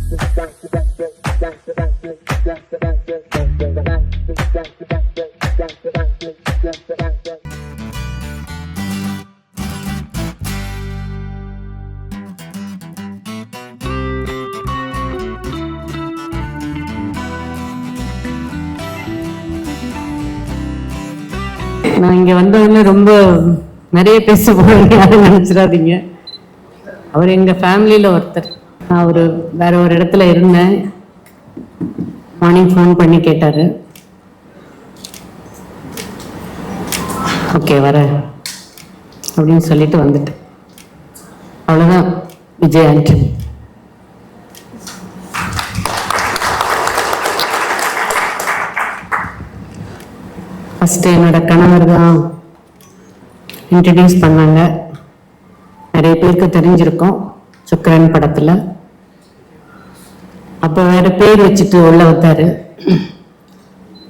நான் இங்க வந்தவொடனே ரொம்ப நிறைய பேச போறீங்க, யாரும் நினைச்சிடாதீங்க. அவர் எங்க ஃபேமிலியில ஒருத்தர். நான் வேற ஒரு இடத்துல இருந்தேன். மார்னிங் ஃபோன் பண்ணி கேட்டாரு, ஓகே வர அப்படின்னு சொல்லிட்டு வந்துட்டேன். அவ்வளவுதான். விஜய் ஆண்டனி. ஃபர்ஸ்ட் என்னோட கணவர் தான் இன்ட்ரடியூஸ் பண்ணாங்க. நிறைய பேருக்கு தெரிஞ்சிருக்கும் சுக்கரன் படத்துல. அப்போ வேற பேர் வச்சுட்டு உள்ள வந்தாரு.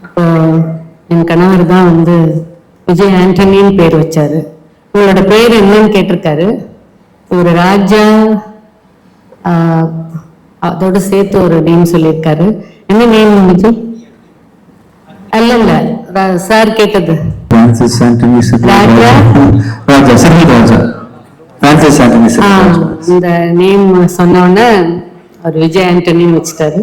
அப்போ என் கணவர் தான் விஜய் ஆண்டனின்னு பேர் வச்சாரு. உங்களோட பேர் என்னன்னு கேட்டிருக்காரு. ஒரு ராஜா அதோட சேர்த்து ஒரு நேம் சொல்லியிருக்காரு. என்ன நேம் விஜய்? அல்ல சார் கேட்டது இந்த நேம் சொன்ன அவர் விஜய் ஆண்டனின்னு வச்சுட்டாரு.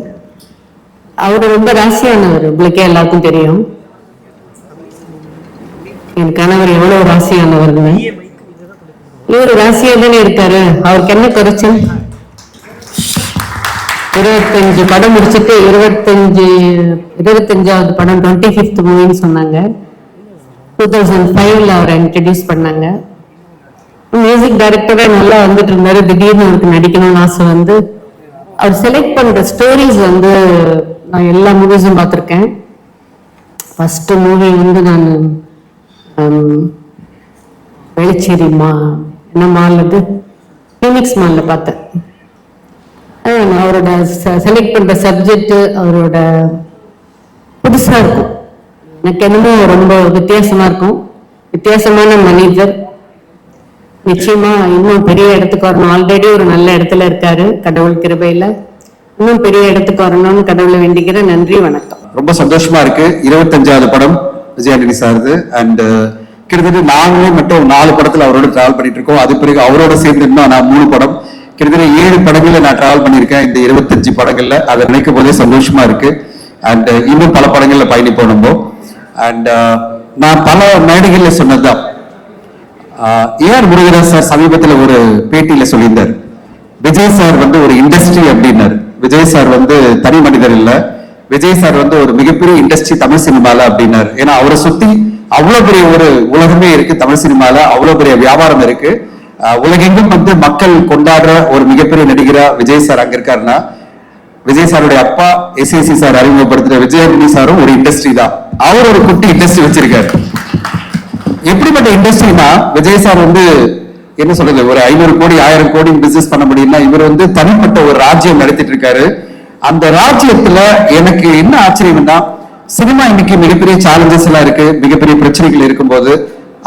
அவரு ரொம்ப ராசியானவர், உங்களுக்கே எல்லாருக்கும் தெரியும். என் கணவர் எவ்வளவு ராசியானவர்னு. இவரு ராசியா தானே இருக்காரு. அவருக்கு என்ன குறைச்சல்? 25 படம் முடிச்சுட்டு 25வது படம் 25th மூவின்னு சொன்னாங்க. 2005 அவரை இன்ட்ரடியூஸ் பண்ணாங்க. மியூசிக் டைரக்டரா நல்லா வந்துட்டு இருந்தாரு. திடீர்னு அவருக்கு நடிக்கணும்னு ஆசை அவர் செலக்ட் பண்ற ஸ்டோரிஸ் நான் எல்லா மூவிஸும் பார்த்துருக்கேன். ஃபர்ஸ்ட் மூவி நான் வேளச்சேரி என்ன மால் அது ஃபீனிக்ஸ் மால்ல பார்த்தேன். அவரோட செலக்ட் பண்ற சப்ஜெக்ட் அவரோட புதுசா இருக்கும். எனக்கு என்னமோ ரொம்ப வித்தியாசமா இருக்கும். வித்தியாசமான மனிதர். நிச்சயமா இன்னும் பெரிய இடத்துக்கு வரணும். ஆல்ரெடி ஒரு நல்ல இடத்துல இருக்காரு. கடவுள் கிருபையில இன்னும் பெரிய இடத்துக்கு வரணும்னு கடவுளை வேண்டிக்கிறேன். நன்றி, வணக்கம். ரொம்ப சந்தோஷமா இருக்கு. 25வது படம் விஜய் ஆண்டனி சார்து. அண்ட் கிட்டத்தட்ட நாங்களே மட்டும் 4 படத்துல அவரோட டிராவல் பண்ணிட்டு இருக்கோம். அது பிறகு அவரோட சேர்ந்து இன்னும் நான் 3 படம், கிட்டத்தட்ட 7 படங்கள்ல நான் டிராவல் பண்ணியிருக்கேன். இந்த 25 படங்கள்ல அதை நினைக்கும் போதே சந்தோஷமா இருக்கு. அண்ட் இன்னும் பல படங்கள்ல பயணிப்போம் நம்ம. அண்ட் நான் பல மேடைகள்ல சொன்னதுதான். ஏஆர் முருகதாஸ் சார் சமீபத்தில் ஒரு பேட்டியில சொல்லியிருந்தார், விஜய் சார் ஒரு இண்டஸ்ட்ரி அப்படின்னாரு. விஜய் சார் தனி மனிதர் இல்ல, விஜய் சார் ஒரு மிகப்பெரிய இண்டஸ்ட்ரி தமிழ் சினிமால அப்படின்னாரு. ஏன்னா அவரை சுத்தி அவ்வளவு பெரிய ஒரு உலகமே இருக்கு. தமிழ் சினிமால அவ்வளவு பெரிய வியாபாரம் இருக்கு. உலகெங்கும் மக்கள் கொண்டாடுற ஒரு மிகப்பெரிய நடிகரா விஜய் சார் அங்க இருக்காருன்னா, விஜய் சாருடைய அப்பா எஸ்ஏசி சார் அறிமுகப்படுத்துற விஜய் ஆண்டனி சாரும் ஒரு இண்டஸ்ட்ரி தான். அவர் ஒரு குட்டி இண்டஸ்ட்ரி வச்சிருக்காரு. எப்படிப்பட்ட இண்டஸ்ட்ரினா, விஜய் சார் என்ன சொல்றது, ஒரு 500 கோடி 1000 கோடி பிசினஸ் பண்ண முடியும்னா, இவர் தனிப்பட்ட ஒரு ராஜ்யம் நடத்திட்டு இருக்காரு. அந்த ராஜ்யத்துல எனக்கு என்ன ஆச்சரியம்னா, சினிமா இன்னைக்கு மிகப்பெரிய சேலஞ்சஸ் எல்லாம் இருக்கு, மிகப்பெரிய பிரச்சனைகள் இருக்கும்போது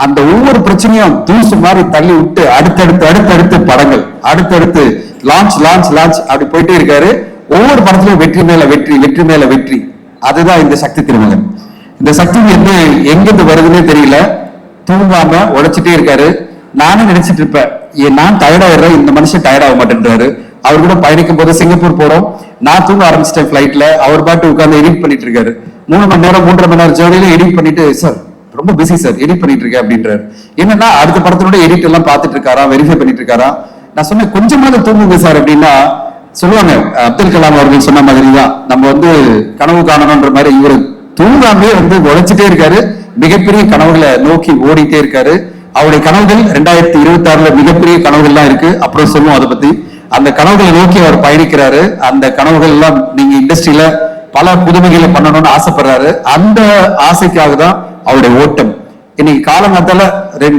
அந்த ஒவ்வொரு பிரச்சனையும் தூசு மாதிரி தள்ளி விட்டு அடுத்தடுத்து படங்கள், அடுத்தடுத்து லான்ச் அப்படி போயிட்டே இருக்காரு. ஒவ்வொரு படத்திலும் வெற்றி மேல வெற்றி, வெற்றி மேல வெற்றி. அதுதான் இந்த சக்தி திருமகன். இந்த சக்தி எங்கிருந்து வருதுன்னே தெரியல. தூங்காம உழைச்சிட்டே இருக்காரு. நானும் நினைச்சிட்டு இருப்பேன், நான் டயர்டாயிடுறேன், இந்த மனுஷன் டயர்ட் ஆக மாட்டேன்றாரு. அவர் கூட பயணிக்கும் போது சிங்கப்பூர் போறோம், நான் தூங்க ஆரம்பிச்சிட்டேன் பிளைட்ல. அவர் பாட்டு உட்கார்ந்து எடிட் பண்ணிட்டு இருக்காரு. 3 மணி நேரம் 3.5 மணி நேரம் ஜேர்னில எடிட் பண்ணிட்டு, சார் ரொம்ப பிஸி சார், எடிட் பண்ணிட்டு இருக்கேன் அப்படின்றாரு. என்னன்னா அடுத்த படத்தோட எடிட் எல்லாம் பார்த்துட்டு இருக்காரா, வெரிஃபை பண்ணிட்டு இருக்காரா. நான் சொன்னேன், கொஞ்சமாவது தூங்குங்க சார் அப்படின்னா சொல்லுவாங்க. அப்துல் கலாம் அவர்கள் சொன்ன மாதிரி தான், நம்ம கனவு காணணும்ன்ற மாதிரி இவரு தூங்காமே உழைச்சிட்டே இருக்காரு. மிகப்பெரிய கனவுகளை நோக்கி ஓடிட்டே இருக்காரு. அவருடைய கனவுகள் 2026 மிகப்பெரிய கனவுகள்லாம் இருக்கு. அப்புறம் சொல்லுவோம் அதை பத்தி. அந்த கனவுகளை நோக்கி அவர் பயணிக்கிறாரு. அந்த கனவுகள் எல்லாம் நீங்க இண்டஸ்ட்ரியில பல புதுமைகளை பண்ணணும்னு ஆசைப்படுறாரு. அந்த ஆசைக்காக தான் அவருடைய ஓட்டம். இன்னைக்கு காலங்காத்தால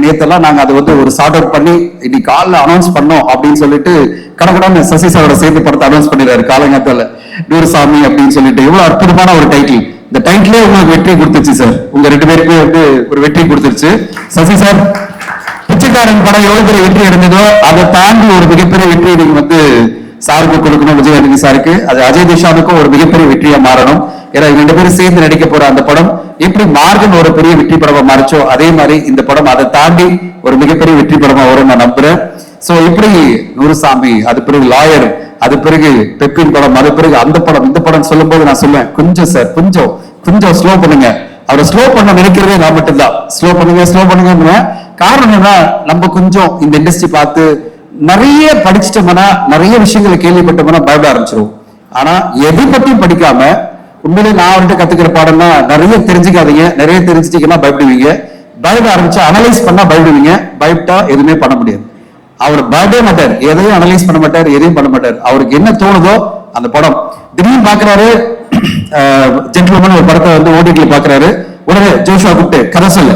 நேத்தெல்லாம் நாங்க அதை ஒரு சார்ட் அவுட் பண்ணி இன்னைக்கு காலைல அனௌன்ஸ் பண்ணோம் அப்படின்னு சொல்லிட்டு கடற்கடான்னு சசி சாரோட சேர்ந்து படத்தை அனௌன்ஸ் பண்ணிடுறாரு. காலங்காத்தால நூறுசாமி அப்படின்னு சொல்லிட்டு எவ்வளவு அற்புதமான ஒரு டைட்டில். இந்த டைட்டிலே உங்களுக்கு வெற்றி கொடுத்துருச்சு சார். உங்க 2 பேருக்குமே ஒரு வெற்றி கொடுத்துருச்சு. சசி சார், பிச்சைக்காரன் படம் எவ்வளவு பெரிய வெற்றி அடைந்ததோ அதை தாண்டி ஒரு மிகப்பெரிய வெற்றி நீங்க சாருக்கு கொடுக்கணும், விஜய் ஆண்டனி சாருக்கு. அது அஜய் தேஷானுக்கும் ஒரு மிகப்பெரிய வெற்றியா மாறணும். ஏன்னா இவங்க 2 பேரும் சேர்ந்து நடிக்க போற அந்த படம் எப்படி மார்கன் ஒரு பெரிய வெற்றி படமா மாறிச்சோ அதே மாதிரி இந்த படம் அதை தாண்டி ஒரு மிகப்பெரிய வெற்றி படமா வரும் நான் நம்புறேன். சோ இப்படி நூறுசாமி, அது பிறகு லாயர், அது பிறகு பெப்பின் படம், அது பிறகு அந்த படம் இந்த படம் சொல்லும் போது நான் சொல்லுவேன், கொஞ்சம் சார் கொஞ்சம் ஸ்லோ பண்ணுங்க. அவரை ஸ்லோ பண்ண நினைக்கிறதே நான் மட்டும்தான். ஸ்லோ பண்ணுங்க. காரணம் என்ன, நம்ம கொஞ்சம் இந்த இண்டஸ்ட்ரி பார்த்து நிறைய படிச்சுட்டோம்னா, நிறைய விஷயங்களை கேள்விப்பட்டோம்னா பயப்பட ஆரம்பிச்சிருவோம். ஆனா எதை பத்தியும் படிக்காம உண்மையிலே நான் அவர்கிட்ட கத்துக்கிற பாடம்னா, நிறைய தெரிஞ்சுக்காதீங்க. நிறைய தெரிஞ்சுட்டீங்கன்னா பயப்படுவீங்க. பயப்பட ஆரம்பிச்சா அனலைஸ் பண்ணா பயப்படுவீங்க. பயப்பட்டா எதுவுமே பண்ண முடியாது. அவர் பயப்படவே மாட்டார், எதையும் அனலைஸ் பண்ண மாட்டார், எதையும் பண்ண மாட்டார். அவருக்கு என்ன தோணுதோ அந்த படம் திடீர்னு பாக்குறாரு. ஜென்டில்மேன் ஒரு படத்தை வந்து ஓடிடில பாக்குறாரு. உடனே ஜோஷுவா கூப்பிட்டு கதை சொல்லு.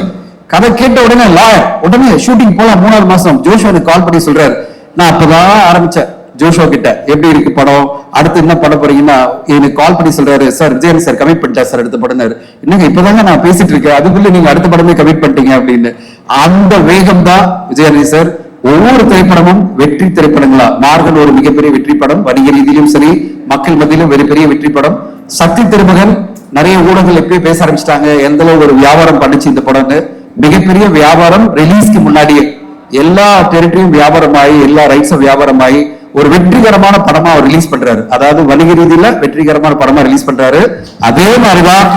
கதை கேட்ட உடனே லாயர், உடனே ஷூட்டிங் போலாம் 3வது மாசம். ஜோஷுவா எனக்கு கால் பண்ணி சொல்றாரு, நான் அப்பதான் ஆரம்பிச்சேன் ஜோஷுவா கிட்ட, எப்படி இருக்கு படம், அடுத்து என்ன பண்ண போறீங்கன்னா எனக்கு கால் பண்ணி சொல்றாரு, சார் விஜயன் சார் கமிட் பண்ணிட்டா சார் அடுத்த படம். என்னங்க இப்பதாங்க நான் பேசிட்டு இருக்கேன், அதுக்குள்ள நீங்க அடுத்த படமே கமிட் பண்ணிட்டீங்க அப்படின்னு. அந்த வேகம் தான் விஜயானி சார். ஒவ்வொரு திரைப்படமும் வெற்றி திரைப்படங்களா. மார்கன் ஒரு மிகப்பெரிய வெற்றி படம், வணிக ரீதியிலும் சரி, மக்கள் மத்தியிலும் பெரிய வெற்றி படம். சக்தி திருமகன் நிறைய ஊடகங்கள் எப்படி பேச ஆரம்பிச்சிட்டாங்க, எந்த அளவு ஒரு வியாபாரம் பண்ணிச்சு இந்த படம்னு. மிகப்பெரிய வியாபாரம் ரிலீஸ்க்கு முன்னாடியே எல்லா டெரிட்டரியும் வியாபாரமாயி, எல்லா ரைட்ஸும் வியாபாரமாயி ஒரு வெற்றிகரமான படமா அவர் ரிலீஸ் பண்றாரு. அதாவது வணிக ரீதியில வெற்றிகரமான படமா ரிலீஸ் பண்றாரு. அதே மாதிரிதான்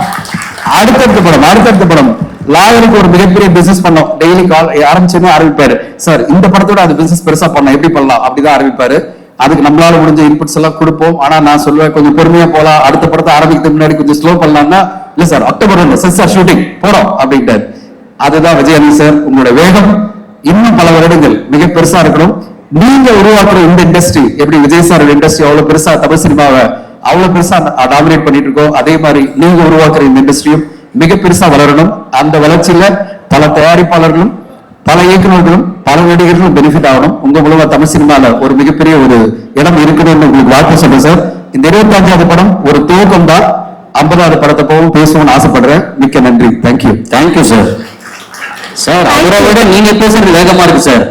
அடுத்தடுத்த படம் லாயருக்கு ஒரு மிகப்பெரிய பிசினஸ் பண்ணோம். டெய்லி கால் ஆரம்பிச்சுன்னு ஆரம்பிப்பாரு, சார் இந்த படத்தோட அது பிசினஸ் பெருசா பண்ணலாம், எப்படி பண்ணலாம் அப்படிதான் ஆரம்பிப்பாரு. அதுக்கு நம்மளால முடிஞ்ச இன்புட்ஸ் எல்லாம் கொடுப்போம். ஆனா நான் சொல்லுவேன், கொஞ்சம் பொறுமையா போலாம், அடுத்த படத்தை ஆரம்பிக்கிறதுக்கு முன்னாடி கொஞ்சம் ஸ்லோ பண்ணலாம்னா, இல்ல சார் அக்டோபர் சார் ஷூட்டிங் போறோம் அப்படின்ட்டாரு. அதுதான் விஜயானி சார். உங்களோட வேகம் இன்னும் பல வருடங்கள் மிக பெருசா இருக்கணும். நீங்க உருவாக்குற இந்த இண்டஸ்ட்ரி எப்படி விஜய் சார் இண்டஸ்ட்ரி அவ்வளவு பெருசா தமிழ் சினிமாவை அவ்வளவு பெருசா டாமினேட் பண்ணிட்டு இருக்கோம், அதே மாதிரி நீங்க உருவாக்குற இந்த இண்டஸ்ட்ரியும் மிக பெருசா வளரணும். அந்த வளர்ச்சியில பல தயாரிப்பாளர்களும் பல இயக்குநர்களும் பல நடிகர்களும் பெனிஃபிட் ஆகணும். உங்க மூலமா தமிழ் சினிமால ஒரு மிகப்பெரிய ஒரு இடம் இருக்கணும்னு உங்களுக்கு வாழ்த்து சொல்றேன் சார். இந்த 25வது படம் ஒரு துவக்கம் தான். 50வது படத்தை போகவும் பேசணும்னு ஆசைப்படுறேன். மிக்க நன்றி. Thank you sir. சார் அவரை விட நீங்க பேசுறது வேகமா இருக்கு சார்.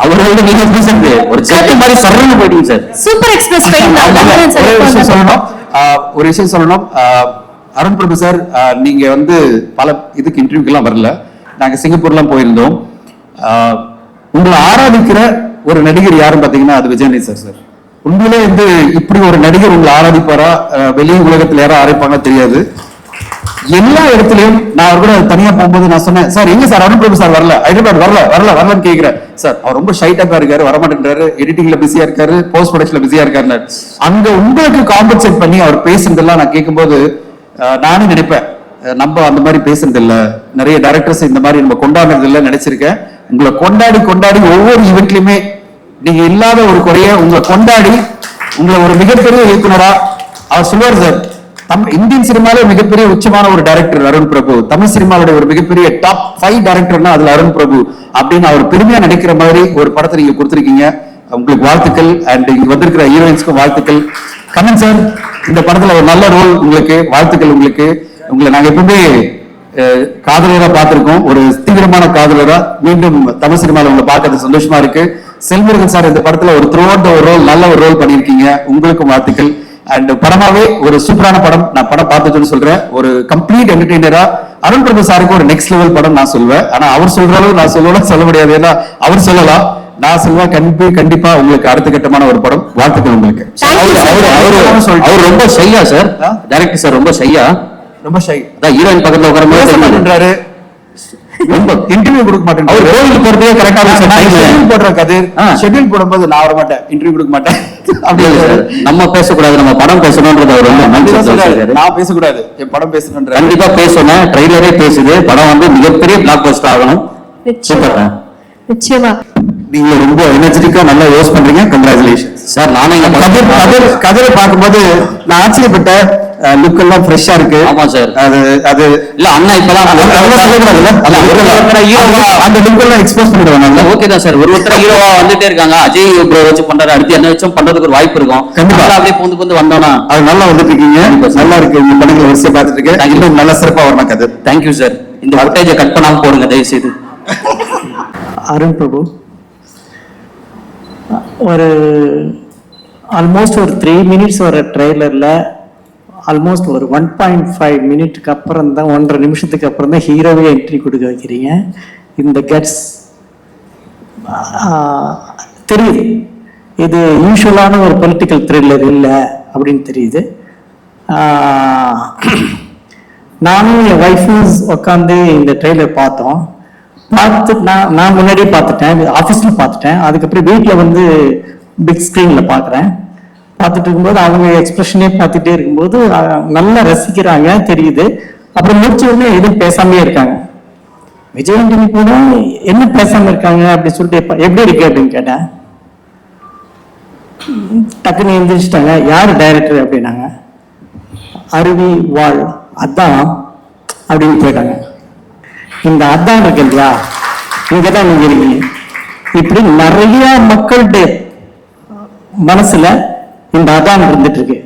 அவரை விட நீங்க பேசுறது ஒரு சட்டு மாதிரி சரன்னு போயிட்டீங்க சார். சூப்பர் எக்ஸ்பிரஸ் ஒரு விஷயம் சொல்லணும். அருண் பிரபு சார், நீங்க வந்து பல இதுக்கு இன்டர்வியூக்கு எல்லாம் வரல, நாங்க சிங்கப்பூர்லாம் போயிருந்தோம். உங்களை ஆராதிக்கிற ஒரு நடிகர் யாரும் பாத்தீங்கன்னா அது விஜயானி சார். சார் உண்மையிலே வந்து இப்படி ஒரு நடிகர் உங்களை ஆராதிப்பாரா, வெளி உலகத்துல யாரும் ஆராதிப்பாங்க தெரியாது. எல்லா இடத்துலயும் நான் அவர் கூட தனியா போகும்போது நான் சொன்னேன், சார் எங்க சார் அருண் பிரபு சார் வரல, ஹைதராபாத் வரலன்னு கேட்கிறேன். சார் அவர் ரொம்ப ஷைட்டா இருக்காரு, வரமாட்டேன்றாரு, எடிட்டிங்ல பிஸியா இருக்காரு, போஸ்ட் ப்ரொடக்ஷன்ல பிஸியா இருக்காரு. அங்க உங்களுக்கு காம்பன்சேட் பண்ணி அவர் பேசுறதெல்லாம் நான் கேட்கும்போது நானும் நினைப்பேன், நம்ம அந்த மாதிரி பேசுறது இல்ல, நிறைய டைரக்டர்ஸ் இந்த மாதிரி நம்ம கொண்டாடுறது இல்ல நினைச்சிருக்கேன். உங்களை கொண்டாடி ஒவ்வொரு ஈவெண்ட்லயுமே நீங்க இல்லாத ஒரு குறைய உங்களை கொண்டாடி உங்களை ஒரு மிகப்பெரிய இயக்குனரா அவர் சொல்லுவார் சார். இந்தியன் சினிமால மிகப்பெரிய உச்சமான ஒரு டைரக்டர் அருண் பிரபு, தமிழ் சினிமாவோட ஒரு மிகப்பெரிய டாப் 5 டைரக்டர்னா அதுல அருண் பிரபு அப்படின்னு அவர் பெருமையா நினைக்கிற மாதிரி ஒரு படத்தை நீங்க கொடுத்திருக்கீங்க. உங்களுக்கு வாழ்த்துக்கள். அண்ட் இங்க வந்திருக்கிற ஹீரோயின்ஸ்க்கும் வாழ்த்துக்கள். கண்ணன் சார், இந்த படத்துல ஒரு நல்ல ரோல் உங்களுக்கு, வாழ்த்துக்கள் உங்களுக்கு. உங்களை நாங்க எப்பவுமே காதலரா பார்த்திருக்கோம், ஒரு தீவிரமான காதலரா. மீண்டும் தமிழ் சினிமால உங்களை பார்க்கறது சந்தோஷமா இருக்கு. செல்முருகன் சார் இந்த படத்துல ஒரு த்ரூ அவுட் ஒரு ரோல், நல்ல ஒரு ரோல் பண்ணிருக்கீங்க, உங்களுக்கும் வாழ்த்துக்கள். அண்ட் படமாவே ஒரு சூப்பரான படம். நான் படம் பார்த்துட்டு சொல்றேன், ஒரு கம்ப்ளீட் என்டர்டெய்னரா அருண் பிரபு சாருக்கு ஒரு நெக்ஸ்ட் லெவல் படம் நான் சொல்வேன். ஆனா அவர் சொல்ற அளவு நான் சொல்ல முடியாது, ஏன்னா அவர் சொல்லலாம், நான் சொல்லுவேன் கண்டிப்பா உங்களுக்கு அடுத்த கட்டமான ஒரு படம். வாழ்த்துக்கள் உங்களுக்கு. அவர் ரொம்ப ஷையா சார், டைரக்டர் சார் ரொம்ப ஷையா, ரொம்ப ஷை. அதான் ஹீரோயின் பக்கத்துல உட்காரும்போது ரொம்ப இன்டர்வியூ கொடுக்க மாட்டேன். அவர் கோவிலுக்கு போறதே கரெக்டா ஷெட்யூல் போடுற கதிர், ஷெட்யூல் போடும்போது நான் வர மாட்டேன், இன்டர்வியூ கொடுக்க மாட்டேன். அப்படி நம்ம பேசக்கூடாது, நம்ம படம் பேசணும்ன்றது அவர் ரொம்ப நான் பேசக்கூடாது, என் படம் பேசணும்ன்ற கண்டிப்பா பேசணும். ட்ரெய்லரே பேசுது, படம் வந்து மிகப்பெரிய பிளாக் பஸ்டர் ஆகணும். நிச்சயமா நீங்க ரொம்ப எனர்ஜெட்டிக்கா நல்லா யோஸ் பண்றீங்க. Congratulation sir. நானும் கதிரை பார்க்கும்போது நான் ஆச்சரியப்பட்டேன். லுக் எல்லாம் ஃப்ரெஷ்ஷா இருக்கு. ஆமா சார். அது இல்ல அண்ணா இப்பதான் அந்த லுக் எல்லாம் எக்ஸ்போஸ் பண்ணிடுவாங்க. ஓகே தான் சார். ஒருத்தர் ஹீரோவா வந்துட்டே இருக்காங்க, அஜய் ப்ரோ வச்சு பண்றாரு, அடுத்து என்ன வச்சும் பண்றதுக்கு ஒரு வாய்ப்பு இருக்கும். கண்டிப்பா அப்படியே பூந்து வந்தோம்னா அது நல்லா வந்துட்டு இருக்கீங்க, நல்லா இருக்கு. உங்க படங்களை வரிசையா பார்த்துட்டு இருக்கேன், இன்னும் நல்லா சிறப்பா வரணும் கதிர். Thank you sir. இந்த ஃபுட்டேஜை கட் பண்ணாம போடுங்க தயவு செய்து. அருண் பிரபு ஒரு ஆல்மோஸ்ட் ஒரு 3 மினிட்ஸ் வர ட்ரெய்லரில் ஆல்மோஸ்ட் ஒரு 1.5 மினிட்டுக்கு அப்புறம் தான் 1.5 நிமிஷத்துக்கு அப்புறம் தான் ஹீரோவே என்ட்ரி கொடுக்க வைக்கிறீங்க. இந்த கட்ஸ் தெரியுது, இது யூஸ்வலான ஒரு பொலிட்டிக்கல் த்ரில்லர் இல்லை அப்படின்னு தெரியுது. நானும் என் ஒய்ஃபும் உட்காந்து இந்த ட்ரெய்லர் பார்த்தோம். நான் முன்னாடியே பார்த்துட்டேன், ஆஃபீஸில் பார்த்துட்டேன். அதுக்கப்புறம் வீட்டில் வந்து பிக் ஸ்க்ரீனில் பார்க்குறேன். பார்த்துட்டு இருக்கும்போது அவங்க எக்ஸ்பிரஷனே பார்த்துட்டே இருக்கும்போது நல்லா ரசிக்கிறாங்க தெரியுது. அப்புறம் முடிச்ச உடனே எதுவும் பேசாமே இருக்காங்க. விஜயண்டனி கூட என்ன பேசாம இருக்காங்க அப்படின்னு சொல்லிட்டு எப்படி இருக்கு அப்படின்னு கேட்டேன். டக்குன்னு எழுந்திரிச்சிட்டாங்க. யார் டைரக்டர் அப்படின்னாங்க. அருவி வாழ் அதான் அப்படின்னு போயிட்டாங்க. இந்த அதான் இருக்கு இல்லையா, இங்கதான் நீங்க இருக்கீங்க. இப்படி நிறைய மக்களுடைய மனசுல இந்த அதான் இருந்துட்டு இருக்கு.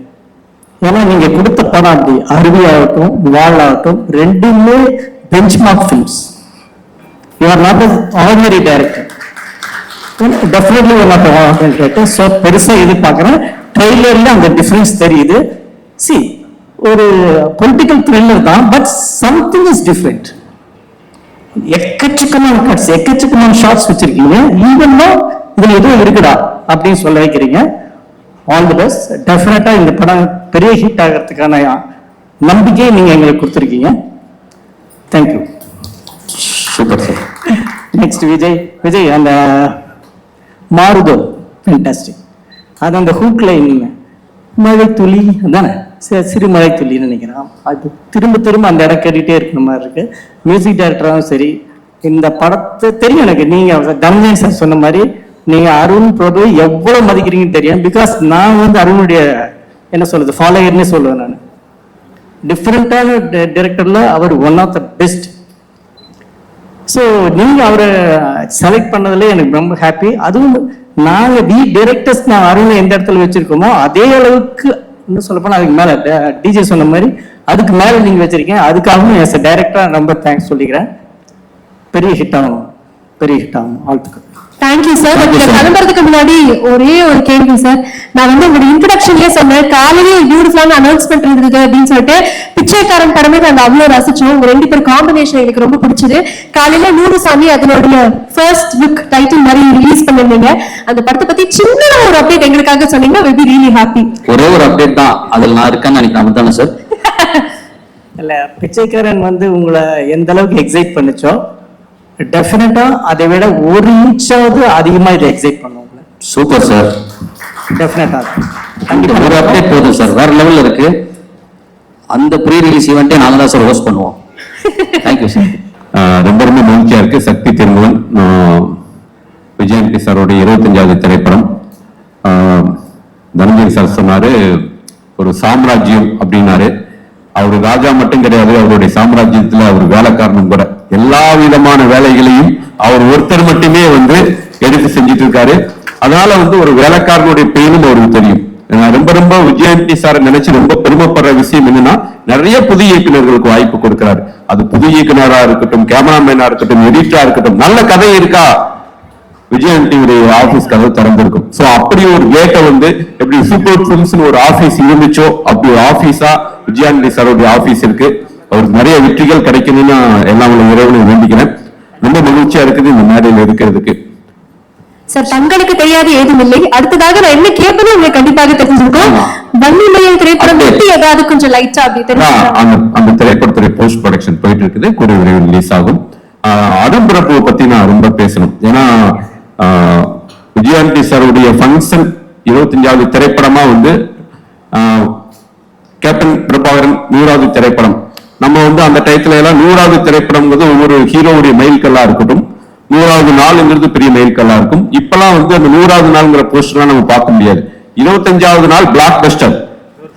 ஏன்னா நீங்க கொடுத்த படம் அப்படி அருவி ஆகட்டும் வாழ் ஆகட்டும் ரெண்டுமே benchmark films. You are not ordinary director, definitely you are not ordinary director. So பெருசா இது பார்க்குறேன். ட்ரெய்லர்ல அந்த டிஃபரன்ஸ் தெரியுது. சி, ஒரு பொலிட்டிக்கல் த்ரில்லர் தான், பட் சம்திங் இஸ் டிஃப்ரெண்ட். எக்கச்சக்கமான கட்ஸ், எக்கச்சக்கமான ஷார்ட்ஸ் வச்சிருக்கீங்க. ஈவன் இதுல எதுவும் இருக்குடா அப்படின்னு சொல்ல வைக்கிறீங்க. All the best. டெஃபினட்டா இந்த படம் பெரிய ஹிட் ஆகிறதுக்கான நம்பிக்கையை நீங்க எங்களுக்கு கொடுத்துருக்கீங்க. Thank you. Super sir. Next Vijay அந்த மாறுதோ ஃபேண்டாஸ்டிக். அது அந்த ஹூக் லைன் மழை துளி அதானே, சிறு மழை துளின்னு நினைக்கிறேன். அது திரும்ப திரும்ப அந்த இடம் கேட்டுட்டே இருக்கிற மாதிரி இருக்கு. மியூசிக் டைரக்டராகவும் சரி, இந்த படத்தை தெரியும் எனக்கு. நீங்க தனஞ்சயன் சார் சொன்ன மாதிரி நீங்க அருண் பிரபு எவ்வளவு மதிக்கிறீங்கன்னு தெரியும். பிகாஸ் நான் வந்து அருணுடைய என்ன சொல்றது ஃபாலோயர்னே சொல்லுவேன். நான் டிஃப்ரெண்டான டைரக்டர்ல அவர் one of the best. So நீங்க அவரை செலக்ட் பண்ணதுல எனக்கு ரொம்ப ஹாப்பி. அதுவும் நாங்க டைரக்டர்ஸ் நான் அருணை எந்த இடத்துல வச்சிருக்கோமோ அதே அளவுக்கு இன்னும் சொல்ல போனா அதுக்கு மேல டிஜே சொன்ன மாதிரி அதுக்கு மேல நீங்க வச்சிருக்கீங்க. அதுக்காகவும் எஸ் டைரக்டரா ரொம்ப தேங்க்ஸ் சொல்லிக்கிறேன். பெரிய ஹிட் ஆகும், பெரிய ஹிட் ஆகும். வாழ்த்துக்கள். Thank you sir. நீங்க கிளம்புறதுக்கு முன்னாடி ஒரே ஒரு கேள்வி சார். நான் வந்து உங்களோட இன்ட்ரடக்ஷன்லயே சொன்னேன், காலையிலே பியூட்டிஃபுல்லான அனௌன்ஸ்மெண்ட் இருந்தது அப்படின்னு சொல்லிட்டு. பிச்சைக்காரன் படமே நாங்க அவ்வளவு ரசிச்சோம். உங்க ரெண்டு பேர் காம்பினேஷன் எனக்கு ரொம்ப பிடிச்சது. காலையில நூறுசாமி அதனுடைய ஃபர்ஸ்ட் லுக் டைட்டில் மாதிரி ரிலீஸ் பண்ணிருந்தீங்க. அந்த படத்தை பத்தி சின்ன ஒரு அப்டேட் எங்களுக்காக சொன்னீங்கன்னா we'll be really happy. ஒரே ஒரு அப்டேட் தான், அதுல நான் இருக்கேன்னு நினைக்கிறேன். தானே சார்? இல்ல, பிச்சைக்காரன் வந்து உங்களை எந்த அளவுக்கு எக்ஸைட் பண்ணுச்சோ டெஃபினட்டா அதை விட ஒரு இன்ச்சாவது அதிகமா இதை எக்ஸைட் பண்ணுவோம். Super sir. டெஃபினட்டா ஒரு அப்டேட் போதும் சார், வேற லெவல்ல இருக்கு. அந்த ப்ரீ ரிலீஸ் ஈவெண்ட்டே நாங்க தான் சார் ஹோஸ்ட் பண்ணுவோம். Thank you sir. ரொம்ப ரொம்ப மகிழ்ச்சியா இருக்கு. சக்தி திருமகன் விஜயந்தி சாரோடைய 25வது திரைப்படம். தனஞ்சயன் சார் சொன்னாரு ஒரு சாம்ராஜ்யம் அப்படின்னாரு. அவரு ராஜா மட்டும் கிடையாது, அவருடைய சாம்ராஜ்யத்துல அவர் வேலைக்காரனும் கூட. எல்லா விதமான வேலைகளையும் அவர் ஒருத்தர் மட்டுமே வந்து எடுத்து செஞ்சுட்டு இருக்காரு. அதனால வந்து ஒரு வேலைக்காரனுடைய பெயரும் அவருக்கு தெரியும். ரொம்ப ரொம்ப விஜயந்தி சார் நினைச்சு ரொம்ப பெருமைப்படுற விஷயம் என்னன்னா, நிறைய புதிய இயக்குநர்களுக்கு வாய்ப்பு கொடுக்கிறாரு. அது புதிய இயக்குனரா இருக்கட்டும், கேமராமேனா இருக்கட்டும், எடிட்டரா இருக்கட்டும். நல்ல கதை இருக்கா, விஜயந்தியுடைய ஆபீஸ் கதவு திறந்திருக்கும். சோ அப்படி ஒரு கேட்டை வந்து எப்படி சூப்பர் பிலிம்ஸ் ஒரு ஆபீஸ் இருந்துச்சோ அப்படி ஒரு ஆபீஸா விஜயாண்டி சாரோடைய ஆபீஸ் இருக்கு. அவருக்கு நிறைய வெற்றிகள் கிடைக்கணும்னு எல்லாம் இறைவனை வேண்டிக்கிறேன். ரொம்ப மகிழ்ச்சியா இருக்குது இந்த மேடையில் இருக்கிறதுக்கு. சார், தங்களுக்கு தெரியாது ஏதும் இல்லை. அடுத்ததாக நான் என்ன கேட்பதும் உங்களுக்கு கண்டிப்பாக தெரிஞ்சிருக்கும். வன்னிமயம் திரைப்படம் பத்தி ஏதாவது கொஞ்சம் லைட்டா அப்படி தெரியும். அந்த திரைப்படத்துடைய போஸ்ட் ப்ரொடக்ஷன் போயிட்டு இருக்குது, கூடிய விரைவில் ரிலீஸ் ஆகும். அருண் பிரபுவை பத்தி நான் ரொம்ப பேசணும். ஏன்னா விஜயாண்டி சாருடைய ஃபங்க்ஷன் 25வது திரைப்படமா வந்து கேப்டன் பிரபாகரன் 100வது திரைப்படம். நம்ம வந்து அந்த டயத்துல எல்லாம் 100வது திரைப்படம் ஒவ்வொரு ஹீரோவுடைய மைல்கல்லா இருக்கட்டும், 100வது நாள்ங்கிறது பெரிய மைல்கல்லா இருக்கும். இப்பெல்லாம் வந்து அந்த 100வது நாள்ங்கிற போஸ்டர்லாம் நம்ம பார்க்க முடியாது. 25வது நாள் பிளாக் பஸ்டர்.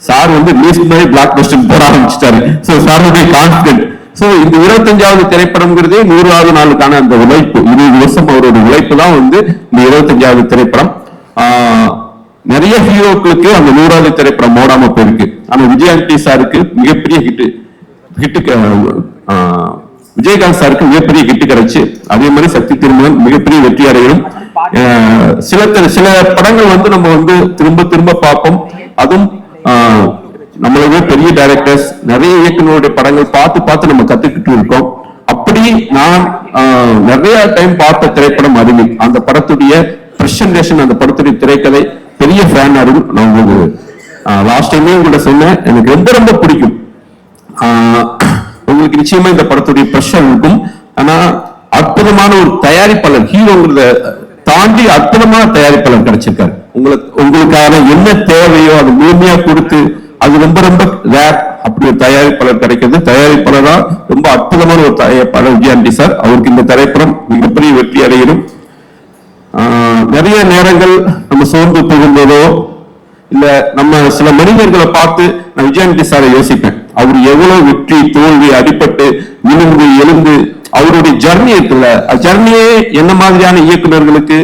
சார் வந்து லிஸ்ட் மாதிரி பிளாக் பஸ்டர் போட ஆரம்பிச்சிட்டாரு. சோ சாருடைய கான்பிடன்ட். சோ இந்த 25வது திரைப்படம்ங்கிறதே 100வது நாளுக்கான அந்த உழைப்பு, 20 வருஷம் அவருடைய உழைப்பு தான் வந்து இந்த 25வது திரைப்படம். நிறைய ஹீரோக்களுக்கு அந்த 100வது திரைப்படம் ஓடாம போயிருக்கு. ஆனா விஜயாண்டி சாருக்கு மிகப்பெரிய ஹிட்டு விஜயகாந்த் சாருக்கு மிகப்பெரிய கிட்டு கிடைச்சு, அதே மாதிரி சக்தி திருமணம் மிகப்பெரிய வெற்றி அடையும். சில படங்கள் வந்து நம்ம வந்து திரும்ப திரும்ப பார்ப்போம். அதுவும் நம்மளோட பெரிய டைரக்டர்ஸ் நிறைய இயக்குனருடைய படங்கள் பார்த்து நம்ம கத்துக்கிட்டு இருக்கோம். அப்படி நான் நிறைய டைம் பார்த்த திரைப்படம் அருவி. அந்த படத்துடைய பிரசன்டேஷன், அந்த படத்துடைய திரைக்கதை பெரிய ஃபேன் அருள். நான் உங்களுக்கு லாஸ்ட் டைமே உங்கள்ட்ட சொன்னேன், எனக்கு ரொம்ப ரொம்ப பிடிக்கும். உங்களுக்கு நிச்சயமா இந்த படத்துடைய பிரஷர் இருக்கும். ஆனா அற்புதமான ஒரு தயாரிப்பாளர், ஹீரோங்கிறத தாண்டி அற்புதமான தயாரிப்பாளர் கிடைச்சிருக்காரு. உங்களுக்கான என்ன தேவையோ அது முழுமையா கொடுத்து, அது ரொம்ப ரொம்ப ரேர். அப்படி ஒரு தயாரிப்பாளர் கிடைக்கிறது. தயாரிப்பாளரா ரொம்ப அற்புதமான ஒரு தயாரிப்பாளர் விஜயாண்டி சார். அவருக்கு இந்த திரைப்படம் மிகப்பெரிய வெற்றி அடையணும். நிறைய நேரங்கள் நம்ம சோர்ந்து போகும்போதோ இல்ல நம்ம சில மனிதர்களை பார்த்து நான் விஜயாண்டி சாரை யோசிப்பேன். அவர் எவ்வளவு வெற்றி தோல்வி அடிபட்டு விழுந்து எழுந்து அவருடைய ஜர்னி இருக்குல்ல, ஜர்னியே என்ன மாதிரியான இயக்குநர்களுக்கு,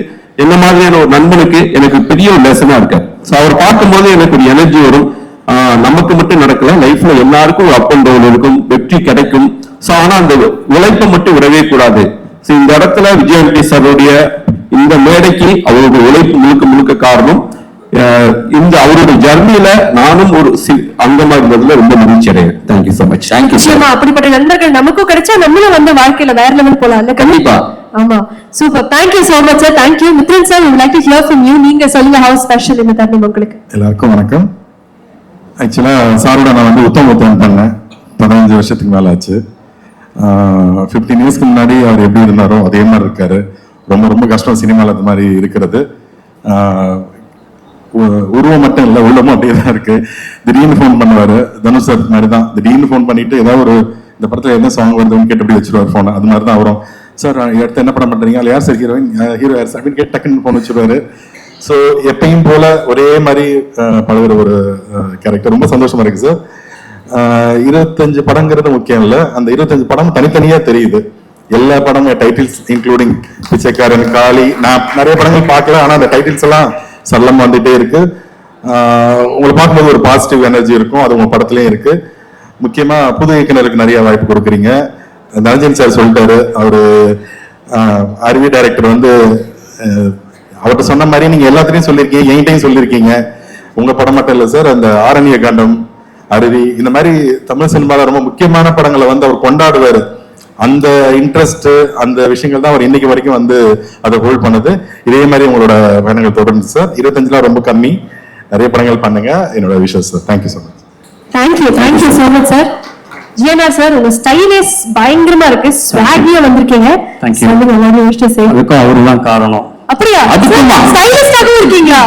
என்ன மாதிரியான ஒரு நண்பனுக்கு எனக்கு பெரிய ஒரு லெசனா இருக்காரு. அவர் பார்க்கும்போது எனக்கு ஒரு எனர்ஜி வரும். நமக்கு மட்டும் நடக்கல, லைஃப்ல எல்லாருக்கும் அப் அண்ட் டவுன் இருக்கும், வெற்றி கிடைக்கும். ஆனா அந்த உழைப்பை மட்டும் விடவே கூடாது. இந்த இடத்துல விஜயாண்டி சாருடைய இந்த மேடைக்கு அவருடைய உழைப்பு முழுக்க முழுக்க காரணம். இந்த அவருடைய ஜர்னியில நானும் ஒரு அங்கமா இருந்ததுல ரொம்ப மகிழ்ச்சி அடைகிறேன். Thank you so much. தேங்க்யூ. அப்படிப்பட்ட நண்பர்கள் நமக்கும் கிடைச்சா நம்மளும் வந்து வாழ்க்கையில வேற லெவல் போலாம். கண்டிப்பா. ஆமா, super. Thank you so much sir. Thank you. Mithran sir, we would like to hear from you. நீங்க சொல்லுங்க, how special இந்த தருணம் உங்களுக்கு. எல்லாருக்கும் வணக்கம். ஆக்சுவலா சாரோட நான் வந்து உத்தம பண்ணேன் 15 வருஷத்துக்கு மேல ஆச்சு. 15 இயர்ஸ்க்கு முன்னாடி அவர் எப்படி இருந்தாரோ அதே மாதிரி இருக்காரு. ரொம்ப ரொம்ப கஷ்டம் சினிமாவில் அந்த மாதிரி இருக்கிறது. உருவம் மட்டும் இல்லை, உள்ளமும் அப்படியே தான் இருக்கு. திடீர்னு ஃபோன் பண்ணுவாரு, தனுஷ் சார் மாதிரி தான். திடீர்னு ஃபோன் பண்ணிட்டு ஏதாவது ஒரு இந்த படத்துல என்ன சாங் வருதுன்னு கேட்டு அப்படி வச்சிருவாரு ஃபோன். அது மாதிரி தான் வரும். சார் அடுத்து என்ன படம் பண்றீங்க, யார் சார் ஹீரோயின், ஹீரோ யார் சார் அப்படின்னு கேட்டு டக்குன்னு ஃபோன் வச்சிருவாரு. ஸோ எப்பயும் போல ஒரே மாதிரி பழகுற ஒரு கேரக்டர். ரொம்ப சந்தோஷமா இருக்கு சார். 25 படங்கிறது முக்கியம் இல்லை, அந்த 25 படம் தனித்தனியா தெரியுது. எல்லா படமும் டைட்டில்ஸ் இன்க்ளூடிங் பிச்சைக்காரன், காளி, நான் நிறைய படங்கள் பார்க்கல, ஆனா அந்த டைட்டில்ஸ் எல்லாம் சல்லம் வந்துட்டே இருக்கு. உங்களை பார்க்கும்போது ஒரு பாசிட்டிவ் எனர்ஜி இருக்கும், அது உங்க படத்துலயும் இருக்கு. முக்கியமா புது இயக்குனருக்கு நிறைய வாய்ப்பு கொடுக்குறீங்க. தனஞ்சன் சார் சொல்லிட்டாரு, அவரு அருவி டைரக்டர் வந்து அவர்கிட்ட சொன்ன மாதிரி நீங்க எல்லாத்தையும் சொல்லியிருக்கீங்க, என்கிட்டையும் சொல்லியிருக்கீங்க. உங்க படம் மட்டும் இல்லை சார், அந்த ஆரண்ய காண்டம், அருவி, இந்த மாதிரி தமிழ் சினிமால ரொம்ப முக்கியமான படங்களை வந்து அவர் கொண்டாடுவாரு. அந்த இன்ட்ரெஸ்ட், அந்த விஷயங்கள் தான் அவர் இன்னைக்கு வரைக்கும் வந்து அதை ஹோல்ட் பண்ணுது. இதே மாதிரி உங்களோட பயணங்கள் தொடர்ந்து சார். 25லாம் ரொம்ப கம்மி, நிறைய படங்கள் பண்ணுங்க. என்னோட wishes sir. Thank you so much. Thank you so much sir. GNR sir, உங்க ஸ்டைலிஷ் பயங்கரமா இருக்கு, ஸ்வாகியா வந்திருக்கீங்க. சொல்லுங்க, எல்லாரும் யோசிச்சு செய்யுங்க. அதுக்கும் அவரு தான் காரணம். அப்படியா? ஸ்டைலிஷ்டாவே இருக்கீங்களா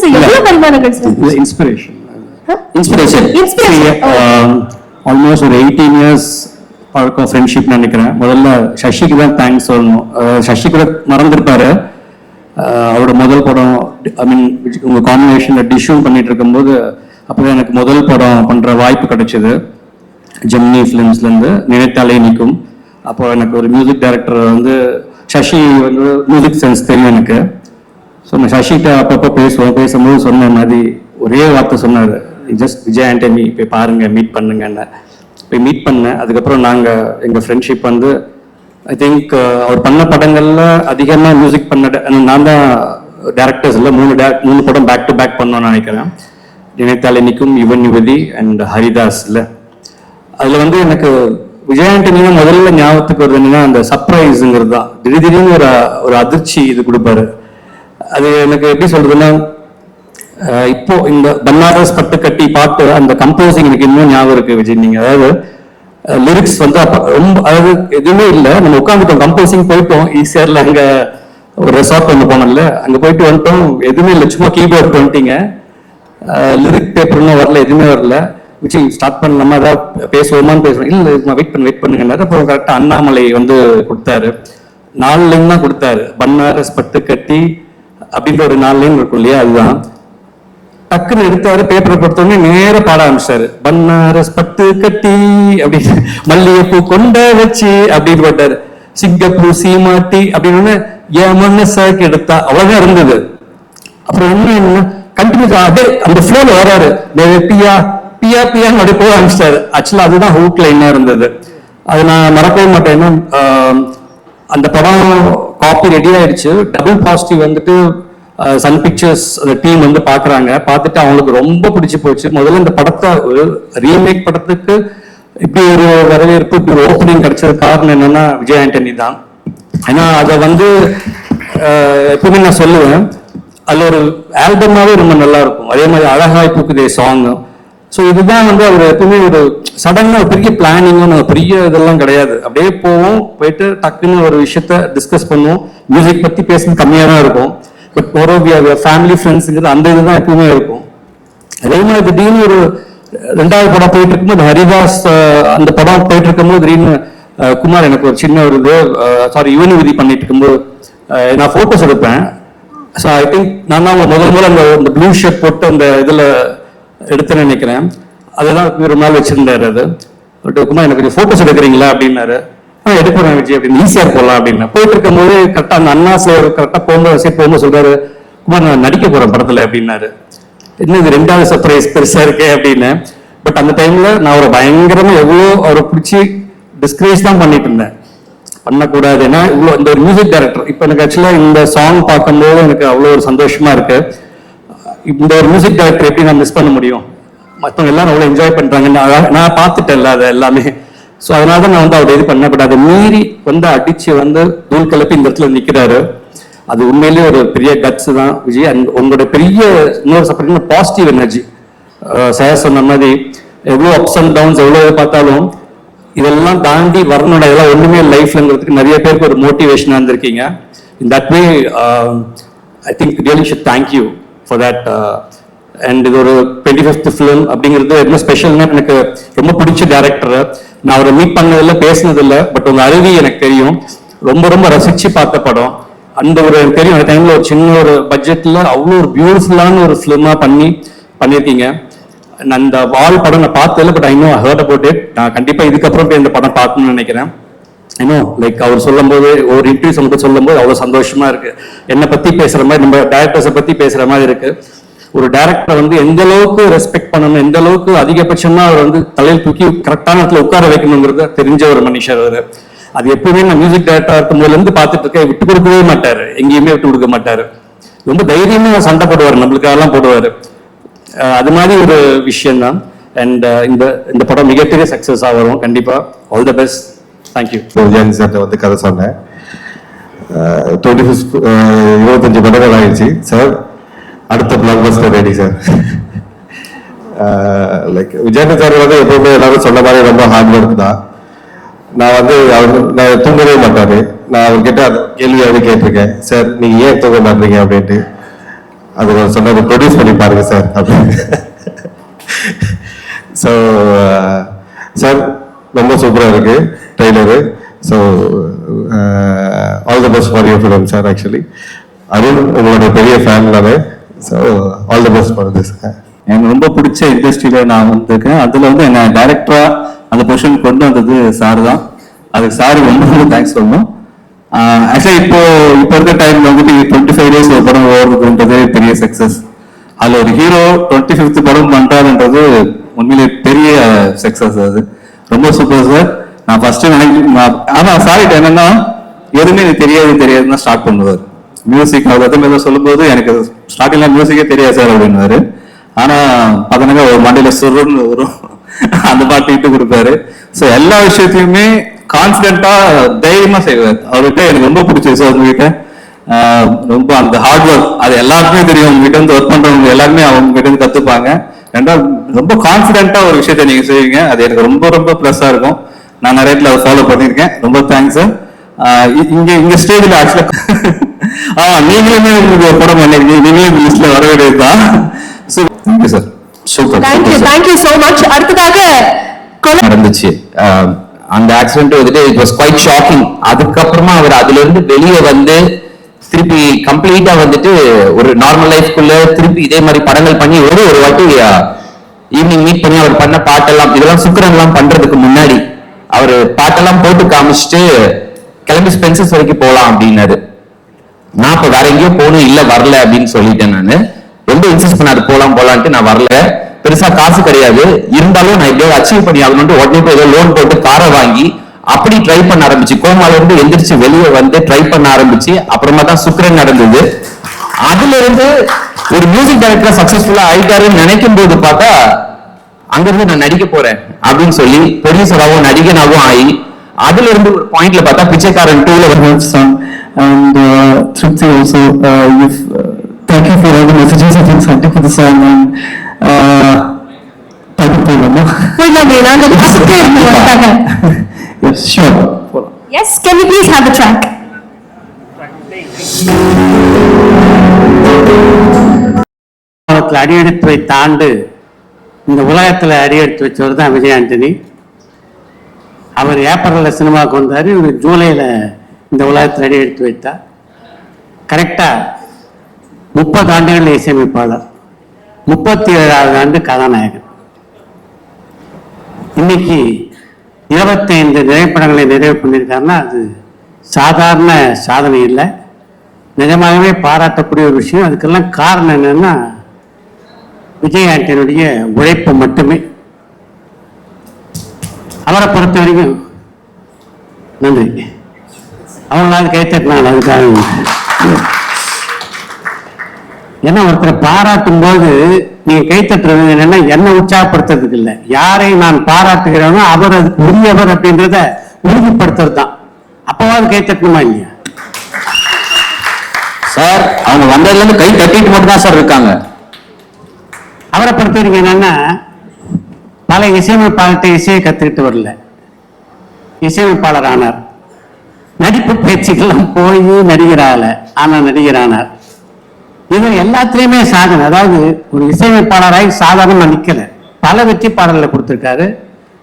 சார்? எவ்வளவு பரிமாணங்கள் சார்? இன்ஸ்பிரேஷன். ஆல்மோஸ்ட் ஒரு 18 இயர்ஸ் பழக்கம், ஃப்ரெண்ட்ஷிப் நினைக்கிறேன். முதல்ல சசிக்கு தான் தேங்க்ஸ் சொல்லணும். சசி கூட மறந்துருப்பாரு. அவரோட முதல் படம், ஐ மீன் உங்க காம்பினேஷன்ல டிஷ்யூம் பண்ணிட்டு இருக்கும்போது அப்போ எனக்கு முதல் படம் பண்ற வாய்ப்பு கிடைச்சது. ஜெமினி ஃபிலிம்ஸ்ல இருந்து நினைத்தாலே நிற்கும். அப்போ எனக்கு ஒரு மியூசிக் டைரக்டர் வந்து சசி வந்து மியூசிக் சென்ஸ் தெரியும் எனக்கு. ஸோ நான் சசிகிட்ட அப்பப்போ பேசும்போது சொன்ன மாதிரி ஒரே வார்த்தை சொன்னார், ஜஸ்ட் விஜய் ஆண்டனி போய் பாருங்க, மீட் பண்ணுங்கன்னு. போய் மீட் பண்ணேன். அதுக்கப்புறம் நாங்கள் எங்கள் ஃப்ரெண்ட்ஷிப் வந்து ஐ திங்க் அவர் பண்ண படங்கள்ல அதிகமாக மியூசிக் பண்ண நான் தான் டேரக்டர்ஸ் இல்லை, 3 படம் பேக் டு பேக் பண்ணோன்னு நினைக்கிறேன். நினைத்தாலே நிற்கும், யுவன் யுவதி அண்ட் ஹரிதாஸ் இல்லை. அதில் வந்து எனக்கு விஜய் ஆண்டனியும் முதல்ல ஞாபகத்துக்கு வருது என்னன்னா அந்த சர்ப்ரைஸுங்கிறது தான். திடீர்னு ஒரு அதிர்ச்சி இது கொடுப்பாரு. அது எனக்கு எப்படி சொல்றதுன்னா, இப்போ இந்த பன்னாரஸ் பட்டு கட்டி பாட்டு அந்த கம்போசிங் எனக்கு இன்னும் ஞாபகம் இருக்கு விஜய். நீங்க அதாவது லிரிக்ஸ் வந்து ரொம்ப, அதாவது எதுவுமே இல்லை, நம்ம உட்காந்துட்டோம், கம்போசிங் போயிட்டோம். ஈஸியர்ல அங்க ஒரு ரெசார்ட் ஒன்று போனோம்ல, அங்க போயிட்டு வந்துட்டோம். எதுவுமே இல்லை, சும்மா கீபோர்ட் பண்ணிட்டீங்க, லிரிக் பேப்பர்னு வரல, எதுவுமே வரல. விஜய் ஸ்டார்ட் பண்ணலாமா, ஏதாவது பேசுவோமான்னு பேசுவோம். இல்லை வெயிட் பண்ணுங்க. அப்புறம் கரெக்டாக அண்ணாமலை வந்து கொடுத்தாரு. 4 லைன் தான் கொடுத்தாரு. பன்னாரஸ் பட்டு கட்டி அப்படின்ற ஒரு 4 லைன் இருக்கும் இல்லையா, அதுதான் டக்குன்னு எடுத்தாரு. பேப்பரை கொடுத்தோடனே நேர பாட ஆரம்பிச்சாரு. பன்னாரஸ் பட்டு கட்டி அப்படின்னு, மல்லிகைப்பூ கொண்ட வச்சு அப்படின்னு போட்டாரு. சிங்கப்பூ சீமாட்டி அப்படின்னு என் மனசா கெடுத்தா, அவ்வளவுதான் இருந்தது. அப்புறம் என்ன கண்டினியூஸ் அதே அந்த ஃப்ளோல வராரு, பியா பியா பியான்னு அப்படி போக ஆரம்பிச்சிட்டாரு. ஆக்சுவலா அதுதான் ஹூக் லைனா இருந்தது. அது நான் மறக்கவே மாட்டேன். ஏன்னா அந்த படம் காப்பி ரெடி ஆயிடுச்சு. டபுள் பாசிட்டிவ் வந்துட்டு சன் பிக்சர்ஸ் அந்த டீம் வந்து பாக்குறாங்க. பார்த்துட்டு அவங்களுக்கு ரொம்ப பிடிச்சு போச்சு. முதல்ல இந்த படத்தை ஒரு ரீமேக் படத்துக்கு இப்படி ஒரு வரவேற்பு, இப்படி ஒரு ஓப்பனிங் கிடைச்சது காரணம் என்னன்னா விஜய் ஆண்டனி தான். ஏன்னா அதை வந்து எப்பவுமே நான் சொல்லுவேன், அதுல ஒரு ஆல்பமாவே ரொம்ப நல்லா இருக்கும். அதே மாதிரி அழகாய் பூக்குதே சாங். ஸோ இதுதான் வந்து அவர் எப்பவுமே ஒரு சடனா ஒரு பெரிய பிளானிங்கும் பெரிய இதெல்லாம் கிடையாது. அப்படியே போவோம், போயிட்டு டக்குன்னு ஒரு விஷயத்த டிஸ்கஸ் பண்ணுவோம். மியூசிக் பத்தி பேசுறது கம்மியாக தான் இருக்கும். பட் ஒரு ஃபேமிலி ஃப்ரெண்ட்ஸுங்கிறது அந்த இதுதான் எப்பவுமே இருக்கும். அதே மாதிரி திடீர்னு ஒரு 2வது படம் போயிட்டு இருக்கும்போது ஹரிதாஸ் அந்த படம் போயிட்டு இருக்கும்போது திடீர்னு குமார் எனக்கு ஒரு சின்ன ஒரு இது சாரி யுவனிவதி பண்ணிட்டு இருக்கும்போது நான் போட்டோஸ் எடுப்பேன். ஸோ ஐ திங்க் நான் தான் முதல்ல அந்த ப்ளூ ஷர்ட் போட்டு அந்த இதில் எடுத்துன்னு நினைக்கிறேன். அதெல்லாம் ஒரு நாள் வச்சிருந்தாரு. அது குமார் எனக்கு கொஞ்சம் போட்டோஸ் எடுக்கிறீங்களா அப்படின்னாரு. எடுக்கிறேன் விஜய் அப்படின்னு, ஈஸியா போகலாம் அப்படின்னு போயிட்டு இருக்கும்போது கரெக்டா அந்த அண்ணா சார் கரெக்டா போகும்போது சொல்றாரு, குமார் நான் நடிக்க போறேன் படத்துல அப்படின்னாரு. இன்னும் இது 2வது சர்ப்ரைஸ் பெருசா இருக்கே அப்படின்னு. பட் அந்த டைம்ல நான் அவரை பயங்கரமா எவ்வளோ அவரை பிடிச்சி டிஸ்கரேஜ் தான் பண்ணிட்டு இருந்தேன். பண்ணக்கூடாது. ஏன்னா இவ்வளோ இந்த ஒரு மியூசிக் டைரக்டர் இப்போ எனக்கு ஆக்சுவலா இந்த சாங் பார்க்கும்போது எனக்கு அவ்வளோ ஒரு சந்தோஷமா இருக்கு. இந்த ஒரு மியூசிக் டைரக்டர் எப்படி நான் மிஸ் பண்ண முடியும்? மற்றவங்க எல்லாரும் அவ்வளோ என்ஜாய் பண்றாங்க, நான் பார்த்துட்டேன்ல அதை எல்லாமே. ஸோ அதனால தான் நான் வந்து அவர் இது பண்ணேன். பட் அதை மீறி வந்து அடிச்சு வந்து தூள் கிளப்பி இந்த இடத்துல நிற்கிறாரு. அது உண்மையிலேயே ஒரு பெரிய கட்ஸ் தான் விஜய். உங்களோட பெரிய இன்னொரு சப்போர்ட் பாசிட்டிவ் எனர்ஜி. சார் சொன்ன மாதிரி எவ்வளோ அப்ஸ் அண்ட் டவுன்ஸ் எவ்வளோ பார்த்தாலும் இதெல்லாம் தாண்டி வரணும்டா, இதெல்லாம் ஒண்ணுமே லைஃப்லங்கிறதுக்கு நிறைய பேருக்கு ஒரு மோட்டிவேஷனா இருந்திருக்கீங்க. In that way I think really should thank you for that. And இது ஒரு 25th ஃபிலிம் அப்படிங்கிறது என்ன ஸ்பெஷல்னா, எனக்கு ரொம்ப பிடிச்ச டேரக்டர். நான் அவரை மீட் பண்ணதில்லை, பேசினதில்லை. பட் உங்க அருவி எனக்கு தெரியும். ரொம்ப ரொம்ப ரசிச்சு பார்த்த படம். அந்த ஒரு எனக்கு தெரியும் அந்த டைம்ல ஒரு சின்ன ஒரு பட்ஜெட்ல அவ்வளோ ஒரு பியூட்டிஃபுல்லான ஒரு ஃபிலிமா பண்ணியிருக்கீங்க. அந்த வால் படம் நான் பார்த்ததில்லை, but I know heard about it. நான் கண்டிப்பா இதுக்கப்புறம் போய் இந்த படம் பார்க்கணும்னு நினைக்கிறேன். இன்னும் லைக் அவர் சொல்லும் போது ஒரு இன்டர்வியூ சொல்லும் போது அவ்வளவு சந்தோஷமா இருக்கு. என்னை பத்தி பேசுற மாதிரி, நம்ம டைரக்டர்ஸை பத்தி பேசுற மாதிரி இருக்கு. ஒரு டைரக்டர் வந்து எந்த அளவுக்கு ரெஸ்பெக்ட் பண்ணணும், எந்த அளவுக்கு அதிகபட்சமா அவர் வந்து தலையில் தூக்கி கரெக்டான இடத்துல உட்கார வைக்கணுங்கிறத தெரிஞ்ச ஒரு மனுஷர் அவர். அது எப்பவுமே நான் மியூசிக் டைரக்டரா இருக்கும் போதுல இருந்து பார்த்துட்டு இருக்கேன். விட்டு கொடுக்கவே மாட்டாரு, எங்கேயுமே விட்டு கொடுக்க மாட்டாரு. ரொம்ப தைரியமா சண்டை போடுவார், நம்மளுக்காகலாம் போடுவாரு. அது மாதிரி ஒரு விஷயம் தான். அண்ட் இந்த படம் மிகப்பெரிய சக்சஸா வரும் கண்டிப்பா. All the best. Thank you. Vijayan sir வந்து கதை சொன்னேன். 25 படங்கள் ஆயிடுச்சு சார். அடுத்த black Bastar ready sir. Like Vijayan sir வந்து எப்பவுமே எல்லாரும் சொன்ன மாதிரி ரொம்ப ஹார்ட் ஒர்க் தான். நான் தூங்கவே மாட்டாரு. நான் அவர்கிட்ட கேள்வியாவது கேட்டிருக்கேன், சார் நீங்க ஏன் தூங்க மாட்டீங்க அப்படின்ட்டு. அது சொன்னது ப்ரொடியூஸ் பண்ணி பாருங்க சார் அப்படின்னு. ஸோ சார் ரொம்ப சூப்பராக இருக்கு trailer. So all the best for your film sir. Actually Arun உங்களோட பெரிய ஃபேன் தானே. So all the best for this. எனக்கு ரொம்ப பிடிச்ச இண்டஸ்ட்ரியில நான் வந்திருக்கேன். அதுல வந்து என்ன டைரக்டரா அந்த பொசிஷன் கொண்டு வந்தது சார் தான். அதுக்கு சார் ரொம்ப ரொம்ப தேங்க்ஸ் சொல்லணும். ஆக்சுவலி இப்போ இருக்க டைம்ல வந்துட்டு 25 டேஸ் ஒரு படம் ஓடுறதுன்றது பெரிய சக்சஸ். அதுல ஒரு ஹீரோ 25th படம் பண்றாருன்றது உண்மையிலே பெரிய சக்சஸ். அது ரொம்ப சூப்பர் சார். நான் ஃபர்ஸ்ட் ஆனா சாரி என்னன்னா எதுவுமே எனக்கு தெரியாதுன்னு ஸ்டார்ட் பண்ணுவார். மியூசிக் அவர் சொல்லும் போது எனக்கு ஸ்டார்டிங்ல மியூசிக்கே தெரியாது சார் அப்படின்னாரு. ஆனா பார்த்தீங்கன்னா ஒரு மண்டையில சுருன்னு வரும், அந்த பாட்டு இட்டு கொடுப்பாரு. ஸோ எல்லா விஷயத்தையுமே கான்பிடென்டா தைரியமா செய்வார். அவர்கிட்ட எனக்கு ரொம்ப பிடிச்சது சார். உங்ககிட்ட ரொம்ப அந்த ஹார்ட் ஒர்க் அது எல்லாருக்குமே தெரியும். உங்ககிட்ட இருந்து ஒர்க் பண்றவங்க எல்லாருமே அவங்க கிட்ட இருந்து கத்துப்பாங்க. ரெண்டாவது ரொம்ப கான்பிடென்ட்டா ஒரு விஷயத்த நீங்க செய்வீங்க. அது எனக்கு ரொம்ப ரொம்ப பிளஸ்ஸா இருக்கும். நான் நிறைய இடத்துல அதை ஃபாலோ பண்ணியிருக்கேன். ரொம்ப தேங்க்ஸ் சார். இங்க ஸ்டேஜ்ல ஆக்சுவலா நீங்களுமே உங்களுக்கு படம் பண்ணிருக்கீங்க. நீங்களே இந்த லிஸ்ட்ல வர வேண்டியதுதான். So thank you sir. Super. Thank you so much. அடுத்ததாக நடந்துச்சு அந்த ஆக்சிடென்ட் வந்துட்டு இட் வாஸ் குவைட் ஷாக்கிங். அதுக்கப்புறமா அவர் அதுல இருந்து வெளியே வந்து திருப்பி கம்ப்ளீட்டா வந்துட்டு ஒரு நார்மல் லைஃப்குள்ள திருப்பி இதே மாதிரி படங்கள் பண்ணி ஒரு வாட்டி ஈவினிங் மீட் பண்ணி அவர் பண்ண பாட்டெல்லாம் இதெல்லாம் சுக்கரன் எல்லாம் பண்றதுக்கு முன்னாடி அவர் பாட்டெல்லாம் போட்டு காமிச்சிட்டு கிளம்பி ஸ்பென்சர்ஸ் வரைக்கும் போகலாம் அப்படின்னாரு. நான் இப்ப வேற எங்கேயோ போகணும் இல்ல வரல அப்படின்னு சொல்லிட்டேன். நான் ரொம்ப இன்சிஸ்ட் பண்ணாரு போலான்ட்டு. நான் வரல, பெருசா காசு கிடையாது, இருந்தாலும் நான் எப்படியோ அச்சீவ் பண்ணி ஆகணும்னு உடனே போய் ஏதோ லோன் போட்டு காரை வாங்கி அப்படி ட்ரை பண்ண ஆரம்பிச்சு, கோமால இருந்து எந்திரிச்சு வெளியே வந்து ட்ரை பண்ண ஆரம்பிச்சு, அப்புறமா தான் சுக்ரன் நடந்தது. அதுல இருந்து ஒரு மியூசிக் டைரக்டரா சக்சஸ்ஃபுல்லா ஆயிட்டாருன்னு நினைக்கும் போது பார்த்தா அங்கிருந்து நான் நடிக்க போறேன் அப்படின்னு சொல்லி ப்ரொடியூசராகவும் நடிகனாகவும் ஆகி, அதுல இருந்து ஒரு பாயிண்ட்ல பார்த்தா பிச்சைக்காரன் 2ல வந்து song. And Tripti also, thank you for all the messages I think sent for the song. And நாங்க பார்த்துட்டே இருந்து வந்துட்டாங்க. yes, sure. Yes, can we please have the track? அடியெடுத்து வைத்த ஆண்டு இந்த உலகத்துல அடியெடுத்து வச்சவர் தான் விஜய் ஆண்டனி. அவர் ஏப்ரல்ல சினிமாவுக்கு வந்தார், இவர் ஜூலைல இந்த உலகத்தில் அடியெடுத்து வைத்தார். கரெக்டா 30 ஆண்டுகள் இசையமைப்பாளர், 37வது ஆண்டு கதாநாயகன். இன்னைக்கு 25 திரைப்படங்களை நிறைவு பண்ணியிருக்காருன்னா அது சாதாரண சாதனை இல்லை, நிஜமாகவே பாராட்டக்கூடிய ஒரு விஷயம். அதுக்கெல்லாம் காரணம் என்னன்னா விஜய் ஆண்டனியுடைய உழைப்பு மட்டுமே. அவரை பொறுத்த வரைக்கும் நன்றி, அவங்களாவது கைத்தட்டினாங்க அதுக்காக. ஏன்னா ஒருத்தரை பாராட்டும் போது நீங்க கைத்தட்டுறது என்னன்னா என்னை உற்சாகப்படுத்துறதுக்கு இல்லை, யாரை நான் பாராட்டுகிறேனோ அவர் அதுக்கு உரியவர் அப்படின்றத உறுதிப்படுத்துறது தான். அப்பவாது கைத்தட்டணுமா இல்லையா? சார் அவங்க வந்ததுல இருந்து கை தட்டிட்டு மட்டும் தான் சார் இருக்காங்க. அவரை பொறுத்த வரைக்கும் என்னன்னா பல இசையமைப்பாளர்கிட்ட இசையை கத்துக்கிட்டு வரல, இசையமைப்பாளர் ஆனார். நடிப்பு பயிற்சிகள்லாம் போய் நடிகரால ஆனா நடிகரானார். இது எல்லாத்துலயுமே சாதனை. அதாவது ஒரு இசையமைப்பாளராய் சாதாரணமா நிக்கல, பல வெற்றி பாடல்களை கொடுத்திருக்காரு.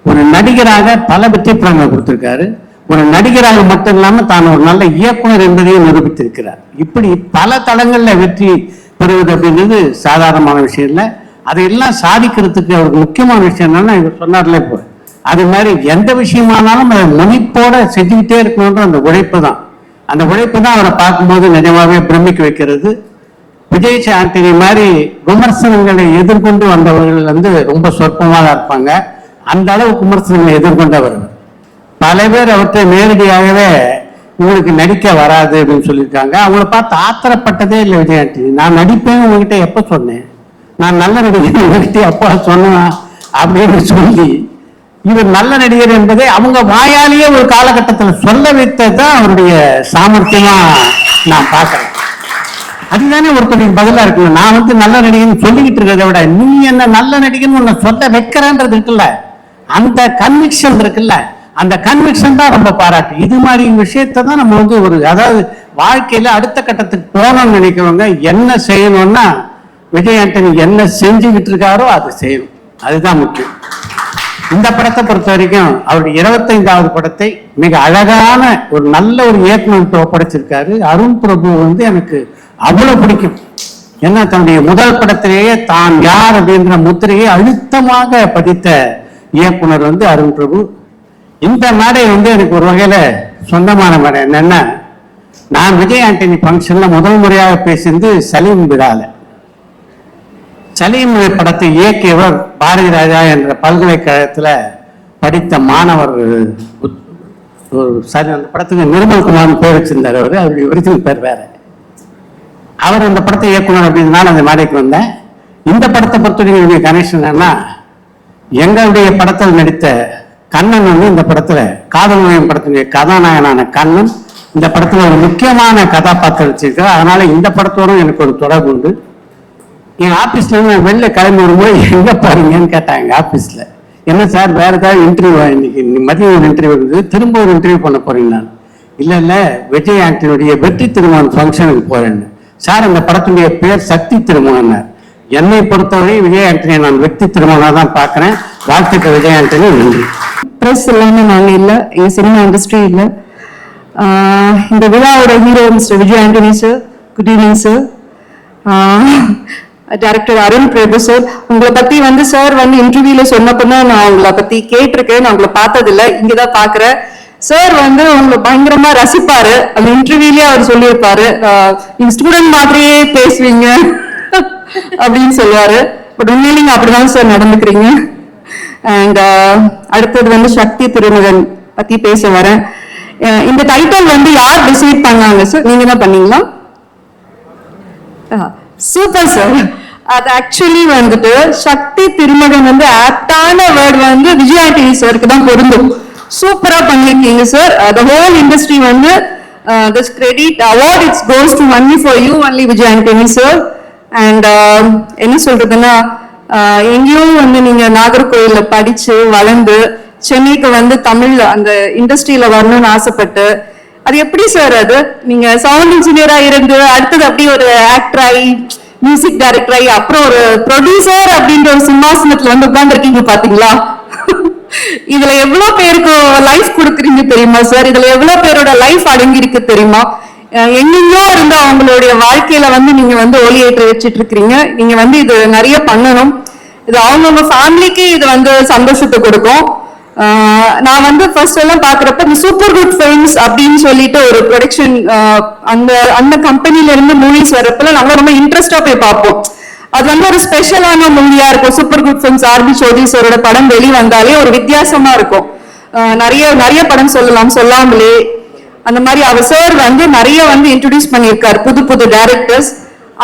ஒரு நடிகராக பல வெற்றி படங்களை கொடுத்திருக்காரு. ஒரு நடிகராக மட்டும் இல்லாம தான் ஒரு நல்ல இயக்குனர் என்பதையும் நிரூபித்திருக்கிறார். இப்படி பல தளங்கள்ல வெற்றி பெறுவது அப்படின்றது சாதாரணமான விஷயம் இல்லை. அதையெல்லாம் சாதிக்கிறதுக்கு அவருக்கு முக்கியமான விஷயம் என்னன்னா இவர் சொன்னார்ல இப்போ, அது மாதிரி எந்த விஷயமானாலும் அதை முனைப்போட செஞ்சுக்கிட்டே இருக்கணுன்ற அந்த உழைப்பு தான். அந்த உழைப்பு தான் அவரை பார்க்கும்போது நிஜமாவே பிரமிக்க வைக்கிறது. விஜய் ஆண்டனி மாதிரி விமர்சனங்களை எதிர்கொண்டு வந்தவர்கள் வந்து ரொம்ப சொற்பமாக இருப்பாங்க. அந்த அளவுக்கு விமர்சனங்களை எதிர்கொண்டவர். பல பேர் அவற்றை நேரடியாகவே உங்களுக்கு நடிக்க வராது அப்படின்னு சொல்லியிருக்காங்க. அவங்கள பார்த்து ஆத்திரப்பட்டதே இல்லை விஜய் ஆண்டனி. நான் நடிப்பேன் உங்ககிட்ட எப்ப சொன்னேன், நான் நல்ல நடிகர் உங்ககிட்ட எப்ப சொன்னேன் அப்படின்னு சொல்லி இவர் நல்ல நடிகர் என்பதை அவங்க வாயாலேயே ஒரு காலகட்டத்தில் சொல்ல வைத்ததுதான் அவருடைய சாமர்த்தியமா நான் பார்க்கிறேன். அதுதானே ஒருத்தருக்கு பதிலா இருக்கணும். நான் வந்து நல்ல நடிகன் சொல்லிக்கிட்டு இருக்கிறத விட நீ என்ன நல்ல நடிகன் உன்னை சொல்ல வைக்கிறன்றது இருக்குல்ல, அந்த கன்விக்ஷன் இருக்குல்ல, அந்த கன்விக்ஷன் தான் ரொம்ப பாராட்டு. இது மாதிரி விஷயத்தை தான் நம்ம வந்து ஒரு அதாவது வாழ்க்கையில அடுத்த கட்டத்துக்கு போகணும்னு நினைக்கிறவங்க என்ன செய்யணும்னா விஜய் ஆண்டனி என்ன செஞ்சுக்கிட்டு இருக்காரோ அதை செய்யணும், அதுதான் முக்கியம். இந்த படத்தை பொறுத்த வரைக்கும் அவருடைய 25வது படத்தை மிக அழகான ஒரு நல்ல ஒரு இயக்குநர்கிட்ட ஒப்படைச்சிருக்காரு. அருண் பிரபு வந்து எனக்கு அவ்வளவு பிடிக்கும். ஏன்னா தன்னுடைய முதல் படத்திலேயே தான் யார் அப்படின்ற முத்திரையை அழுத்தமாக பதித்த இயக்குனர் வந்து அருண் பிரபு. இந்த மேடை வந்து எனக்கு ஒரு வகையில சொந்தமான மேடை. என்னன்னா நான் விஜய் ஆண்டனி ஃபங்க்ஷன்ல முதல் முறையாக பேசியது சலீம் விழால. சலீம் படத்தை இயக்கியவர் பாரதி ராஜா என்ற பல்கலைக்கழகத்துல படித்த மாணவர். அந்த படத்துக்கு நிர்மல் குமார் பேர் வச்சிருந்தார். அவர் அவருடைய ஒரிஜினல் பேர் வேற. அவர் அந்த படத்தை இயக்குனர் அப்படின்னால அந்த மேடைக்கு வந்தேன். இந்த படத்தை பொறுத்தவரைக்கும் கனெக்ஷன் என்னன்னா எங்களுடைய படத்தில் நடித்த கண்ணன் வந்து இந்த படத்துல காதல் நோயம் படத்தினுடைய கதாநாயகனான கண்ணன் இந்த படத்துல ஒரு முக்கியமான கதாபாத்திரம் வச்சிருக்கார். அதனால இந்த படத்தோடும் எனக்கு ஒரு தொடர்பு உண்டு. என் ஆபீஸ்ல இருந்து வெளில கிளம்பி வரும்போது எங்க பாருங்கன்னு கேட்டாங்க ஆபீஸ்ல. என்ன சார் வேற ஏதாவது இன்டர்வியூ, இன்னைக்கு மதியம் ஒரு இன்டர்வியூ இருக்குது, திரும்ப ஒரு இன்டர்வியூ பண்ண போறேன். நான் இல்ல விஜய் ஆண்டனியுடைய வெற்றி திருமணம் ஃபங்க்ஷனுக்கு போறேன்னு. சார் அந்த படத்துடைய பேர் சக்தி திருமணம். என்னை பொறுத்தவரை விஜய் ஆண்டனியை நான் வெற்றி திருமணமா தான் பாக்குறேன். வாழ்த்துக்கள் விஜய் ஆண்டனி. நன்றி. ப்ரெஸ் எல்லாமே நாங்க இல்ல, எங்க சினிமா இண்டஸ்ட்ரி இல்ல. இந்த விழாவோட hero mister Vijay Antony sir, good evening sir. Director Arun Prabhu sir, உங்களை பத்தி வந்து சார் வந்து இன்டர்வியூல சொன்னப்பதான் நான் உங்களை பத்தி கேட்டிருக்கேன். நான் உங்களை பார்த்ததில்ல, இங்கதான் பாக்குறேன். சார் வந்து உங்களை பயங்கரமா ரசிப்பாரு. அந்த இன்டர்வியூலயே அவர் சொல்லியிருப்பாரு, நீங்க ஸ்டூடெண்ட் மாதிரியே பேசுவீங்க அப்படின்னு சொல்லுவாரு. பட் உண்மையில நீங்க அப்படிதான் சார் நடந்துக்கிறீங்க. அண்ட் அடுத்தது வந்து சக்தி திருமகன் பத்தி பேச வரேன். இந்த டைட்டில் வந்து யார் டிசைட் பண்ணாங்க சார்? நீங்க தான் பண்ணீங்களா? Super sir. அது ஆக்சுவலி வந்துட்டு சக்தி திருமகன் வந்து ஆப்டான வேர்ட் வந்து விஜய் ஆண்டனி சாருக்கு தான் பொருந்தும். சூப்பரா பண்ணிருக்கீங்க சார். the whole industry வந்து this credit award it goes to only for you only Vijay Antony sir. And என்ன சொல்றதுன்னா எங்கேயும் வந்து நீங்க நாகர்கோயில்ல படிச்சு வளர்ந்து சென்னைக்கு வந்து தமிழ் அந்த இண்டஸ்ட்ரியில வரணும்னு ஆசைப்பட்டு, அது எப்படி சார் அது நீங்க சவுண்ட் இன்ஜினியரா இருந்து அடுத்தது அப்படியே ஒரு ஆக்டர் ஆகி மியூசிக் டைரக்டர் ஆகி அப்புறம் ஒரு ப்ரொடியூசர் அப்படின்ற ஒரு சிம்மாசனத்துல வந்து உட்கார்ந்துருக்கீங்க பாத்தீங்களா? இதுல எவ்வளவு பேருக்கு லைஃப் கொடுக்குறீங்க தெரியுமா சார்? இதுல எவ்வளவு பேரோட லைஃப் அடங்கி இருக்கு தெரியுமா? எங்கெங்கயோ இருந்த அவங்களுடைய வாழ்க்கையில வந்து நீங்க வந்து ஒளியேற்ற வச்சிட்டு இருக்கிறீங்க. நீங்க வந்து இது நிறைய பண்ணணும். இது அவங்கவுங்க ஃபேமிலிக்கு இது வந்து சந்தோஷத்தை கொடுக்கும். நான் வந்து ஃபர்ஸ்ட் எல்லாம் பாக்குறப்ப இந்த சூப்பர் குட் ஃபிலிம்ஸ் அப்படின்னு சொல்லிட்டு ஒரு ப்ரொடக்ஷன் அந்த கம்பெனில இருந்து மூவிஸ் வரப்பல நாங்க ரொம்ப இன்ட்ரெஸ்டா போய் பார்ப்போம். அது வந்து ஒரு ஸ்பெஷலான மூவியா இருக்கும். Super good films RB Choudhary சாரோட படம் வெளி வந்தாலே ஒரு வித்தியாசமா இருக்கும். நிறைய படம் சொல்லலாம் சொல்லாமலே. அந்த மாதிரி அவர் சார் வந்து நிறைய வந்து இன்ட்ரோடியூஸ் பண்ணியிருக்காரு புது புது டைரக்டர்ஸ்.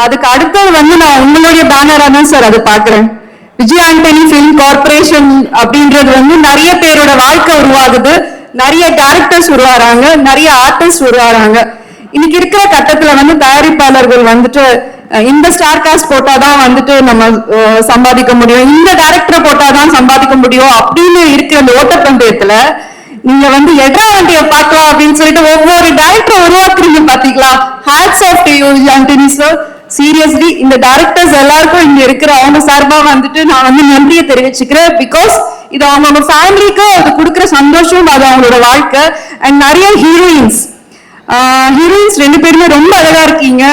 அதுக்கு அடுத்தது வந்து நான் உங்களுடைய பேனரா தான் சார் அது பாக்குறேன். விஜய் ஆண்டனி பிலிம் கார்பரேஷன் அப்படின்றது வந்து நிறைய பேரோட வாழ்க்கை உருவாகுது, நிறைய டைரக்டர்ஸ் உருவாறாங்க, நிறைய ஆர்டிஸ்ட் உருவாறாங்க. இன்னைக்கு இருக்கிற கட்டத்துல வந்து தயாரிப்பாளர்கள் வந்துட்டு இந்த ஸ்டார் காஸ்ட் போட்டாதான் வந்துட்டு நம்ம சம்பாதிக்க முடியும், இந்த டைரக்டரை போட்டாதான் சம்பாதிக்க முடியும் அப்படின்னு இருக்கிற அந்த ஓட்டப்பந்தயத்துல நீங்க வந்து எட்ரா வண்டியை பார்க்கலாம் அப்படின்னு சொல்லிட்டு ஒவ்வொரு டைரக்டரை உருவாக்குறீங்க பாத்தீங்களா? Hats off to you Antony sir. Seriously இந்த டைரக்டர்ஸ் எல்லாருக்கும் இங்க இருக்கிற அவங்க சார்பா வந்துட்டு நான் வந்து நன்றியை தெரிவிச்சுக்கிறேன். பிகாஸ் இது அவங்க ஃபேமிலிக்கு அது கொடுக்குற சந்தோஷம், அது அவங்களோட வாழ்க்கை. அண்ட் நிறைய ஹீரோயின்ஸ் 2 பேருமே ரொம்ப அழகா இருக்கீங்க.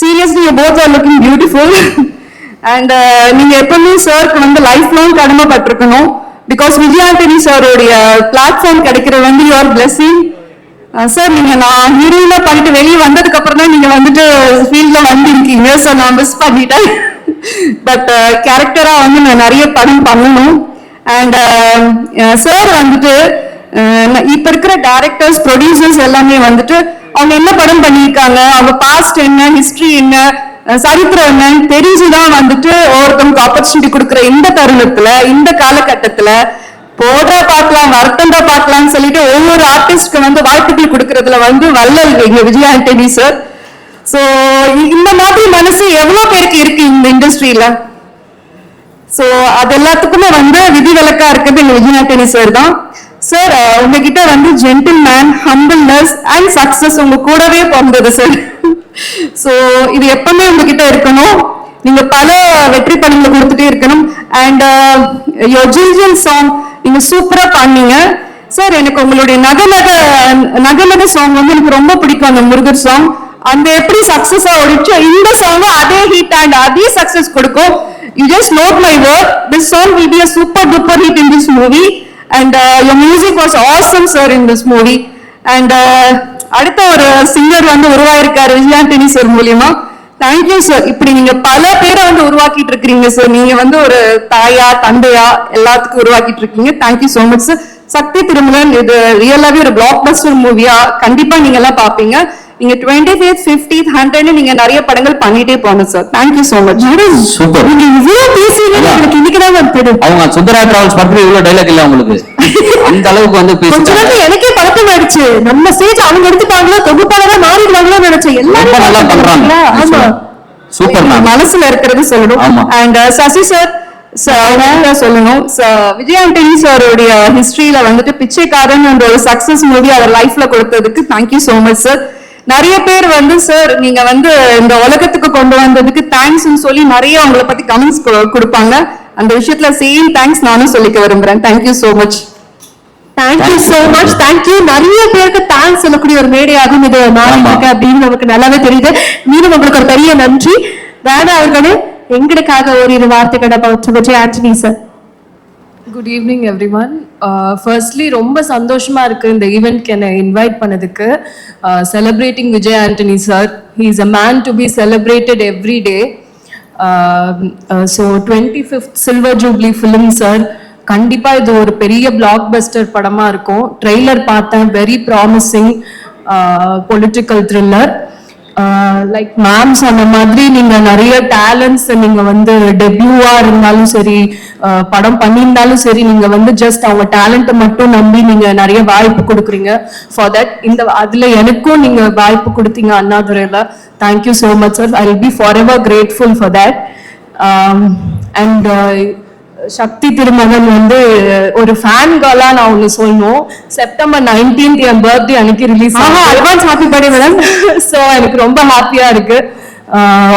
Seriously you both are looking beautiful. And நீங்க எப்பவுமே சாருக்கு வந்து லைஃப் லாங் கடமைப்பட்டிருக்கணும். பிகாஸ் விஜய் ஆண்டனி சாரோடைய பிளாட்ஃபார்ம் கிடைக்கிறது வந்து யுவர் பிளெஸிங் சார். நீங்க நான் ஹீரோயினா பண்ணிட்டு வெளியே வந்ததுக்கு அப்புறம் தான் நீங்க வந்துட்டு ஃபீல்ட்ல வந்திருக்கீங்க. ஸோ நான் மிஸ் பண்ணிட்டேன். பட் கேரக்டரா வந்து நான் நிறைய படம் பண்ணணும். அண்ட் சார் வந்துட்டு இப்ப இருக்கிற டைரக்டர்ஸ் ப்ரொடியூசர்ஸ் எல்லாமே வந்துட்டு அவங்க என்ன படம் பண்ணியிருக்காங்க, அவங்க பாஸ்ட் என்ன, ஹிஸ்டரி என்ன, சரித்திரம் என்னன்னு தெரிஞ்சுதான் வந்துட்டு ஒருத்தவங்க ஆப்பர்ச்சுனிட்டி கொடுக்குற இந்த தருணத்துல இந்த காலகட்டத்துல போடுறா பார்க்கலாம் வருத்தண்டா பார்க்கலாம்னு சொல்லிட்டு ஒவ்வொரு ஆர்டிஸ்ட்க்கு வந்து வாழ்த்துக்கள் கொடுக்கறதுல வந்து வல்லல் எங்க விஜய் ஆண்டனி சார். சோ இந்த மாதிரி மனசு எவ்வளவு பேருக்கு இருக்கு இந்த இண்டஸ்ட்ரியில. சோ அது எல்லாத்துக்குமே வந்து விதிவிலக்கா இருக்கிறது எங்க விஜய் ஆண்டனி சார் தான். சார் உங்ககிட்ட வந்து ஜென்டில்மேன், ஹம்பிள்னஸ் அண்ட் சக்சஸ் உங்க கூடவே பிறந்தது சார். சோ இது எப்பவுமே உங்ககிட்ட இருக்கணும். நீங்க பல வெற்றி படங்களை கொடுத்துட்டே இருக்கணும். அண்ட் யோர் ஜில்ஜில் சாங் நீங்க சூப்பரா பண்ணீங்க சார். எனக்கு உங்களுடைய நகநக சாங் வந்து எனக்கு ரொம்ப பிடிக்கும். அந்த முருகர் சாங் அந்த எப்படி சக்சஸா ஓடிச்சோ இந்த சாங் அதே ஹிட் அண்ட் அதே சக்சஸ் கொடுக்கும். You just note my word, this song will be a super duper hit in this movie and your music was awesome sir in this movie. And அடுத்த ஒரு singer வந்து உருவாயிருக்காரு Vijay Antony sir மூலியமா. Thank you sir. இப்படி நீங்க பல பேரை வந்து உருவாக்கிட்டு இருக்கீங்க சார். நீங்க வந்து ஒரு தாயா தந்தையா எல்லாத்துக்கும் உருவாக்கிட்டு இருக்கீங்க. Thank you so much sir. Sakthi Thirumagan இது ரியலாவே ஒரு பிளாக் பஸ்டர் மூவியா கண்டிப்பா நீங்க எல்லாம் பாப்பீங்க. நீங்க 25th 50th 100 நீங்க நிறைய படங்கள் பண்ணிட்டே போகணும் sir. Thank you so much. Super. நீங்க இவ்வளவு பேசுவீங்க எனக்கு இன்னைக்குதான் தெரியும். அவங்க சுந்தரா டிராவல்ஸ் படத்துல இவ்வளவு டைலாக் இல்ல உங்களுக்கு அந்த அளவுக்கு வந்து பேசுறாங்க. எனக்கே பழக்கம் ஆயிடுச்சு. நம்ம ஸ்டேஜ் அவங்க எடுத்துட்டாங்களோ தொகுப்பாளரா மாறிடுவாங்களோ நினைச்சேன். எல்லாரும் நல்லா பண்றாங்க. ஆமா சூப்பர். மனசுல இருக்கிறது சொல்லணும். அண்ட் சசி சார் சொல்லணும். விஜய் ஆண்டனி சாரோடைய ஹிஸ்டரியில வந்துட்டு பிச்சைக்காரன் என்ற ஒரு சக்சஸ் மூவி அவர் லைஃப்ல கொடுத்ததுக்கு தேங்க்யூ சோ மச் சார். நிறைய பேர் வந்து சார் நீங்க வந்து இந்த உலகத்துக்கு கொண்டு வந்ததுக்கு தேங்க்ஸ் சொல்லி நிறைய உங்களை பத்தி கமெண்ட்ஸ் கொடுப்பாங்க. அந்த விஷயத்துல சேம் தேங்க்ஸ் நானும் சொல்லிக்க விரும்புறேன். Thank you so much. Thank you so much. Thank you. நிறைய பேருக்கு தேங்க்ஸ் சொல்லக்கூடிய ஒரு மேடையாகும் இது மாறி இருக்கு அப்படின்னு நமக்கு நல்லாவே தெரியுது. மீண்டும் உங்களுக்கு ஒரு பெரிய நன்றி. வேணா அவர்களே எங்களுக்காக ஒரு வார்த்தைகளை Vijay Antony sir. Good evening every one. Firstly ரொம்ப சந்தோஷமா இருக்கு இந்த ஈவெண்ட்க்கு என்னை இன்வைட் பண்ணதுக்கு. Celebrating Vijay Antony sir. He is a man to be celebrated every day. So 25th silver jubilee film sir. கண்டிப்பா இது ஒரு பெரிய பிளாக் பஸ்டர் படமா இருக்கும். ட்ரெய்லர் பார்த்தேன், very promising political thriller. Like ma'am சொன்ன மாதிரி நீங்க நிறைய டேலண்ட்ஸ் நீங்க வந்து டெபியூவா இருந்தாலும் சரி, படம் பண்ணியிருந்தாலும் சரி, நீங்க வந்து ஜஸ்ட் அவங்க டேலண்ட்டை மட்டும் நம்பி நீங்க நிறைய வாய்ப்பு கொடுக்குறீங்க. ஃபார் தட் இந்த அதுல எனக்கும் நீங்க வாய்ப்பு கொடுத்தீங்க அண்ணாதுரையில. Thank you so much sir. I will be forever grateful for that. And Sakthi Thirumagan வந்து ஒரு ஃபேன் கேர்லா நான் ஒண்ணு சொல்லணும். செப்டம்பர் 19th என் பர்த்டே அன்னைக்கு ரிலீஸ் ஆகும். Advance happy birthday madam. So எனக்கு ரொம்ப ஹாப்பியா இருக்கு.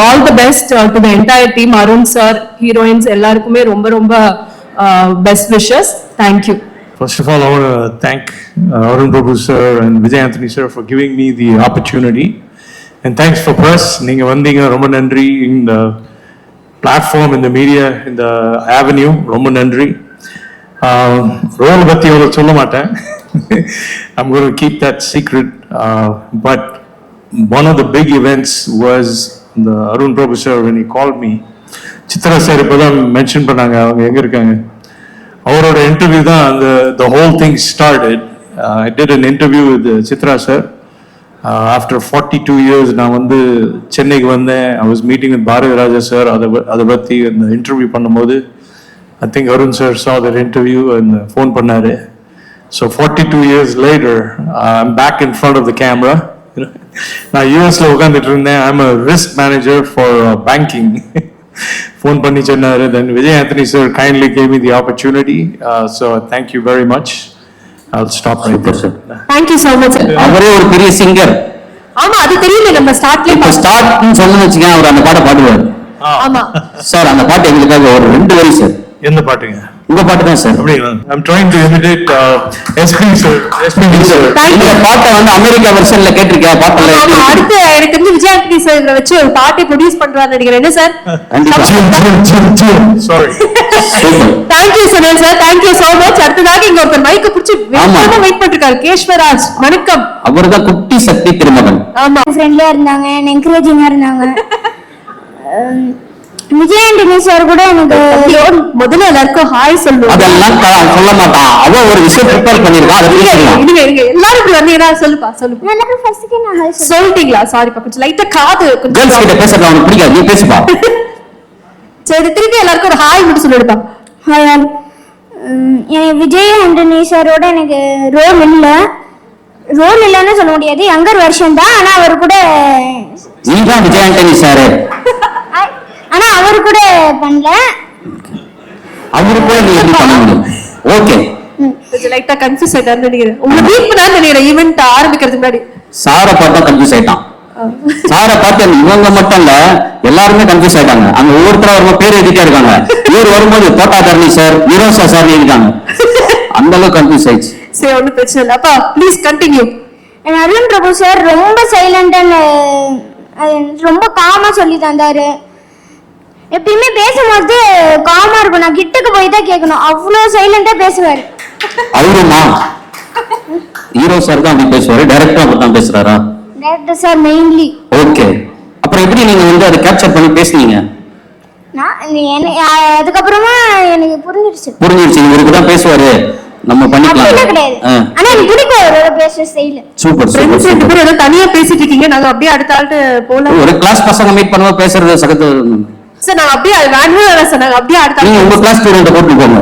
All the best to the entire team. Arun sir, heroines எல்லாருக்குமே ரொம்ப ரொம்ப best wishes. Thank you. First of all, I want to thank Arun Prabhu sir and Vijay Anthony sir for giving me the opportunity. And thanks for press. நீங்க வந்தீங்க, ரொம்ப நன்றி. In the platform, in the media, in the avenue, ரொம்ப நன்றி. Role பத்தி ஒரு சொல்ல மாட்டேன். I'm going to keep that secret. But one of the big events was the Arun Prabhu sir when he called me. Chitra sir இப்போதான் mention பண்ணாங்க, அவங்க எங்க இருக்காங்க. அவரோட இன்டர்வியூ தான் the whole thing started. I did an interview with Chitra sir. After 42 years, நான் வந்து சென்னைக்கு வந்தேன். I was meeting with Bharati Raja sir. அதை பற்றி அந்த இன்டர்வியூ பண்ணும்போது I think Arun sir saw that interview and phone பண்ணாரு. So 42 years later, I'm back in front of the camera. நான் யூஎஸ்ல உட்காந்துட்டு இருந்தேன். I'm a risk manager for banking. Phone பண்ணி சொன்னாரு. Then Vijay Anthony sir kindly gave me the opportunity. So thank you very much. I'll stop right there, sir. Thank you so much. அவரே ஒரு பெரிய singer. ஆமா, அது தெரியல. நம்ம ஸ்டார்ட்லயே ஸ்டார்ட்னு சொன்னு வச்சுக்கேன், அவர் அந்த பாட்டை பாடுவார். ஆமா சார் அந்த பாட்டு எங்களுக்காக ஒரு 2 வரி சார். எந்த பாட்டுங்க? உங்க பாட்டு தான் சார். அப்படிங்களா? I'm trying to imitate SP sir. இந்த பாட்டை வந்து அமெரிக்கா வெர்ஷன்ல கேட்டிருக்கா பாட்டுல. ஆமா, அடுத்து எனக்கு தெரிஞ்சு விஜய் ஆண்டனி சார் இத வச்சு ஒரு பாட்டை ப்ரொடியூஸ் பண்றான்னு நினைக்கிறேன். என்ன sir? Sorry. Thank you Sunil sir. Thank you so much. அடுத்ததாக இங்க ஒருத்தர் மைக்க பிடிச்சு வெயிட் பண்ணிருக்காரு. கேஷ்வராஜ், வணக்கம். அவர்தான் குட்டி சக்தி திருமகன். ஆமா, ஃப்ரெண்ட்லியா இருந்தாங்க, என்கரேஜிங்கா இருந்தாங்க. விஜய் ஆண்டனி சார் கூட எனக்கு முதல்ல எல்லாருக்கும் ஹாய் சொல்லுங்க. அதெல்லாம் சொல்ல மாட்டான். அவ ஒரு விஷயம் ப்ரிப்பேர் பண்ணிருக்கான், அதை பேசலாம். இருங்க எல்லாரும் இப்படி வந்தீங்கன்னா சொல்லுப்பா. சொல்லுங்க. எனக்கு ஃபர்ஸ்ட்க்கு நான் ஹாய் சொல்லிட்டீங்களா? சாரிப்பா, கொஞ்சம் லைட்டா காது கேர்ள்ஸ் கிட்ட பேசுறது அவனுக்கு பிடிக்காது, நீ பேசுப்பா. சரி, திருப்பி எல்லாருக்கும் ஒரு ஹாய் மட்டும் சொல்லிடுப்பா. ஹாய். எனக்கு விஜய் ஆண்டனி சாரோட எனக்கு ரோல் இல்லைன்னு சொல்ல முடியாது. யங்கர் வெர்ஷன் தான். ஆனா அவர் கூட நீதான் விஜய் ஆண்டனி சார். ஆனா அவர் கூட பண்ணல. அவரு கூட நீ எப்படி பண்ண முடியும்? ஓகே, கொஞ்சம் லைட்டா கன்ஃபியூஸ் ஆயிட்டான்னு நினைக்கிறேன். உங்க மீட் பண்ணான்னு நினைக்கிறேன் ஈவென்ட் ஆரம்பிக்கிறதுக்கு முன்னாடி. சாரை பார்த்தா கன்ஃபியூஸ் ஆயிட்டான். சாரை பார்த்து இவங்க மட்டும் இல்ல, எல்லாருமே கன்ஃபியூஸ் ஆயிட்டாங்க. அங்க ஒவ்வொருத்தரா வரும்போது பேர் எழுதிட்டே இருக்காங்க. இவர் வரும்போது தோட்டாதரணி சார், நிரோசா சார் எழுதிட்டாங்க. அந்த அளவுக்கு கன்ஃபியூஸ் ஆயிடுச்சு. சரி, ஒன்றும் பிரச்சனை இல்லை. அப்பா please continue. Arun Prabhu sir ரொம்ப சைலண்டான, ரொம்ப காமா சொல்லி தந்தாரு. எப்பயுமே பேசும்போது காமா இருக்கும். நான் கிட்டக்கு போய் தான் கேட்கணும். அவ்வளோ சைலண்டா பேசுவாரு. அவருமா ஹீரோ சார் தான் அப்படி பேசுவாரு, டைரக்டர் அப்படி தான் பேசுறாரா? Director sir mainly. ஓகே, அப்புறம் எப்படி நீங்க வந்து அதை கேப்சர் பண்ணி பேசுனீங்க? அதுக்கப்புறமா எனக்கு புரிஞ்சிருச்சு. இவருக்கு தான் பேசுவாரு, நம்ம பண்ணிக்கலாம். ஆனா எனக்கு பிடிக்கும் அவரோட பேசுற ஸ்டைல். Super super. ரெண்டு பேரும் ஏதோ தனியா பேசிட்டு இருக்கீங்க, நாங்க அப்படியே அடுத்த ஆள்கிட்ட போலாம். ஒரு கிளாஸ் பசங்க மீட் பண்ணும்போது பேசுறது சகத்து சார். நாங்க அப்படியே வேணுமே சார், நாங்க அப்படியே அடுத்த நீங்க உங்க கிளாஸ் ஸ்டூடெண்ட் போட்டு போங்க,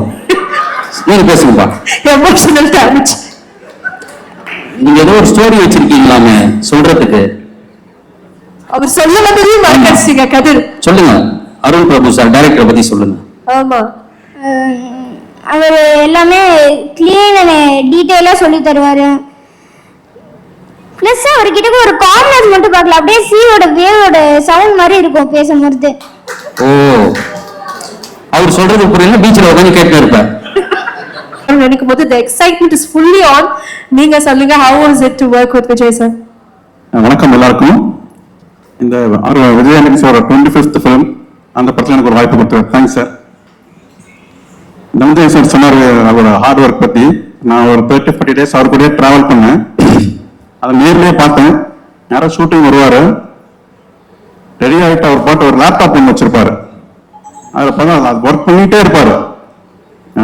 நீங்க பேசுங்கப்பா. Emotional damage. நீங்க ஏதோ ஒரு ஸ்டோரி வச்சிருக்கீங்களாமே சொல்றதுக்கு. அவர் சொல்ல வந்ததையும் மறக்கடிச்சிங்க கதிர். சொல்லுங்க, அருண் பிரபு சார் டைரக்டரை பத்தி சொல்லுங்க. ஆமா, அவர் எல்லாமே கிளீன் அண்ட் டீடைலா சொல்லி தருவாரு. பிளஸ் அவர்கிட்ட ஒரு காம்னஸ் மட்டும் பார்க்கலாம். அப்படியே சீயோட வேவோட சவுண்ட் மாதிரி இருக்கும் பேசும்போது. ஓ, அவர் சொல்றது புரியல, பீச்ல உட்கார்ந்து கேட்டு இருப்பேன். நினைக்கும் போது the excitement is fully on. நீங்க சொல்லுங்க, how was it to work with Vijay sir? வணக்கம் எல்லாருக்கும். இந்த Vijay Antony sir 25th film, அந்த படத்துல எனக்கு ஒரு வாய்ப்பு கொடுத்தாரு. Thanks sir. நந்தே சார் சொன்னார் அவரோட ஹார்ட் ஒர்க் பத்தி. நான் ஒரு 30-40 days அவர் கூட டிராவல் பண்ணேன். அதை நேர்லயே பார்த்தேன். யாரோ ஷூட்டிங் வருவாரு, ரெடி ஆகிட்டு அவர் பாட்டு ஒரு லேப்டாப் ஒன்று வச்சிருப்பாரு. அதில் பார்த்தா அது ஒர்க் பண்ணிட்டே இருப்பாரு.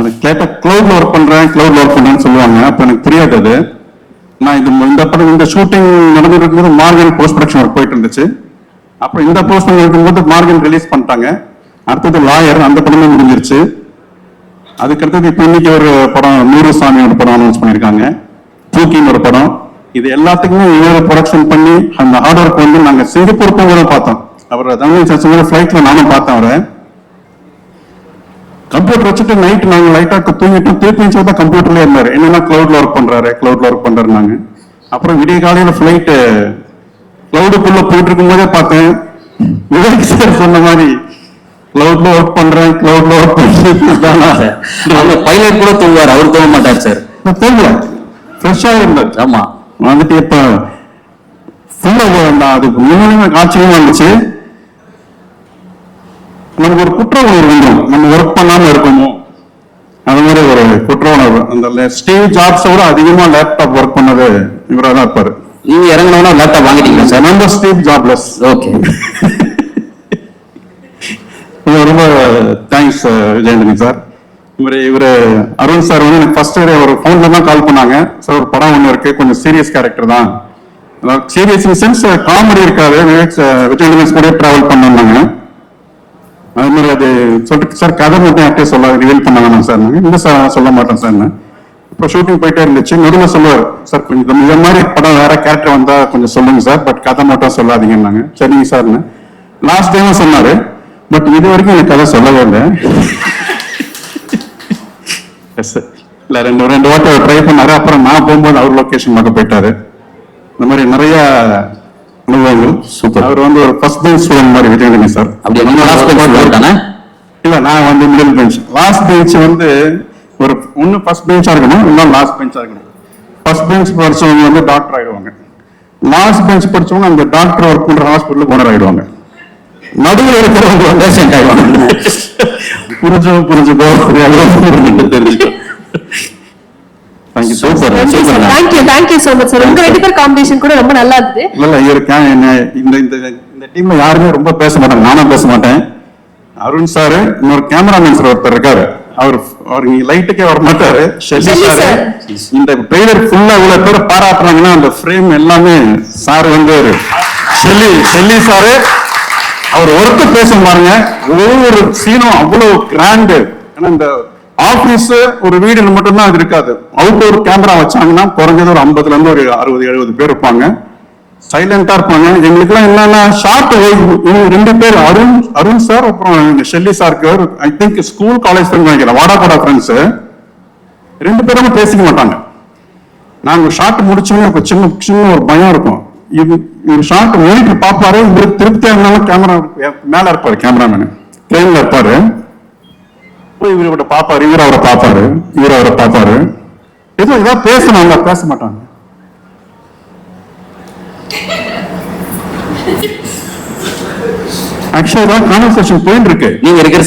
அது கேட்ட கிளவுட்ல ஒர்க் பண்றேன்னு சொல்லுவாங்க. அப்ப எனக்கு புரியாது அது. நான் இந்த படம் இந்த ஷூட்டிங் நடந்துட்டு இருக்கும்போது மார்கன் போஸ்ட் ப்ரொடக்ஷன் ஒர்க் போயிட்டு இருந்துச்சு. அப்புறம் இந்த போஸ்ட் இருக்கும்போது மார்கன் ரிலீஸ் பண்ணிட்டாங்க. அடுத்தது லாயர், அந்த படமே முடிஞ்சிருச்சு. அதுக்கடுத்தது இப்போ இன்னைக்கு ஒரு படம் நூறுசாமி ஒரு படம் அனௌன்ஸ் பண்ணியிருக்காங்க, தூக்கின்னு ஒரு படம். இது எல்லாத்துக்குமே இவர் ப்ரொடக்ஷன் பண்ணி அந்த ஹார்ட் ஒர்க் வந்து நாங்கள் சிங்கப்பூர் போய் பார்த்தோம். அவர் தமிழ் ஃபிளைட்ல நானும் பார்த்தேன். அவரை கம்ப்யூட்டர் வச்சுட்டு நைட் நாங்கள் லைட்டாக தூங்கிட்டு திருப்பி தான் கம்ப்யூட்டர்லேயே இருந்தார். என்னன்னா கிளவுட்ல ஒர்க் பண்றாருனாங்க. அப்புறம் விடிய காலையில் ஃபிளைட்டு கிளவுடுக்குள்ள போயிட்டு இருக்கும் போதே பார்த்தேன், விவேக் சார் சொன்ன மாதிரி கிளவுட்ல ஒர்க் பண்றேன். பைலட் கூட தூங்குவார், அவர் தூங்க மாட்டார் சார். தூங்கல, ஃப்ரெஷ்ஷா இருந்தார். ஆமா, வந்துட்டு இப்ப ஃபுல்லா அதுக்கு முன்னாடி ஆச்சரியமா இருந்துச்சு. நமக்கு ஒரு குற்ற உணர்வு வந்துடும், நம்ம ஒர்க் பண்ணாம இருக்கோமோ அது மாதிரி ஒரு குற்ற உணர்வு. அந்த ஸ்டீவ் ஜாப்ஸோட அதிகமா லேப்டாப் ஒர்க் பண்ணது இவராக தான் இருப்பாரு. நீங்க இறங்கினோம்னா லேப்டாப் வாங்கிட்டீங்களா சார்? நம்ம ஸ்டீவ் ஜாப்லெஸ். ஓகே, ரொம்ப தேங்க்ஸ் விஜயாண்டனி சார். இவரு அருண் சார் வந்து எனக்கு ஃபர்ஸ்ட் ஒரு ஃபோன்ல தான் கால் பண்ணாங்க. சார் ஒரு படம் ஒன்று இருக்கு, கொஞ்சம் சீரியஸ் கேரக்டர் தான், சீரியஸ் இன் சென்ஸ் காமெடி இருக்காது, விஜயாண்டனி கூட டிராவல் பண்ணாங்க. அது மாதிரி அது சொல்லிட்டு சார் கதை மட்டும் யார்ட்டே சொல்ல ரிவீல் பண்ண வேணாம் சார். இந்த சொல்ல மாட்டேன் சார். இப்போ ஷூட்டிங் போயிட்டே இருந்துச்சு, நடுவில் சொல்லுவார், சார் கொஞ்சம் இந்த மாதிரி படம் வேற கேரக்டர் வந்தா கொஞ்சம் சொல்லுங்க சார், பட் கதை மட்டும் சொல்லாதீங்கன்னாங்க. சரிங்க சார்னு லாஸ்ட் டைமும் சொன்னாரு. பட் இது வரைக்கும் எனக்கு கதை சொல்லவே இல்லை. இல்ல ரெண்டு வாட்டி ட்ரை பண்ணாரு. அப்புறம் நான் போகும்போது அவர் லொகேஷன் மட்டும் போயிட்டாரு. இந்த மாதிரி நிறைய அனுபவங்கள். சூப்பர். அவர் வந்து ஒரு ஃபர்ஸ்ட் பெஞ்ச் ஸ்டூடெண்ட் மாதிரி விஜயாண்டனி சார். இல்ல நான் வந்து மிடில் பெஞ்ச். லாஸ்ட் பெஞ்ச் வந்து ஒரு ஒன்னு ஃபர்ஸ்ட் பெஞ்சா இருக்கணும், இன்னும் லாஸ்ட் பெஞ்சா இருக்கணும். ஃபர்ஸ்ட் பெஞ்ச் படிச்சவங்க வந்து டாக்டர் ஆயிடுவாங்க. லாஸ்ட் பெஞ்ச் படிச்சவங்க அந்த டாக்டர் ஒர்க் பண்ற ஹாஸ்பிட்டலுக்கு ஓனர் ஆயிடுவாங்க. நடுவில் இருக்கிறவங்க பேஷண்ட் ஆயிடுவாங்க. புரிஞ்சுக்கோ தெரிஞ்சுக்கோ. Thank you super. Thank you so much sir. உங்க ரெண்டு பேர் காம்பினேஷன் கூட ரொம்ப நல்லா இருந்தது. இல்ல இந்த டீம்ல யாருமே ரொம்ப பேச மாட்டாங்க, நானும் பேச மாட்டேன். அருண் சார், இன்னொரு கேமராமேன் சார் ஒருத்தர் இருக்காரு, அவர் லைட்டுக்கே வர மாட்டாரு. Shelley sir. இந்த ட்ரெய்லர் ஃபுல்லா இவ்வளவு பேர் பாராட்டுறாங்கன்னா அந்த ஃப்ரேம் எல்லாமே சார் வந்து ஷெல்லி சாரு. அவர் ஒருத்த பேச பாருங்க, ஒவ்வொரு சீனும் அவ்வளவு கிராண்டு. ஏன்னா இந்த ஆபீஸ் ஒரு வீடு மட்டும்தான் அது இருக்காது. அவுட்டோர் கேமரா வச்சாங்கன்னா குறைஞ்சது ஒரு 50ல இருந்து ஒரு 60-70 பேர் இருப்பாங்க. சைலண்டா இருப்பாங்க. எங்களுக்கு எல்லாம் என்னன்னா ஷார்ட் ரெண்டு பேர் அருண் சார் அப்புறம் ஷெல்லி சாருக்கு I think school college friend நினைக்கிறேன், வாடாபாடா ஃப்ரெண்ட்ஸ். ரெண்டு பேரும் பேசிக்க மாட்டாங்க. நாங்க ஷார்ட் முடிச்சோன்னு சின்ன ஒரு பயம் இருக்கும். இவர் ஷார்ட் மானிட்டர் பாப்பாரு, இவருக்கு திருப்தியா இருந்தாலும் கேமரா மேல இருப்பாரு, கேமராமேன் ட்ரெயின்ல இருப்பாரு. இவரோட பாப்பாரு, இவர் அவரை பாப்பாரு. ஏதோ ஏதாவது பேசணும், பேச மாட்டாங்க. ஆக்சுவலா கான்வர்சேஷன் போயிட்டு இருக்கு. நீங்க இருக்கிற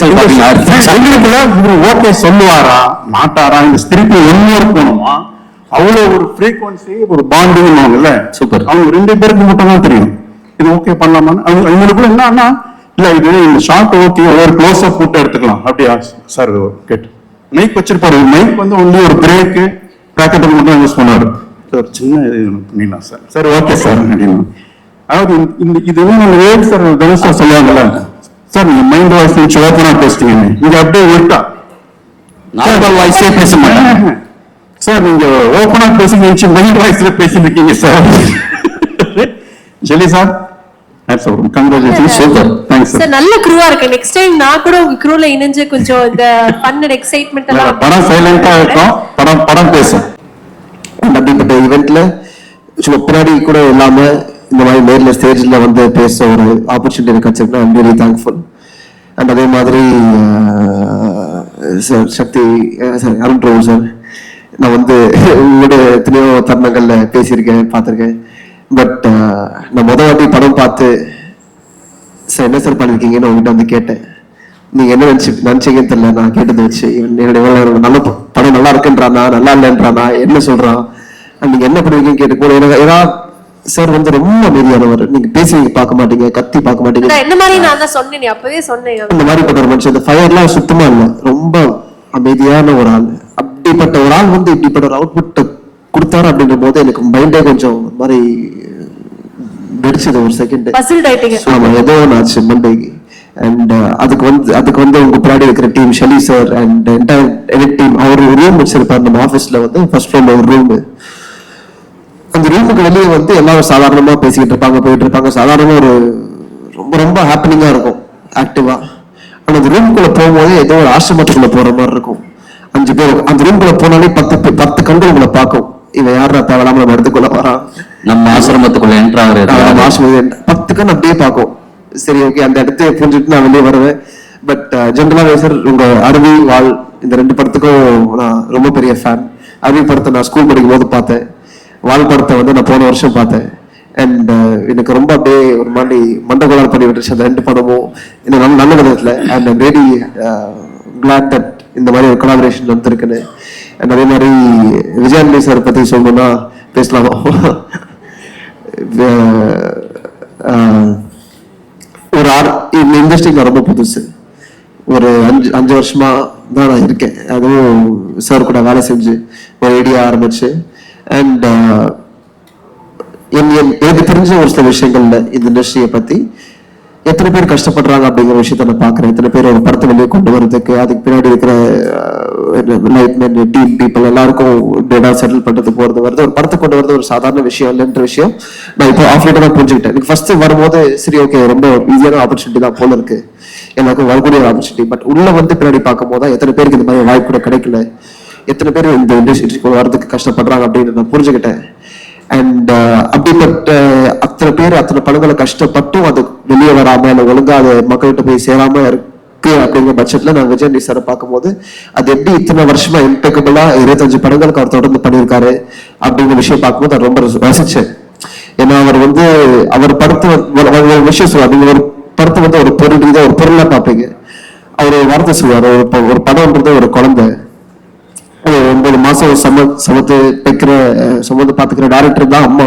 ஓகே சொல்லுவாரா மாட்டாரா, இந்த திருப்பி ஒன்னொரு போகணுமா, அவ்வளவு ஒரு ஃப்ரீக்வன்சி ஒரு பாண்டிங். சூப்பர். அவங்க ரெண்டு பேருக்கு மட்டும் தான் தெரியும் இது ஓகே பண்ணலாமா. அவங்களுக்குள்ள என்னன்னா இல்ல இது இந்த ஷார்ட் ஓகே ஒரு க்ளோஸ் அப் போட்டு எடுத்துக்கலாம் அப்படியா சார். கேட்டு மைக் வச்சிருப்பாரு. மைக் வந்து ஒன்லி ஒரு பிரேக்கு பேக்கெட் மட்டும் யூஸ் பண்ணாரு. ஒரு சின்ன பண்ணிடலாம் சார். சரி ஓகே சார் அப்படின்னா. அதாவது இது வேறு சார் தனுஷ் சார் சொல்லுவாங்கல்ல, சார் நீங்க மைண்ட் வாய்ஸ் வச்சு ஓப்பனா பேசுறீங்க, இங்க அப்படியே விட்டா நார்மல் வாய்ஸே பேச மாட்டாங்க சார். நீங்க ஓப்பனா பேசுங்க, மைண்ட் வாய்ஸ்ல பேசிட்டு இருக்கீங்க sir. Jelly sir congratulations. Super. Thanks sir. நல்ல க்ரூவா இருக்கு. நெக்ஸ்ட் டைம் நான் கூட உங்க க்ரூல இணைஞ்சு கொஞ்சம் இந்த ஃபன் அண்ட் எக்ஸைட்மென்ட் எல்லாம். படம் சைலண்டா இருக்கும், படம் பேசும். அப்படிப்பட்ட ஈவெண்ட்ல சும்மா பின்னாடி கூட இல்லாம இந்த மாதிரி நேர்ல ஸ்டேஜ்ல வந்து பேச ஒரு ஆப்பர்ச்சுனிட்டி எனக்கு கிடைச்சிருக்குன்னா ஐம் ரியலி தேங்க்ஃபுல். அண்ட் அதே மாதிரி சார் சக்தி சார் அருண் பிரபு சார், நான் வந்து உங்களோட எத்தனையோ தருணங்கள்ல பேசியிருக்கேன், பார்த்துருக்கேன். பட் நான் முதல் வாட்டி படம் பார்த்து சார் என்ன சார் பண்ணிருக்கீங்கன்னு உங்ககிட்ட வந்து கேட்டேன். நீங்க என்ன நினைச்சீங்கன்னு தெரியல. நான் கேட்டதை வச்சு என்னுடைய நல்ல படம் நல்லா இருக்குன்றானா நல்லா இல்லைன்றானா என்ன சொல்றான், நீங்க என்ன பண்ணுவீங்கன்னு கேட்டு கூட எனக்கு ஏதாவது சார் வந்து ரொம்ப அமைதியானவர். நீங்க பேசி பார்க்க மாட்டீங்க, கத்தி பார்க்க மாட்டீங்க. என்ன மாதிரி நான் தான் சொன்னேன், அப்பவே சொன்னேன். இந்த மாதிரி பட்ட ஒரு மனுஷன். இந்த ஃபயர்லாம் சுத்தமா இல்லை, ரொம்ப அமைதியான ஒரு ஆள். அப்படிப்பட்ட ஒரு ஆள் வந்து இப்படிப்பட்ட ஒரு அவுட்புட் கொடுத்தாரு அப்படின்ற போது எனக்கு மைண்டே கொஞ்சம் ஒரு மாதிரி வெடிச்சது ஒரு செகண்ட். ஆமா, ஏதோ ஒன்று ஆச்சு மண்டைக்கு. அண்ட் அதுக்கு வந்து உங்க பின்னாடி இருக்கிற team Shelley sir and entire edit team, அவர் ஒரு ரூம் வச்சிருப்பாரு நம்ம ஆஃபீஸ்ல வந்து ஃபர்ஸ்ட் ஃப்ளோர்ல ஒரு ரூம். அந்த ரூமுக்கு வெளியே வந்து எல்லாரும் சாதாரணமா பேசிக்கிட்டு இருப்பாங்க, போயிட்டு இருப்பாங்க. சாதாரணமா ஒரு ரொம்ப ரொம்ப ஹாப்பனிங்கா இருக்கும், ஆக்டிவா. ஆனா அந்த ரூமுக்குள்ள போகும்போது ஏதோ ஒரு ஆசிரமத்துக்குள்ள போற மாதிரி இருக்கும். 5 பேர் அந்த ரூமுக்குள்ள போனாலே 10 கண்கள் உங்களை பார்க்கும். இவன் யாரா தேவையில்லாம நம்ம இடத்துக்குள்ள வரான், நம்ம ஆசிரமத்துக்குள்ள என்ட்ரு ஆகுறது 10 கண் அப்படியே பார்க்கும். சரி, ஓகே, அந்த இடத்த புரிஞ்சுட்டு நான் வெளியே வருவேன். பட் ஜென்ரலாவே சார் உங்க அருவி வாழ் இந்த 2 படத்துக்கும் நான் ரொம்ப பெரிய ஃபேன். அருவி படத்தை நான் ஸ்கூல் படிக்கும் போது பார்த்தேன், வாழ் படத்தை வந்து நான் போன வருஷம் பார்த்தேன். அண்ட் எனக்கு ரொம்ப அப்படியே ஒரு மாதிரி மண்டகோளாறு பண்ணி விட்டுருச்சு அந்த 2 படமும் இன்னும் நல்ல விதத்துல. And I'm really glad that இந்த மாதிரி ஒரு கொலாபரேஷன் வந்துருக்குன்னு. அண்ட் அதே மாதிரி விஜயாண்டி சார் பத்தி சொல்லணும்னா பேசலாமா? ஒரு இந்த இண்டஸ்ட்ரிக்கு ரொம்ப புதுசு. ஒரு 5 வருஷமா தான் நான் இருக்கேன். அதுவும் சார் கூட வேலை செஞ்சு ஒரு ஐடியா ஆரம்பிச்சு. அண்ட் எனக்கு தெரிஞ்ச ஒரு சில விஷயங்கள்ல இந்த இண்டஸ்ட்ரியை பத்தி எத்தனை பேர் கஷ்டப்படுறாங்க அப்படிங்கிற விஷயத்த நான் பாக்குறேன். எத்தனை பேர் ஒரு படத்தை வெளியே கொண்டு வரதுக்கு அதுக்கு பின்னாடி இருக்கிற லைட்மேன் டீம் பீப்புள் எல்லாருக்கும் டேட்டா செட்டில் பண்றது போறது வருது. ஒரு படத்தை கொண்டு வரது ஒரு சாதாரண விஷயம் இல்லைன்ற விஷயம் நான் இப்போ ஆஃப்லைட்டா தான் புரிஞ்சுக்கிட்டேன். எனக்கு ஃபர்ஸ்ட் வரும்போது சரி, ஓகே, ரொம்ப ஈஸியான ஆப்பர்ச்சுனிட்டி தான் போல இருக்கு, எல்லாருக்கும் வரக்கூடிய ஒரு ஆப்பர்ச்சுனிட்டி. பட் உள்ள வந்து பின்னாடி பார்க்கும் போது எத்தனை பேருக்கு இந்த மாதிரி வாய்ப்பு கூட கிடைக்கல, எத்தனை பேர் இந்த இண்டஸ்ட்ரிக்கு வரதுக்கு கஷ்டப்படுறாங்க அப்படின்னு நான் புரிஞ்சுக்கிட்டேன். அண்ட் அப்படிப்பட்ட அத்தனை பேர் அத்தனை படங்களை கஷ்டப்பட்டும் அது வெளியே வராம இல்லை ஒழுங்கா அது மக்கள்கிட்ட போய் சேராம இருக்கு அப்படிங்கிற பட்சத்துல நான் விஜயண்டி சாரை பார்க்கும்போது அது எப்படி இத்தனை வருஷமா இம்பெக்கபிளா 25 படங்களுக்கு அவர் தொடர்ந்து பண்ணியிருக்காரு அப்படிங்கிற விஷயம் பார்க்கும்போது நான் ரொம்ப ரசிச்சேன். ஏன்னா அவர் வந்து அவர் படத்தை விஷயம் சொல்லுவார், நீங்க ஒரு படத்தை வந்து ஒரு பொருள் ரீதியா ஒரு பொருளா பார்ப்பீங்க. அவர் ஒரு வார்த்தை சொல்லுவார், ஒரு படம்ன்றது ஒரு குழந்தை, 9 மாசம் சுமந்து பாத்துக்கிற டைரக்டர் தான் அம்மா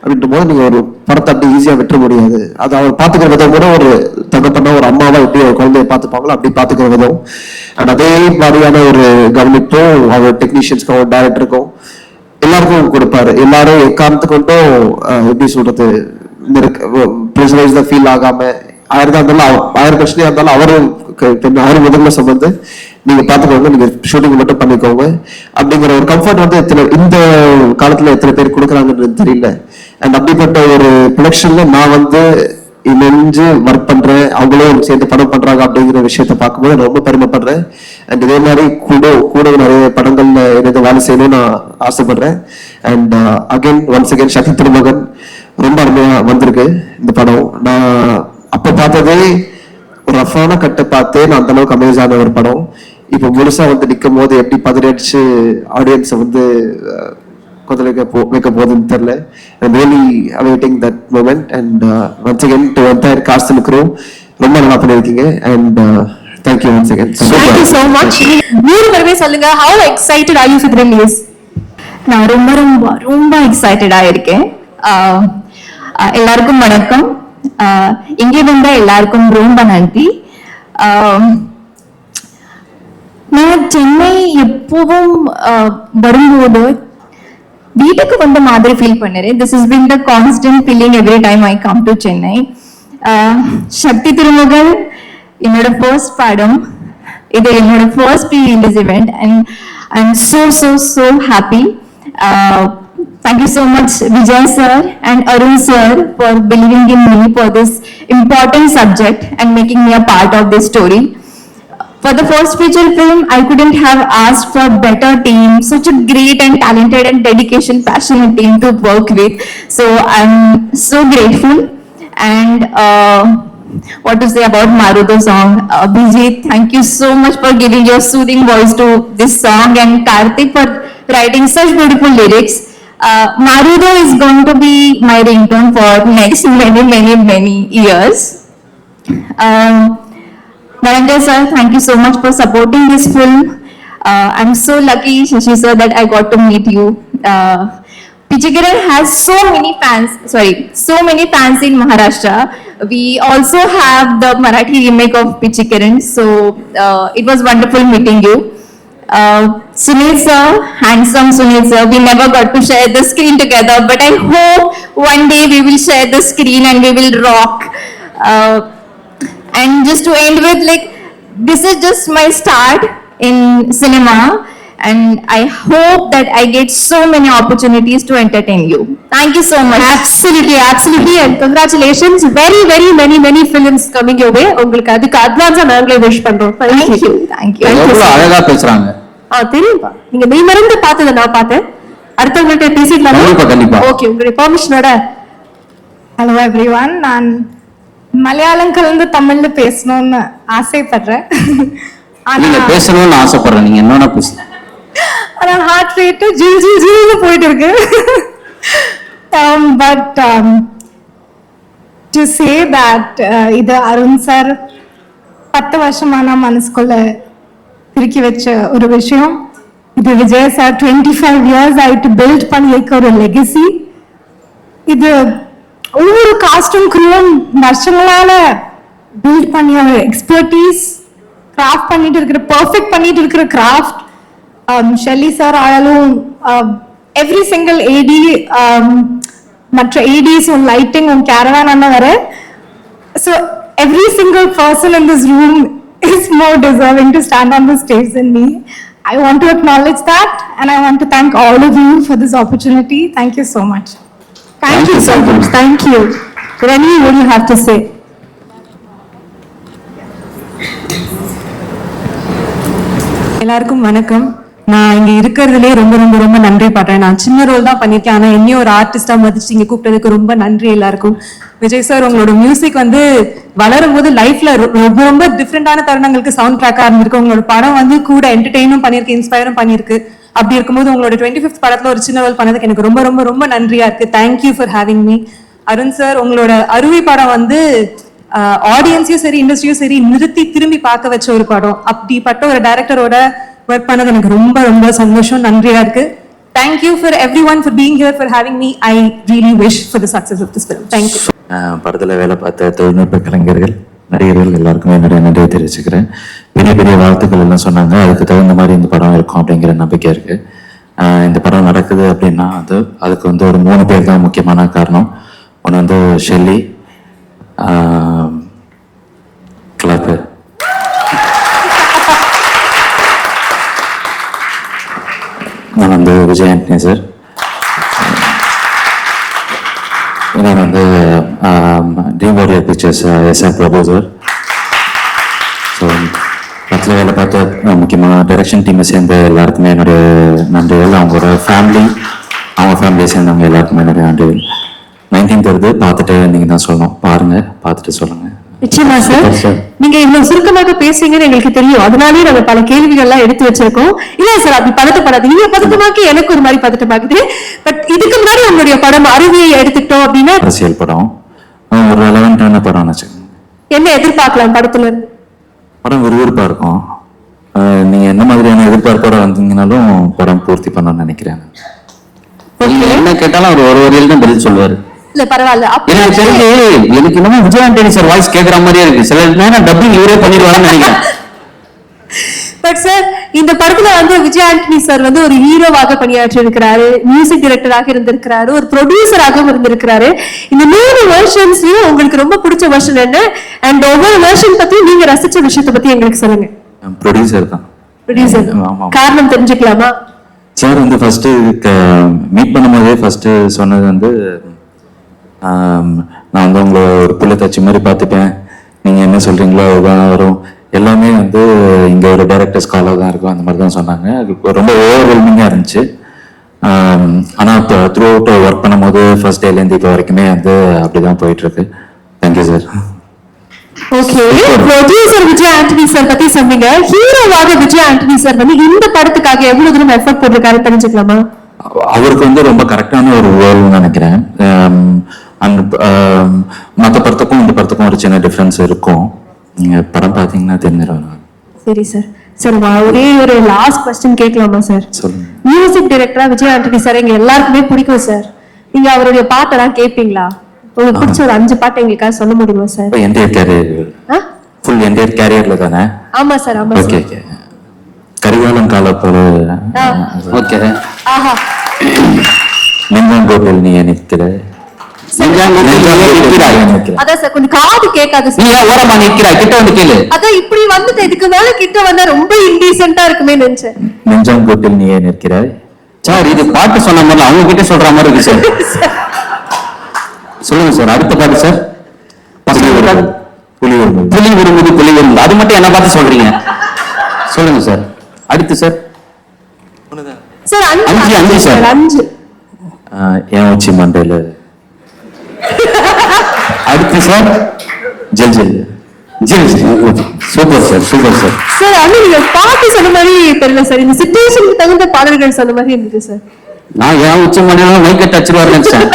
அப்படின்ற போது நீங்க ஒரு படத்தை அப்படி ஈஸியா விட்டுற முடியாது. அது அவர் பாத்துக்கிற விதம் கூட ஒரு தகப்பனா ஒரு அம்மாவா எப்படி ஒரு குழந்தைய பார்த்துப்பாங்களோ அப்படி பாத்துக்கிற விதம். அண்ட் அதே மாதிரியான ஒரு கவனிப்பும் அவர் டெக்னீஷியன்ஸ்க்கும் அவர் டைரக்டருக்கும் எல்லாருக்கும் கொடுப்பாரு. எல்லாரும் எக்காரணத்துக்கு கொண்டும் எப்படி சொல்றது ப்ரெஷரைஸ்டா ஃபீல் ஆகாம, 1000 பிரச்சனையா இருந்தாலும் அவரும் முதல்ல சுமந்து நீங்க பாத்துக்கோங்க, நீங்க ஷூட்டிங் மட்டும் பண்ணிக்கோங்க அப்படிங்கிற ஒரு கம்ஃபர்ட் வந்து இந்த காலத்துல எத்தனை பேர் கொடுக்குறாங்கன்றது தெரியல. அண்ட் அப்படிப்பட்ட ஒரு ப்ரொடக்ஷன்ல நான் வந்து இணைஞ்சு ஒர்க் பண்றேன், அவங்களும் சேர்ந்து படம் பண்றாங்க அப்படிங்கிற விஷயத்த பார்க்கும்போது நான் ரொம்ப பெருமைப்படுறேன். அண்ட் இதே மாதிரி கூட நிறைய படங்கள்ல இணைந்து வேலை செய்யணும்னு நான் ஆசைப்படுறேன். அண்ட் ஒன்ஸ் அகேன் சக்தி திருமகன் ரொம்ப அருமையா வந்திருக்கு இந்த படம். நான் அப்ப பார்த்ததே ஒரு ரஃபான கட்டை பார்த்தே நான் அந்த அளவுக்கு அமேஸ் ஆன ஒரு படம். இப்ப முழுசா வந்து நிற்கும் போது எப்படி பதறடிச்சு ஆடியன்ஸை வந்து வைக்க போகுதுன்னு தெரியல. I'm really awaiting that moment and once again to entire cast and crew ரொம்ப நல்லா பண்ணிருக்கீங்க and thank you once again. Thank you so much. நீங்க வரவே சொல்லுங்க, how excited are you for the release? நான் ரொம்ப ரொம்ப ரொம்ப எக்ஸைட்டடா இருக்கேன். எல்லாருக்கும் வணக்கம். இங்கே வந்த எல்லாருக்கும் ரொம்ப நன்றி. நான் சென்னை எப்பவும் வரும்போது வீட்டுக்கு வந்த மாதிரி ஃபீல் பண்ணுறேன். This is been the constant feeling every time I come to Chennai. Sakthi Thirumagal என்னோட ஃபர்ஸ்ட் படம், இது என்னோட first pre release event and I am so happy. Thank you so much Vijay sir and Arun sir for believing in me for this important subject and making me a part of this story. For the first feature film, I couldn't have asked for better team, such a great and talented and passionate team to work with. So I'm so grateful. And what to say about Marudo song? Bijit, thank you so much for giving your soothing voice to this song, and Karthik for writing such beautiful lyrics. Marudo is going to be my ringtone for next many years. Narendra sir, thank you so much for supporting this film. I'm so lucky, Shashi sir, that I got to meet you. Pichikiran has so many fans in Maharashtra. We also have the Marathi remake of Pichikiran, so it was wonderful meeting you. Sunil sir, handsome Sunil sir, we never got to share the screen together, but I hope one day we will share the screen and we will rock. And just to end with, like, this is just my start in cinema, and I hope that I get so many opportunities to entertain you. Thank you so much. Absolutely, absolutely, and congratulations. Very, very many films coming your way. உங்களுக்கு அதுக்கு அட்வான்ஸா நாங்களே wish பண்றோம். Thank you. Thank you. எவ்வளவு அழகா பேசுறாங்க. தெரியும்பா, நீங்க மெய் மறந்து பார்த்ததை நான் பார்த்தேன். அடுத்தவங்கள்ட்ட பேசிடலாமா? கண்டிப்பா. ஓகே, உங்களுடைய பெர்மிஷனோட. ஹலோ எவ்ரிவன், நான் மலையாளம் கலந்து தமிழ்ல பேசணும்னு ஆசைப்படுறேன். நீங்க பேசணும்னு ஆசைப்படுறேன், நீங்க என்னன்னா பேசுங்க. ஆனா ஹார்ட் ரேட் ஜில் போயிட்டு இருக்கு. பட் டு சே தட் இது அருண் சார் 10 வருஷமா நான் மனசுக்குள்ள திருக்கி வச்ச ஒரு விஷயம். இது விஜய் சார் 25 years ஆயிட்டு பில்ட் பண்ணியிருக்க ஒரு லெகசி. இது ஒவ்வொரு காஸ்டும் க்ரூவும் வருஷங்களால பில்ட் பண்ணிய ஒரு எக்ஸ்பர்டீஸ், கிராஃப்ட் பண்ணிட்டு இருக்கிற, பெர்ஃபெக்ட் பண்ணிட்டு இருக்கிற கிராஃப்ட். ஷெல்லி சார் ஆனாலும் எவ்ரி சிங்கிள் ஏடி, மற்ற ஏடிஸ், உன் லைட்டிங், உன் கேரவான் அண்ணா வர. So every single person in this room is more deserving to stand on the stage than me. I want to acknowledge that, and I want to thank all of you for this opportunity. Thank you so much. Thank you so much. Thank you. Rani, what do you have to say? எல்லாருக்கும் வணக்கம். நான் இங்க இருக்கிறதுலே ரொம்ப ரொம்ப ரொம்ப நன்றி பண்றேன். நான் சின்ன ரோல் தான் பண்ணிருக்கேன், ஆனா என்னையும் ஒரு ஆர்டிஸ்டா மதிச்சு இங்க கூப்பிட்டதுக்கு ரொம்ப நன்றி எல்லாருக்கும். விஜய் சார், உங்களோட மியூசிக் வந்து வளரும் போது லைஃப்ல ரொம்ப ரொம்ப டிஃப்ரெண்டான தருணங்களுக்கு சவுண்ட் ட்ராக்கா இருந்திருக்கு. உங்களோட படம் வந்து கூட என்டர்டெயினும் பண்ணிருக்கு, இன்ஸ்பயரும் பண்ணிருக்கு. அப்படி இருக்கும்போது உங்களோட 25th படத்துல ஒரு சின்ன ரோல் பண்ணதுக்கு எனக்கு ரொம்ப ரொம்ப ரொம்ப நன்றியா இருக்கு. Thank you for having me. Arun sir, உங்களோட அருவி படம் வந்து ஆடியன்ஸையும் சரி இண்டஸ்ட்ரியும் சரி நிறுத்தி திரும்பி பார்க்க வச்ச ஒரு படம். அப்படிப்பட்ட ஒரு டைரக்டரோட ஒர்க் பண்ணது எனக்கு ரொம்ப ரொம்ப சந்தோஷம், நன்றியா இருக்கு. Thank you for everyone for being here, for having me. I really wish for the success of this film. Thank you. படத்துல வேலை பார்த்த தொழில்நுட்ப கலைஞர்கள், நடிகர்கள் எல்லாருக்குமே நிறைய நன்றியை தெரிவிச்சுக்கிறேன். பெரிய பெரிய வாழ்த்துக்கள் எல்லாம் சொன்னாங்க. அதுக்கு தகுந்த மாதிரி இந்த படம் இருக்கும் அப்படிங்கிற நம்பிக்கை இருக்கு. இந்த படம் நடக்குது அப்படின்னா அதுக்கு வந்து ஒரு 3 பேர் தான் முக்கியமான காரணம். ஒன்று வந்து ஷெல்லி, கிளாப்பு, நான் வந்து விஜய் ஆண்டனி சார், இன்னொன்று வந்து ட்ரீம் வாரியர் பிக்சர்ஸ் எஸ்ஆர் பிரபு சார். ஸோ படத்தில் வேலை பார்த்த முக்கியமாக டைரக்ஷன் டீமை சேர்ந்த எல்லாருக்குமே என்னுடைய நன்றிகள். அவங்களோட ஃபேமிலியை சேர்ந்தவங்க எல்லாருக்குமே என்னுடைய நன்றிகள். 19th வருது, பார்த்துட்டு நீங்க தான் சொல்லணும். பாருங்க, பார்த்துட்டு சொல்லுங்க. நிச்சயமா சார், நீங்க இவ்வளவு சுருக்கமாக பேசுவீங்கன்னு எங்களுக்கு தெரியும். அதனாலே நாங்க பல கேள்விகள் எல்லாம் எடுத்து வச்சிருக்கோம். இல்ல சார், அப்படி பதட்டப்படாது. நீங்க பதட்டமாக்கி எனக்கு ஒரு மாதிரி பதட்டமாக்குது. பட் இதுக்கு முன்னாடி உங்களுடைய படம் அருவியை எடுத்துக்கிட்டோம் அப்படின்னா அரசியல் படம், ஒரு ரெலவெண்டான படம். என்ன எதிர்பார்க்கலாம் படத்துல இருந்து? படம் விறுவிறுப்பா இருக்கும். நீங்க என்ன மாதிரியான எதிர்பார்ப்போட வந்தீங்கன்னாலும் படம் பூர்த்தி பண்ணணும்னு நினைக்கிறேன். என்ன கேட்டாலும் அவர் ஒரு வரியில தான் பதில் சொல்லுவாரு. இல்ல பரவாயில்ல. எனக்கு தெரிஞ்சு எனக்கு என்னமோ விஜய் ஆண்டனி சார் வாய்ஸ் கேட்கற மாதிரியே இருக்கு. சில நேரம் டப்பிங் இவரே பண்ணிடுவாருன்னு நினைக்கிறேன். பட் சார், இந்த படத்துல வந்து விஜய் ஆண்டனி சார் வந்து ஒரு ஹீரோவாக பணியாற்றி இருக்கிறாரு, மியூசிக் டைரக்டராக இருந்திருக்கிறாரு, ஒரு ப்ரொடியூசராகவும் இருந்திருக்கிறாரு. இந்த 3 வெர்ஷன்ஸ்லயும் உங்களுக்கு ரொம்ப பிடிச்ச வெர்ஷன் என்ன? அண்ட் ஒவ்வொரு வெர்ஷன் பத்தி நீங்க ரசிச்ச விஷயத்தை பத்தி எங்களுக்கு சொல்லுங்க. ப்ரொடியூசர் தான். ப்ரொடியூசர் காரணம் தெரிஞ்சுக்கலாமா? சார் வந்து ஃபர்ஸ்ட் மீட் பண்ணும்போதே ஃபர்ஸ்ட் சொன்னது வந்து, நான் வந்து உங்களை ஒரு புள்ள தச்சு மாதிரி பார்த்துப்பேன், நீங்க என்ன சொல்றீங்களோ அதுதான் வரும், எல்லாமே வந்து இங்க ஒரு டைரக்டர்ஸ் காலாக தான் இருக்கும், அந்த மாதிரி தான் சொன்னாங்க. அது ரொம்ப ஓவர்வெல்மிங்கா இருந்துச்சு. ஆனா இப்போ த்ரூ அவுட் ஒர்க் பண்ணும்போது ஃபர்ஸ்ட் டேலேருந்து இப்போ வரைக்குமே வந்து அப்படிதான் போயிட்டு இருக்கு. Thank you sir. Okay, producer Vijay Antony sir பத்தி சொன்னீங்க. ஹீரோவாக விஜய் ஆண்டனி சார் வந்து இந்த படத்துக்காக எவ்வளவு தூரம் எஃபர்ட் போட்டிருக்காரு தெரிஞ்சுக்கலாமா? அவருக்கு வந்து ரொம்ப கரெக்டான ஒரு ரோல்னு நினைக்கிறேன். மற்ற படத்துக்கும் இந்த படத்துக்கும் ஒரு சின்ன டிஃபரன்ஸ் இருக்கும். நீங்க படம் பாத்தீங்கன்னா தெரிஞ்சிடும். சரி சார். சார், ஒரே ஒரு லாஸ்ட் क्वेश्चन கேட்கலாமா சார்? சொல்லுங்க. மியூசிக் டைரக்டரா விஜய் ஆண்டனி சார் எங்க எல்லாருக்குமே பிடிக்கும் சார். நீங்க அவருடைய பாட்டெல்லாம் கேட்பீங்களா? உங்களுக்கு பிடிச்ச ஒரு 5 பாட்டு எங்களுக்காக சொல்ல முடியுமா sir? Entire career, full entire கேரியர்ல தானே? ஆமா சார், ஆமா ஓகே சார். ஓகே. கரிகாலன் காலத்தோட ஓகே. ஆஹா. நெஞ்சாங்கோட்டில் நீ நிற்கிற அதான் சார் கொஞ்சம் காது கேட்காது நீ சார். ஏன் ஓரமா நிக்கிறாய்? கிட்ட வந்து கேளு. அதான் இப்படி வந்துட்டு இதுக்கு மேல கிட்ட வந்தா ரொம்ப இன்டீசென்ட்டா இருக்குமே நினைச்சேன். நெஞ்சாங்கோட்டில் நீ நிற்கிறாய். சார் இது பாட்டு சொன்ன மாதிரி அவங்க கிட்ட சொல்ற மாதிரி இருக்கு சார். சொல்லுங்க சார், அடுத்த பாட்டு சார். புலி விரும்புது புலி விரும்புது, அது மட்டும் என்ன பார்த்து சொல்றீங்க? சொல்லுங்க சார். அடுத்து சார். சார் அஞ்சு, அஞ்சு அஞ்சு சார். சார், அஞ்சு. என் உச்சி மண்டையில. அடுத்து சார். ஜெல் ஜெல் ஜெல். Super sir, super sir. Sir அண்ணா நீங்க பாட்டு சொன்ன மாதிரி தெரியல சார், இந்த சிச்சுவேஷனுக்கு தகுந்த பாடல்கள் சொன்ன மாதிரி இருந்துச்சு சார். நான் ஏன் உச்ச மணியெல்லாம் மைக்கெட் அடிச்சிருவாரு நினைச்சேன்.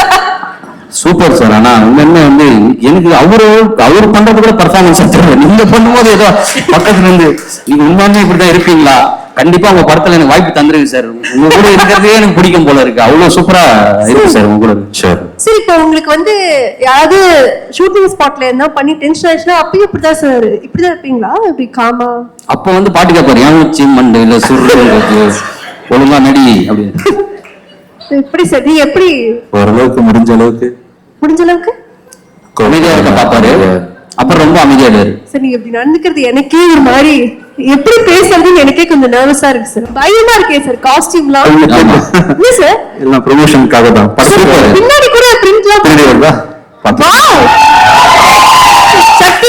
Super sir. ஆனா உண்மை வந்து எனக்கு அவரு பண்றது கூட பர்ஃபார்மன்ஸ் தெரியல. நீங்க பண்ணும்போது ஏதோ பக்கத்துல இருந்து நீங்க உண்மையுமே இப்படிதான் இருப்பீங்களா? கண்டிப்பா உங்க படத்துல எனக்கு வாய்ப்பு தந்துருக்கு சார். உங்க கூட இருக்கிறதே எனக்கு பிடிக்கும் போல இருக்கு. அவ்வளவு சூப்பரா இருக்கு சார் உங்க கூட. சார் சரி, இப்போ உங்களுக்கு வந்து யாராவது ஷூட்டிங் ஸ்பாட்ல என்ன பண்ணி டென்ஷன் ஆயிடுச்சுன்னா அப்பயும் இப்படிதான் சார், இப்படிதான் இருப்பீங்களா? இப்படி காமா அப்ப வந்து பாட்டு கேட்பாரு, ஏன் உச்சி மண்டையில சுருட்டு ஒழுங்கா நடி அப்படின்னு. எப்படி சார் நீங்க எப்படி ஓரளவுக்கு முடிஞ்ச அளவுக்கு அமைதியா இருக்க பாப்பாரு, அப்புறம் ரொம்ப அமைதியாடுவாரு. சார் நீங்க இப்படி நடந்துக்கிறது எனக்கே ஒரு மாதிரி எப்படி பேசுறதுன்னு எனக்கே கொஞ்சம் நர்வஸா இருக்கு சார். பயமா இருக்கே சார். காஸ்டியூம்லாம் என்ன சார்? எல்லாம் ப்ரொமோஷனுக்காக தான். பின்னாடி கூட பிரிண்ட்லாம் வருதா? சக்தி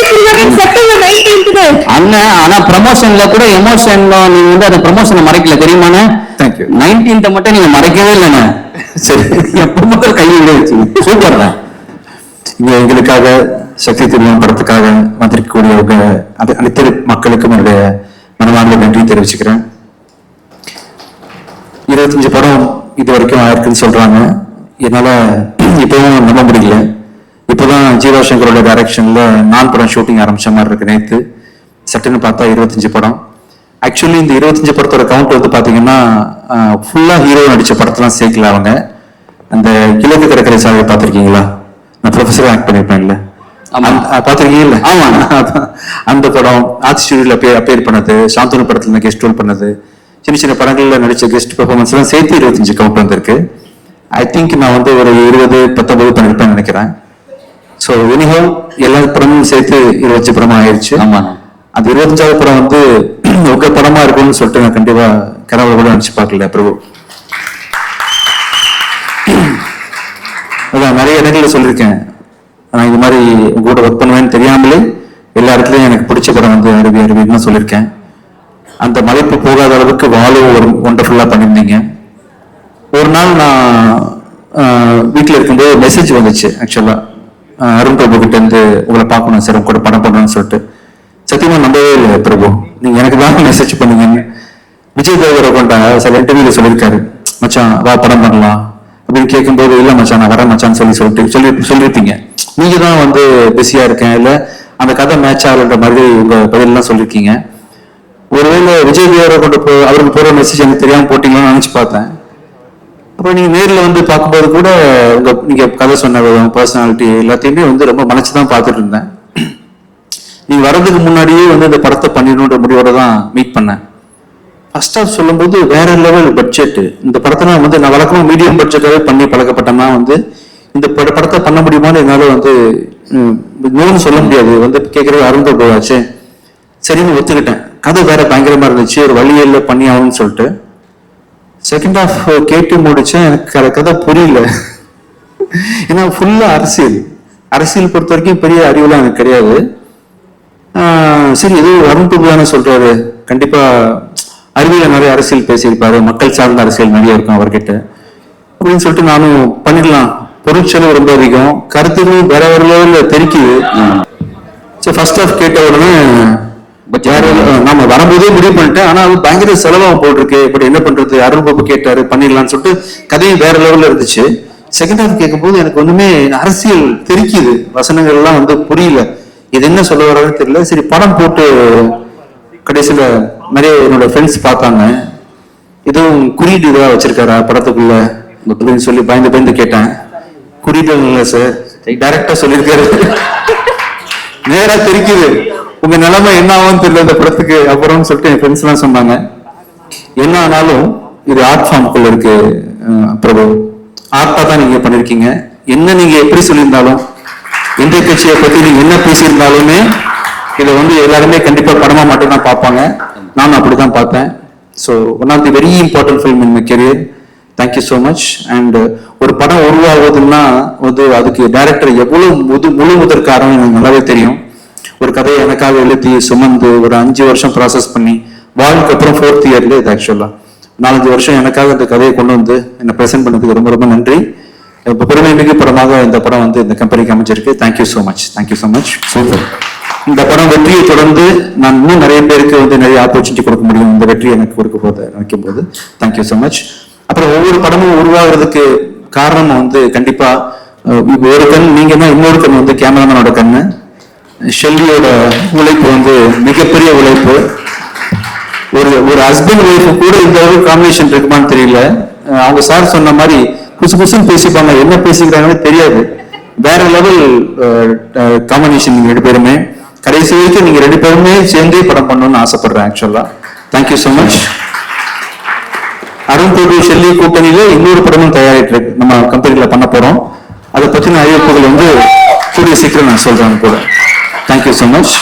செப்டம்பர் 19th அண்ணன். ஆனா ப்ரமோஷன்ல கூட எமோஷன்ல நீங்க வந்து அந்த ப்ரமோஷனை மறைக்கல தெரியுமாண்ணே? தேங்க்யூ. 19th மட்டும் நீங்க மறைக்கவே இல்லைண்ணே. சரி, எப்ப முதல் கையில் வச்சு சூப்பர் தான். இங்க எங்களுக்காக சக்தி திருமணம் படத்துக்காக வந்திருக்கக்கூடியவங்க அனைத்து மக்களுக்கும் என்னுடைய மனமார்ந்த நன்றி தெரிவிச்சுக்கிறேன். 25 படம் இது வரைக்கும் ஆயிருக்குன்னு சொல்றாங்க. என்னால இப்பவும் நம்ப முடியல. இப்போதான் ஜீவா சங்கரோட டைரக்ஷன்ல நான் படம் ஷூட்டிங் ஆரம்பிச்ச மாதிரி இருக்கு. நேற்று சட்டுன்னு பார்த்தா 25 படம். ஆக்சுவலி இந்த 25 படத்தோட கவுண்ட் வந்து பாத்தீங்கன்னா ஃபுல்லா ஹீரோ நடிச்ச படத்தெல்லாம் சேர்க்கல அவங்க. அந்த கிழக்கு கடற்கரை சாலை பார்த்திருக்கீங்களா? நான் ப்ரொஃபஸரா ஆக்ட் பண்ணிருப்பேன்ல, பாத்திருக்கீங்கல்ல? ஆமா. அந்த படம் ஆர்ட் ஸ்டுடியோல அப்பேர் பண்ணது, சாந்தனு படத்துல கெஸ்ட் ரோல் பண்ணது, சின்ன சின்ன படங்கள்ல நடிச்ச கெஸ்ட் பெர்ஃபார்மன்ஸ் எல்லாம் சேர்த்து 25 கவுண்ட் வந்திருக்கு. ஐ திங்க் நான் வந்து ஒரு 20-19 பண்ணிருப்பேன் நினைக்கிறேன். ஸோ எனிஹோ எல்லா படமும் சேர்த்து 25 படமா ஆயிடுச்சு. ஆமா. அந்த 25வது படம் வந்து உங்க படமா இருக்கும்னு சொல்லிட்டு நான் கண்டிப்பா கனவுல கூட நினைச்சு பார்க்கல பிரபு. அதான் நிறைய இடங்கள்ல சொல்லியிருக்கேன், நான் இது மாதிரி உங்க கூட ஒர்க் பண்ணுவேன்னு தெரியாமலே எல்லா இடத்துலயும் எனக்கு பிடிச்ச படம் வந்து அருவின்னு சொல்லியிருக்கேன். அந்த மதிப்பு போகாத அளவுக்கு வாழும் ஒரு ஒண்டர்ஃபுல்லா பண்ணியிருந்தீங்க. ஒரு நாள் நான் வீட்டுல இருக்கும்போது மெசேஜ் வந்துச்சு. ஆக்சுவலா அருண் பிரபு கிட்ட இருந்து உங்களை பார்க்கணும் சார், உங்க கூட படம் பண்ணணும்னு சொல்லிட்டு. சத்தியமா நம்பவே இல்லை பிரபு, நீங்க எனக்கு தான் மெசேஜ் பண்ணீங்கன்னு. விஜய் தேவரை கொண்ட சில இன்டர்வியூல சொல்லியிருக்காரு, மச்சான் வா படம் பண்ணலாம் அப்படின்னு கேட்கும்போது, இல்ல மச்சான் நான் வரேன் மச்சான்னு சொல்லியிருப்பீங்க. நீங்க தான் வந்து பிஸியா இருக்கேன், இல்ல அந்த கதை மேட்ச் ஆகலன்ற மாதிரி உங்க பதிலெல்லாம் சொல்லியிருக்கீங்க. ஒருவேளை விஜய் தேவரை கொண்டு அவருக்கு போற மெசேஜ் எனக்கு தெரியாம போட்டீங்கன்னு நினைச்சு பார்த்தேன். அப்புறம் நீங்க நேரில் வந்து பார்க்கும்போது கூட நீங்க கதை சொன்ன விதம், பர்சனாலிட்டி எல்லாத்தையுமே வந்து ரொம்ப மனசுதான் பார்த்துட்டு இருந்தேன். நீங்க வர்றதுக்கு முன்னாடியே வந்து இந்த படத்தை பண்ணிடணுன்ற முடிவோட தான் மீட் பண்ணேன். ஃபர்ஸ்ட் ஆஃப் சொல்லும்போது வேற லெவல் பட்ஜெட். இந்த படத்தை வந்து நான் வழக்கமாக மீடியம் பட்ஜெட்டாவே பண்ணி பழக்கப்பட்டேன்னா வந்து இந்த படத்தை பண்ண முடியுமான்னு என்னால வந்து நோன்னு சொல்ல முடியாது. வந்து கேட்கறது அருண் பிரபு ஆச்சு, சரின்னு ஒத்துக்கிட்டேன். கதை வேற பயங்கரமா இருந்துச்சு, ஒரு வழியில பண்ணி ஆகும்னு சொல்லிட்டு செகண்ட் ஹாஃப் கேட்டு முடிச்சேன். எனக்கு கதை புரியல. ஏன்னா ஃபுல்லா அரசியல் பொறுத்த வரைக்கும் பெரிய அறிவுலாம் எனக்கு கிடையாது. சரி ஏதோ அருண் பிரபு தானே சொல்றாரு, கண்டிப்பா அறிவியல நிறைய அரசியல் பேசியிருப்பாரு, மக்கள் சார்ந்த அரசியல் நிறைய இருக்கும் அவர்கிட்ட அப்படின்னு சொல்லிட்டு நானும் பண்ணிடலாம். பொருட்செலவு ரொம்ப அதிகம், கருத்துகளும் வேற ஒரு லெவல்ல தெரிக்குது. ஃபர்ஸ்ட் ஹாஃப் கேட்ட உடனே நாம வரும்போதே முடிவு பண்ணிட்டேன். ஆனா அது பயங்கர செலவாக போட்டிருக்கு, இப்படி என்ன பண்றது, அருள் பாபு கேட்டாரு பண்ணிடலாம்னு சொல்லிட்டு கதையும் வேற லெவல்ல இருந்துச்சு. செகண்ட் ஹாஃப் கேட்கும் போது எனக்கு ஒண்ணுமே அரசியல் தெரிக்குது, வசனங்கள் எல்லாம் வந்து புரியல, இது என்ன சொல்ல வர்றதுன்னு தெரியல. சரி படம் போட்டு கடைசியில நிறைய என்னோட ஃப்ரெண்ட்ஸ் பார்த்தாங்க, எதுவும் குறியீடு இதா வச்சிருக்காரா படத்துக்குள்ள அப்படின்னு சொல்லி பயந்து கேட்டேன். குறியீடு இல்லை சார், டைரக்டா சொல்லியிருக்காரு. நேரா தெரிக்குது, உங்க நிலைமை என்ன ஆகும்னு தெரியல இந்த படத்துக்கு அப்புறம்னு சொல்லிட்டு என் ஃப்ரெண்ட்ஸ் எல்லாம் சொன்னாங்க. என்ன ஆனாலும் இது ஆர்ட் ஃபார்முக்குள்ள இருக்கு. பிரபு, ஆர்ட்டா தான் நீங்க பண்ணிருக்கீங்க. என்ன நீங்க எப்படி சொல்லியிருந்தாலும், இந்திய கட்சியை பத்தி நீங்க என்ன பேசியிருந்தாலுமே இதை வந்து எல்லாருமே கண்டிப்பா படமா மட்டும் தான் பார்ப்பாங்க. நானும் அப்படிதான் பார்த்தேன். So one of the very important film in my career. Thank you so much. And ஒரு படம் உருவாகுதுன்னா வந்து அதுக்கு டைரக்டர் எவ்வளவு முழு முதற் காரணம் எனக்கு நல்லாவே தெரியும். ஒரு கதையை எனக்காக எழுதி சுமந்து ஒரு 5 வருஷம் ப்ராசஸ் பண்ணி வாழ்க்கை அப்புறம் 4th இயர்ல இது ஆக்சுவலா 4-5 வருஷம் எனக்காக இந்த கதையை கொண்டு வந்து என்னை ப்ரெசென்ட் பண்ணதுக்கு ரொம்ப ரொம்ப நன்றி. இப்போ பெருமை மிகு படமாக இந்த படம் வந்து இந்த கம்பெனிக்கு அமைச்சிருக்கு. Thank you so much. Thank you so much. Super. இந்த படம் வெற்றியை தொடர்ந்து நான் இன்னும் நிறைய பேருக்கு வந்து நிறைய ஆப்பர்ச்சுனிட்டி கொடுக்க முடியும். இந்த வெற்றி எனக்கு கொடுக்க போது நினைக்கும் போது தேங்க்யூ ஸோ மச். அப்புறம் ஒவ்வொரு படமும் உருவாகிறதுக்கு காரணம் வந்து கண்டிப்பா ஒரு கண் நீங்க தான், இன்னொரு கண் வந்து கேமராமேனோட கண்ணு. ஷெல்லியோட உழைப்பு வந்து மிகப்பெரிய உழைப்பு. ஒரு ஹஸ்பண்ட் ஒய்ஃப் கூட இந்த அளவுக்கு காம்பினேஷன் இருக்குமான்னு தெரியல. அவங்க சார் சொன்ன மாதிரி புதுசுன்னு பேசிப்பாங்க, என்ன பேசிக்கிறாங்கன்னு தெரியாது. வேற லெவல் காம்பினேஷன் நீங்க 2 பேருமே. கடைசி வரைக்கும் நீங்க 2 பேருமே சேர்ந்தே படம் பண்ணணும்னு ஆசைப்படுறேன் ஆக்சுவலா. Thank you so much. Arun Prabhu Shelley கூட்டணியில இன்னொரு படமும் தயாரிட்டு இருக்கு, நம்ம கம்பெனில பண்ண போறோம். அதை பத்தின அறிவிப்புகள் வந்து கூடிய சீக்கிரம் நான் சொல்றேன் கூட. Thank you so much.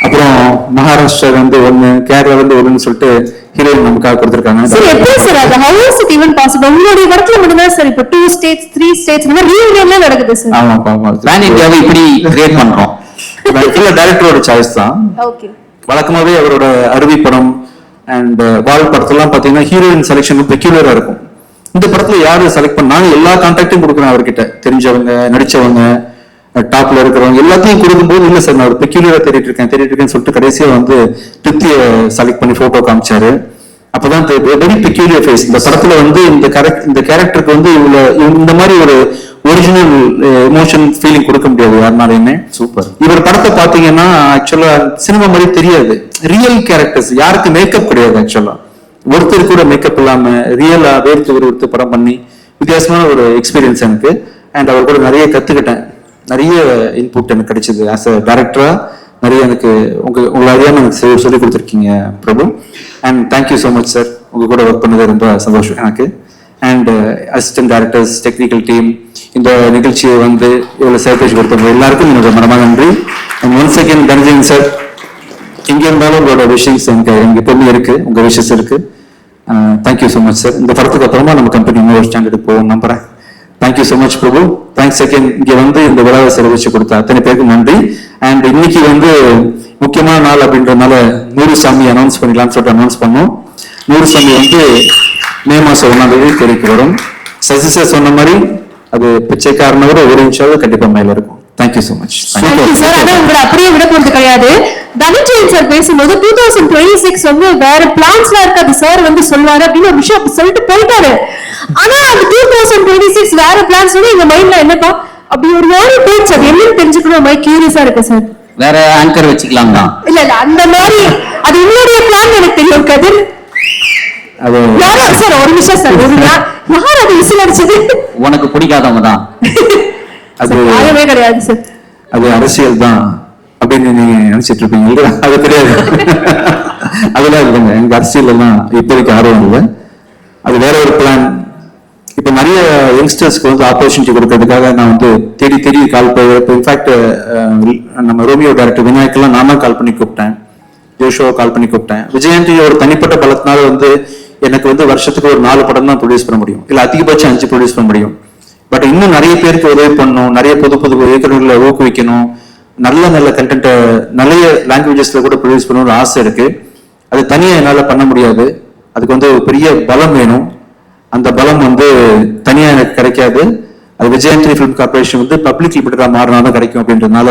அப்புறம் மகாராஷ்டிரா வந்து 1, கேரளா வந்து 1ன்னு சொல்லிட்டு ஹீரோயின் நமக்காக கொடுத்திருக்காங்க. சார் எப்படி சார் அது how is it even possible? உங்களுடைய இடத்துல மட்டும் தான் சார் இப்போ 2 states 3 states இந்த மாதிரி ரீயூனியன்ல நடக்குது சார். ஆமா. பேன் இந்தியாவை இப்படி கிரியேட் பண்றோம். இல்ல டைரக்டரோட சாய்ஸ் தான். ஓகே. வழக்கமாவே அவரோட அருவி படம் அண்ட் வால் படத்தெல்லாம் பாத்தீங்கன்னா ஹீரோயின் செலெக்ஷன் பெக்யூலரா இருக்கும். இந்த படத்துல யாரு செலக்ட் பண்ணாங்க, எல்லா கான்டாக்டும் கொடுக்குறேன் அவர்கிட்ட, தெரிஞ்சவங்க நடிச்சவங்க டாப்ல இருக்கிறவங்க எல்லாத்தையும் கொடுக்கும்போது இல்ல சார் நான் ஒரு பெக்யூலரா தேடிட்டு இருக்கேன்னு சொல்லிட்டு கடைசியா வந்து திருப்திய செலக்ட் பண்ணி போட்டோ காமிச்சாரு. அப்பதான் வெரி பெக்யூலியர் ஃபேஸ். இந்த படத்துல வந்து இந்த கேரக்டருக்கு வந்து இந்த மாதிரி ஒரு ஒரிஜினல் எமோஷன் ஃபீலிங் கொடுக்க முடியாது யாருனாலையுமே. சூப்பர். இவர் படத்தை பாத்தீங்கன்னா ஆக்சுவலா சினிமா மாதிரி தெரியாது. ரியல் கேரக்டர்ஸ், யாருக்கு மேக்கப் கிடையாது ஆக்சுவலா. ஒருத்தர் கூட மேக்கப் இல்லாம ரியலா வேர்த்து படம் பண்ணி வித்தியாசமான ஒரு எக்ஸ்பீரியன்ஸ் எனக்கு. அண்ட் அவர் கூட நிறைய கத்துக்கிட்டேன், நிறைய இன்புட் எனக்கு கிடைச்சது. ஆஸ் அ டைரக்டரா நிறைய எனக்கு உங்களை அறியாம எனக்கு சொல்லி கொடுத்துருக்கீங்க Prabhu. And thank you so much sir. உங்க கூட ஒர்க் பண்ணது ரொம்ப சந்தோஷம் எனக்கு. And assistant directors, technical team, இந்த நிகழ்ச்சியை வந்து இவ்வளவு சேர்த்து கொடுத்தவங்க எல்லாருக்கும் என்னோட மனமாக நன்றி. And once again Dhananjayan sir, எங்க இருந்தாலும் உங்களோட விஷயங்கள் எனக்கு எப்பவுமே இருக்கு, உங்க விஷஸ் இருக்கு. Thank you so much sir. இந்த படத்துக்கு அப்புறமா நம்ம கம்பெனி இன்னொரு ஸ்டாண்டர்டுக்கு போவோம் நம்புறேன். Thank you so much Prabhu. Thanks again. இங்க வந்து இந்த விழாவை செலவழிச்சு கொடுத்த அத்தனை பேருக்கு நன்றி. அண்ட் இன்னைக்கு வந்து முக்கியமான நாள் அப்படின்றதுனால 100 சாமி அனௌன்ஸ் பண்ணிடலாம்னு சொல்லிட்டு அனௌன்ஸ் பண்ணோம். 100 சாமி வந்து மே மாசம் 1ஆம் தேதி திரைக்கு வரும். சசி சார் சொன்ன மாதிரி அது பிச்சைக்காரனோட 1 நிமிஷம் கண்டிப்பா மேல இருக்கும். Thank you so much. Thank you sir. ஆனா உங்களை அப்படியே விட போறது கிடையாது. தனஞ்சயன் சார் பேசும்போது 2026 வந்து வேற பிளான்ஸ்லாம் இருக்கு, அது சார் வந்து சொல்வாரு அப்படின்னு ஒரு விஷயம் சொல்லிட்டு போயிட்டாரு. ஆனா அந்த 2026 வேற பிளான்ஸ் வந்து எங்க மைண்ட்ல என்னப்பா அப்படி ஒரு மாதிரி பேச்சு, அது என்னன்னு தெரிஞ்சுக்கணும் மாதிரி கியூரியஸா இருக்கு சார். வேற ஆங்கர் வச்சுக்கலாம் தான். இல்ல அந்த மாதிரி அது உங்களுடைய பிளான் எனக்கு தெரியும் கதிர். யாரோ சார் ஒரு நிமிஷம் சார், யார் அது விசில் அடிச்சது? உனக்கு பிடிக்காதவங்க தான். அது ஆகவே கிடையாது சார். அது அரசியல் தான் அப்படின்னு நீங்க நினைச்சிட்டு இருப்பீங்க. அது கிடையாது. அதெல்லாம் இல்லைங்க. எங்க அரசியல் எல்லாம் இப்போதைக்கு ஆர்வம் இல்லை. அது வேற ஒரு பிளான். இப்ப நிறைய யங்ஸ்டர்ஸ்க்கு வந்து ஆப்பர்ச்சுனிட்டி கொடுக்கறதுக்காக நான் வந்து தேடி கால் போய் இன்ஃபேக்ட் நம்ம ரோமியோ டைரக்டர் விநாயக்கெல்லாம் நான் தான் கால் பண்ணி கூப்பிட்டேன், ஜோஷோவை கால் பண்ணி கூப்பிட்டேன். விஜயந்தி ஒரு தனிப்பட்ட பலத்தினால வந்து எனக்கு வந்து வருஷத்துக்கு ஒரு 4 படம் தான் ப்ரொடியூஸ் பண்ண முடியும், இல்ல அதிகபட்சம் 5 ப்ரொடியூஸ் பண்ண முடியும். பட் இன்னும் நிறைய பேருக்கு உதவி பண்ணணும், நிறைய புது இயக்குநர்களை ஊக்குவிக்கணும், நல்ல கண்டென்ட்டை நிறைய லாங்குவேஜஸ்ல கூட ப்ரொடியூஸ் பண்ணணும்னு ஆசை இருக்கு. அது தனியா என்னால பண்ண முடியாது. அதுக்கு வந்து ஒரு பெரிய பலம் வேணும். அந்த பலம் வந்து தனியா எனக்கு கிடைக்காது. அது விஜயந்தி ஃபிலிம் கார்பரேஷன் வந்து பப்ளிக் லிமிடெடா மாறினாலும் கிடைக்கும் அப்படின்றதுனால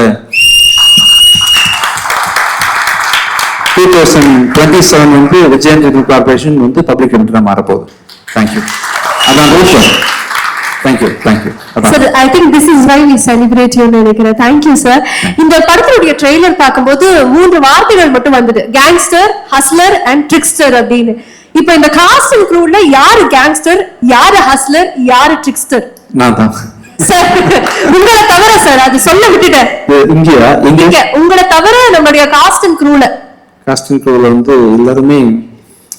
2027 வந்து விஜயந்தி ஃபிலிம் கார்பரேஷன் வந்து பப்ளிக் லிமிடெடா மாறப்போகுது. தேங்க்யூ. அதான் விஷயம். Thank you. Sir, I think this is why we celebrate you நினைக்கிறேன். Thank you sir. இந்த படத்துடைய ட்ரெய்லர் பார்க்கும்போது 3 வார்த்தைகள் மட்டும் வந்தது, கேங்ஸ்டர், ஹஸ்லர் அண்ட் ட்ரிக்ஸ்டர் அப்படின்னு. இப்போ இந்த காஸ்ட் அண்ட் க்ரூல யாரு கேங்ஸ்டர், யாரு ஹஸ்லர், யாரு ட்ரிக்ஸ்டர்? நான் தான் சார். உங்களை தவிர சார், அது சொல்ல விட்டுட்டேன். இங்க உங்களை தவிர நம்மளுடைய காஸ்ட் அண்ட் க்ரூல வந்து எல்லாருமே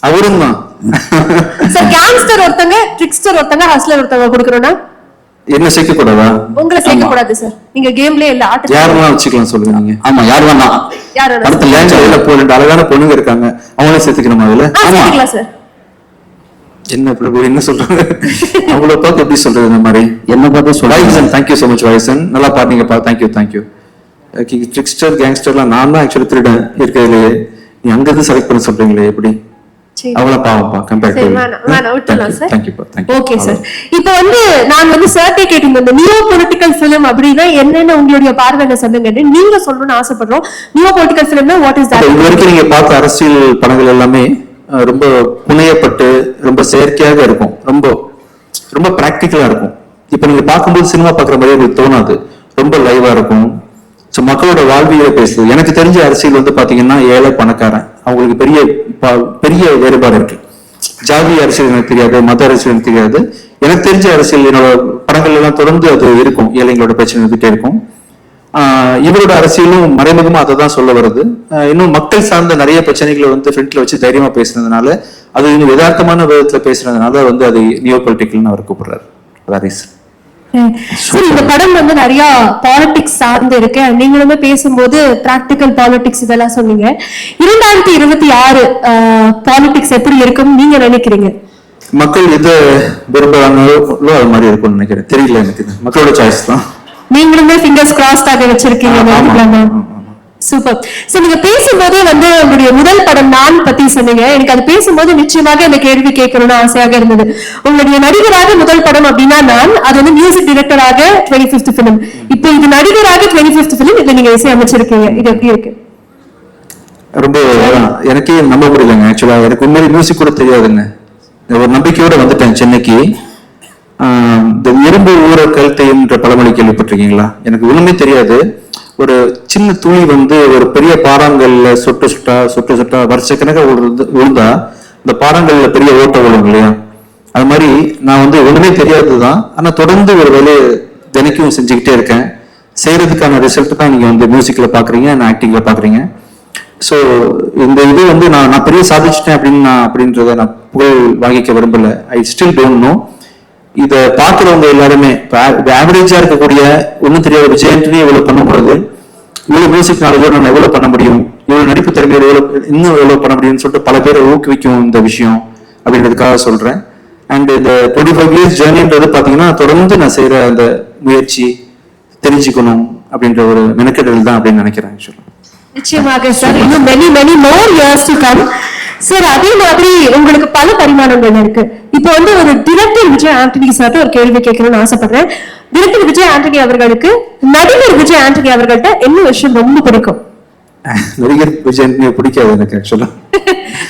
அவரும் தான். சார் கேங்ஸ்டர் ஒருத்தங்க, ட்ரிக்ஸ்டர் ஒருத்தங்க, ஹஸ்லர் ஒருத்தங்க கொடுக்கறோம்னா என்ன சேர்க்க கூடாதா? உங்களை சேர்க்க கூடாது சார். நீங்க கேம்லயே இல்ல, ஆட்ட யாரெல்லாம் வச்சுக்கலாம் சொல்லுங்க நீங்க. ஆமா, யார் வேணா. யார் அடுத்த லேண்ட்ல போ 2 அழகான பொண்ணுங்க இருக்காங்க, அவங்களே சேர்த்துக்கணுமா அதுல? சேர்த்துக்கலாம் சார். என்ன பிரபு என்ன சொல்றாங்க? அவங்கள பார்த்து எப்படி சொல்றது இந்த மாதிரி? என்ன பார்த்து வைசன், தேங்க்யூ சோ மச் வைசன், நல்லா பாத்தீங்கப்பா, தேங்க்யூ. ட்ரிக்ஸ்டர் கேங்ஸ்டர்லாம் நான் தான் ஆக்சுவலி திருடன் இருக்கிறதுலயே, நீ அங்க இருந்து செலக்ட் பண்ண சொல்றீங்களே எப்படி? அவ்வளவு பாவம்ப்பா கம்பேர் டு. Okay sir. இப்போ வந்து நான் வந்து சர்ட்டே கேட்டிருந்தேன், இந்த நியோ பொலிட்டிக்கல் ஃபிலிம் அப்படின்னா என்னன்னு உங்களுடைய பார்வையில சொல்லுங்க, நீங்க சொல்லணும்னு ஆசைப்படுறோம். நியோ பொலிட்டிக்கல் ஃபிலிம்னா வாட் இஸ் தட்? இது வரைக்கும் நீங்க பார்த்த அரசியல் படங்கள் எல்லாமே ரொம்ப புனையப்பட்டு ரொம்ப செயற்கையாக இருக்கும், ரொம்ப ரொம்ப பிராக்டிக்கலா இருக்கும். இப்ப நீங்க பார்க்கும்போது சினிமா பார்க்குற மாதிரி உங்களுக்கு தோணாது, ரொம்ப லைவா இருக்கும். ஸோ மக்களோட வாழ்வியலை பேசுது. எனக்கு தெரிஞ்ச அரசியல் வந்து பாத்தீங்கன்னா ஏழை பணக்காரன் அவங்களுக்கு பெரிய பெரிய வேறுபாடு இருக்கு. ஜாதி அரசியல் எனக்கு தெரியாது, மத அரசியல் எனக்கு தெரியாது. எனக்கு தெரிஞ்ச அரசியல் என்னோட படங்கள் எல்லாம் தொடர்ந்து அது இருக்கும், ஏழைங்களோட பிரச்சனை இருந்துட்டே இருக்கும். இவரோட அரசியலும் மறைமுகமா அதை தான் சொல்ல வருது. இன்னும் மக்கள் சார்ந்த நிறைய பிரச்சனைகளை வந்து ஃப்ரண்ட்ல வச்சு தைரியமா பேசுனதுனால, அது இன்னும் யதார்த்தமான விதத்துல பேசுனதுனால வந்து அது நியோ பொலிட்டிக்கல்னு அவர் கூப்பிடுறாரு. சரி, இந்த படம் வந்து நிறைய பாலிடிக்ஸ் சார்ந்து இருக்கு. நீங்களுமே பேசும்போது பிராக்டிக்கல் பாலிடிக்ஸ் இதெல்லாம் சொன்னீங்க. 2026 பாலிடிக்ஸ் எப்படி இருக்கும் நீங்க நினைக்கிறீங்க? மக்கள் எதை விரும்புறாங்களோ அது மாதிரி இருக்கும்னு நினைக்கிறேன். தெரியல, எனக்கு மக்களோட சாய்ஸ் தான். நீங்களுமே ஃபிங்கர்ஸ் கிராஸ்ட் ஆக வச்சிருக்கீங்க. சூப்பர். சோ நீங்க பேசும்போதே வந்து உங்களுடைய முதல் படம் நான் பத்தி சொன்னீங்க. எனக்கு அது பேசும்போது நிச்சயமாக இந்த கேள்வி கேட்கணும்னு ஆசையாக இருந்தது. உங்களுடைய நடிகராக முதல் படம் அப்படின்னா நான், அது வந்து மியூசிக் டைரக்டராக 25th ஃபிலிம். இப்போ இது நடிகராக 25th ஃபிலிம், இதை நீங்க இசை அமைச்சிருக்கீங்க. இது எப்படி இருக்கு? ரொம்ப எனக்கே நம்ப முடியலங்க. ஆக்சுவலா எனக்கு உண்மையிலே மியூசிக் கூட தெரியாதுங்க. ஒரு நம்பிக்கையோட வந்துட்டேன் சென்னைக்கு. இந்த இரும்பு ஊற கழுத்தைன்ற பழமொழி கேள்விப்பட்டிருக்கீங்களா? எனக்கு ஒண்ணுமே தெரியாது. ஒரு சின்ன துளி வந்து ஒரு பெரிய பாறாங்கல்ல சொட்டு சொட்டா வருஷக்கணக்க விழுந்தா இந்த பாறாங்கல்ல பெரிய ஓட்ட விழும் இல்லையா? அது மாதிரி நான் வந்து ஒண்ணுமே தெரியாதுதான், ஆனா தொடர்ந்து ஒரு வேலையை தினைக்கும் செஞ்சுக்கிட்டே இருக்கேன். செய்யறதுக்கான ரிசல்ட் தான் நீங்க வந்து மியூசிக்ல பாக்குறீங்க, நான் ஆக்டிங்ல பாக்குறீங்க. ஸோ இந்த இது வந்து நான் பெரிய சாதிச்சிட்டேன் அப்படின்றத நான் புகழ் வாங்கிக்க விரும்பல. I still don't know. இதை பாக்குறவங்க எல்லாருமே ஆவரேஜா இருக்கக்கூடிய ஒன்னும் தெரியாத ஒரு ஜெயண்ட்னே இவ்வளவு பண்ணக்கூடாது, இவ்வளவு மியூசிக் நாலேஜோட நம்ம எவ்வளவு பண்ண முடியும், இவ்வளவு நடிப்பு திறமையோட இன்னும் எவ்வளவு பண்ண முடியும்னு சொல்லிட்டு பல பேரை ஊக்குவிக்கும் இந்த விஷயம் அப்படின்றதுக்காக சொல்றேன். அண்ட் இந்த 25 இயர்ஸ் ஜேர்னின்றது பாத்தீங்கன்னா தொடர்ந்து நான் செய்யற அந்த முயற்சி, தெரிஞ்சுக்கணும் அப்படின்ற ஒரு மெனக்கெடல் தான் அப்படின்னு நினைக்கிறேன். நிச்சயமாக சார், இன்னும் many more years to come. Sir அதே மாதிரி உங்களுக்கு பல பரிமாணங்கள் இருக்கு. இப்போ வந்து ஒரு டிரெக்டர் விஜய் ஆண்டனி சார் ஒரு கேள்வி கேட்கணும்னு ஆசைப்படுறேன். டிரெக்டர் விஜய் ஆண்டனி அவர்களுக்கு நடிகர் விஜய் ஆண்டனி அவர்கள்ட்ட என்ன விஷயம் ரொம்ப பிடிக்கும்? நடிகர் விஜய் ஆண்டனி பிடிக்காது எனக்கு ஆக்சுவலா.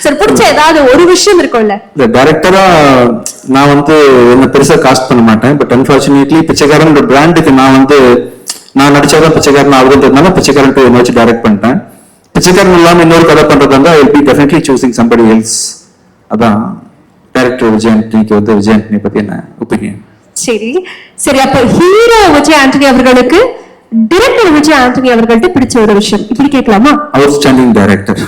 சார் பிடிச்ச ஏதாவது ஒரு விஷயம் இருக்கும்ல? இல்ல, டைரக்டரா நான் வந்து என்ன பெருசா காஸ்ட் பண்ண மாட்டேன். பட் அன்பார்ச்சுனேட்லி பிச்சைக்காரன் பிராண்டுக்கு நான் நடிச்சாதான் பிச்சைக்காரன் ஆகுதுன்றதுனால பிச்சைக்காரன் என்ன வச்சு டைரக்ட் பண்ணிட்டேன். பிச்சைக்காரன் இல்லாம இன்னொரு கதை பண்றதா இருந்தா ஐ will be definitely choosing somebody else. அதான் டைரக்டர் விஜய் ஆண்டனிக்கு வந்து விஜய் ஆண்டனி பத்தி என்ன ஒப்பீனியன். சரி அப்ப ஹீரோ விஜய் ஆண்டனி அவர்களுக்கு டைரக்டர் விஜய் ஆண்டனி அவர்கள்ட்ட பிடிச்ச ஒரு விஷயம் இப்படி கேட்கலாமா? Outstanding director.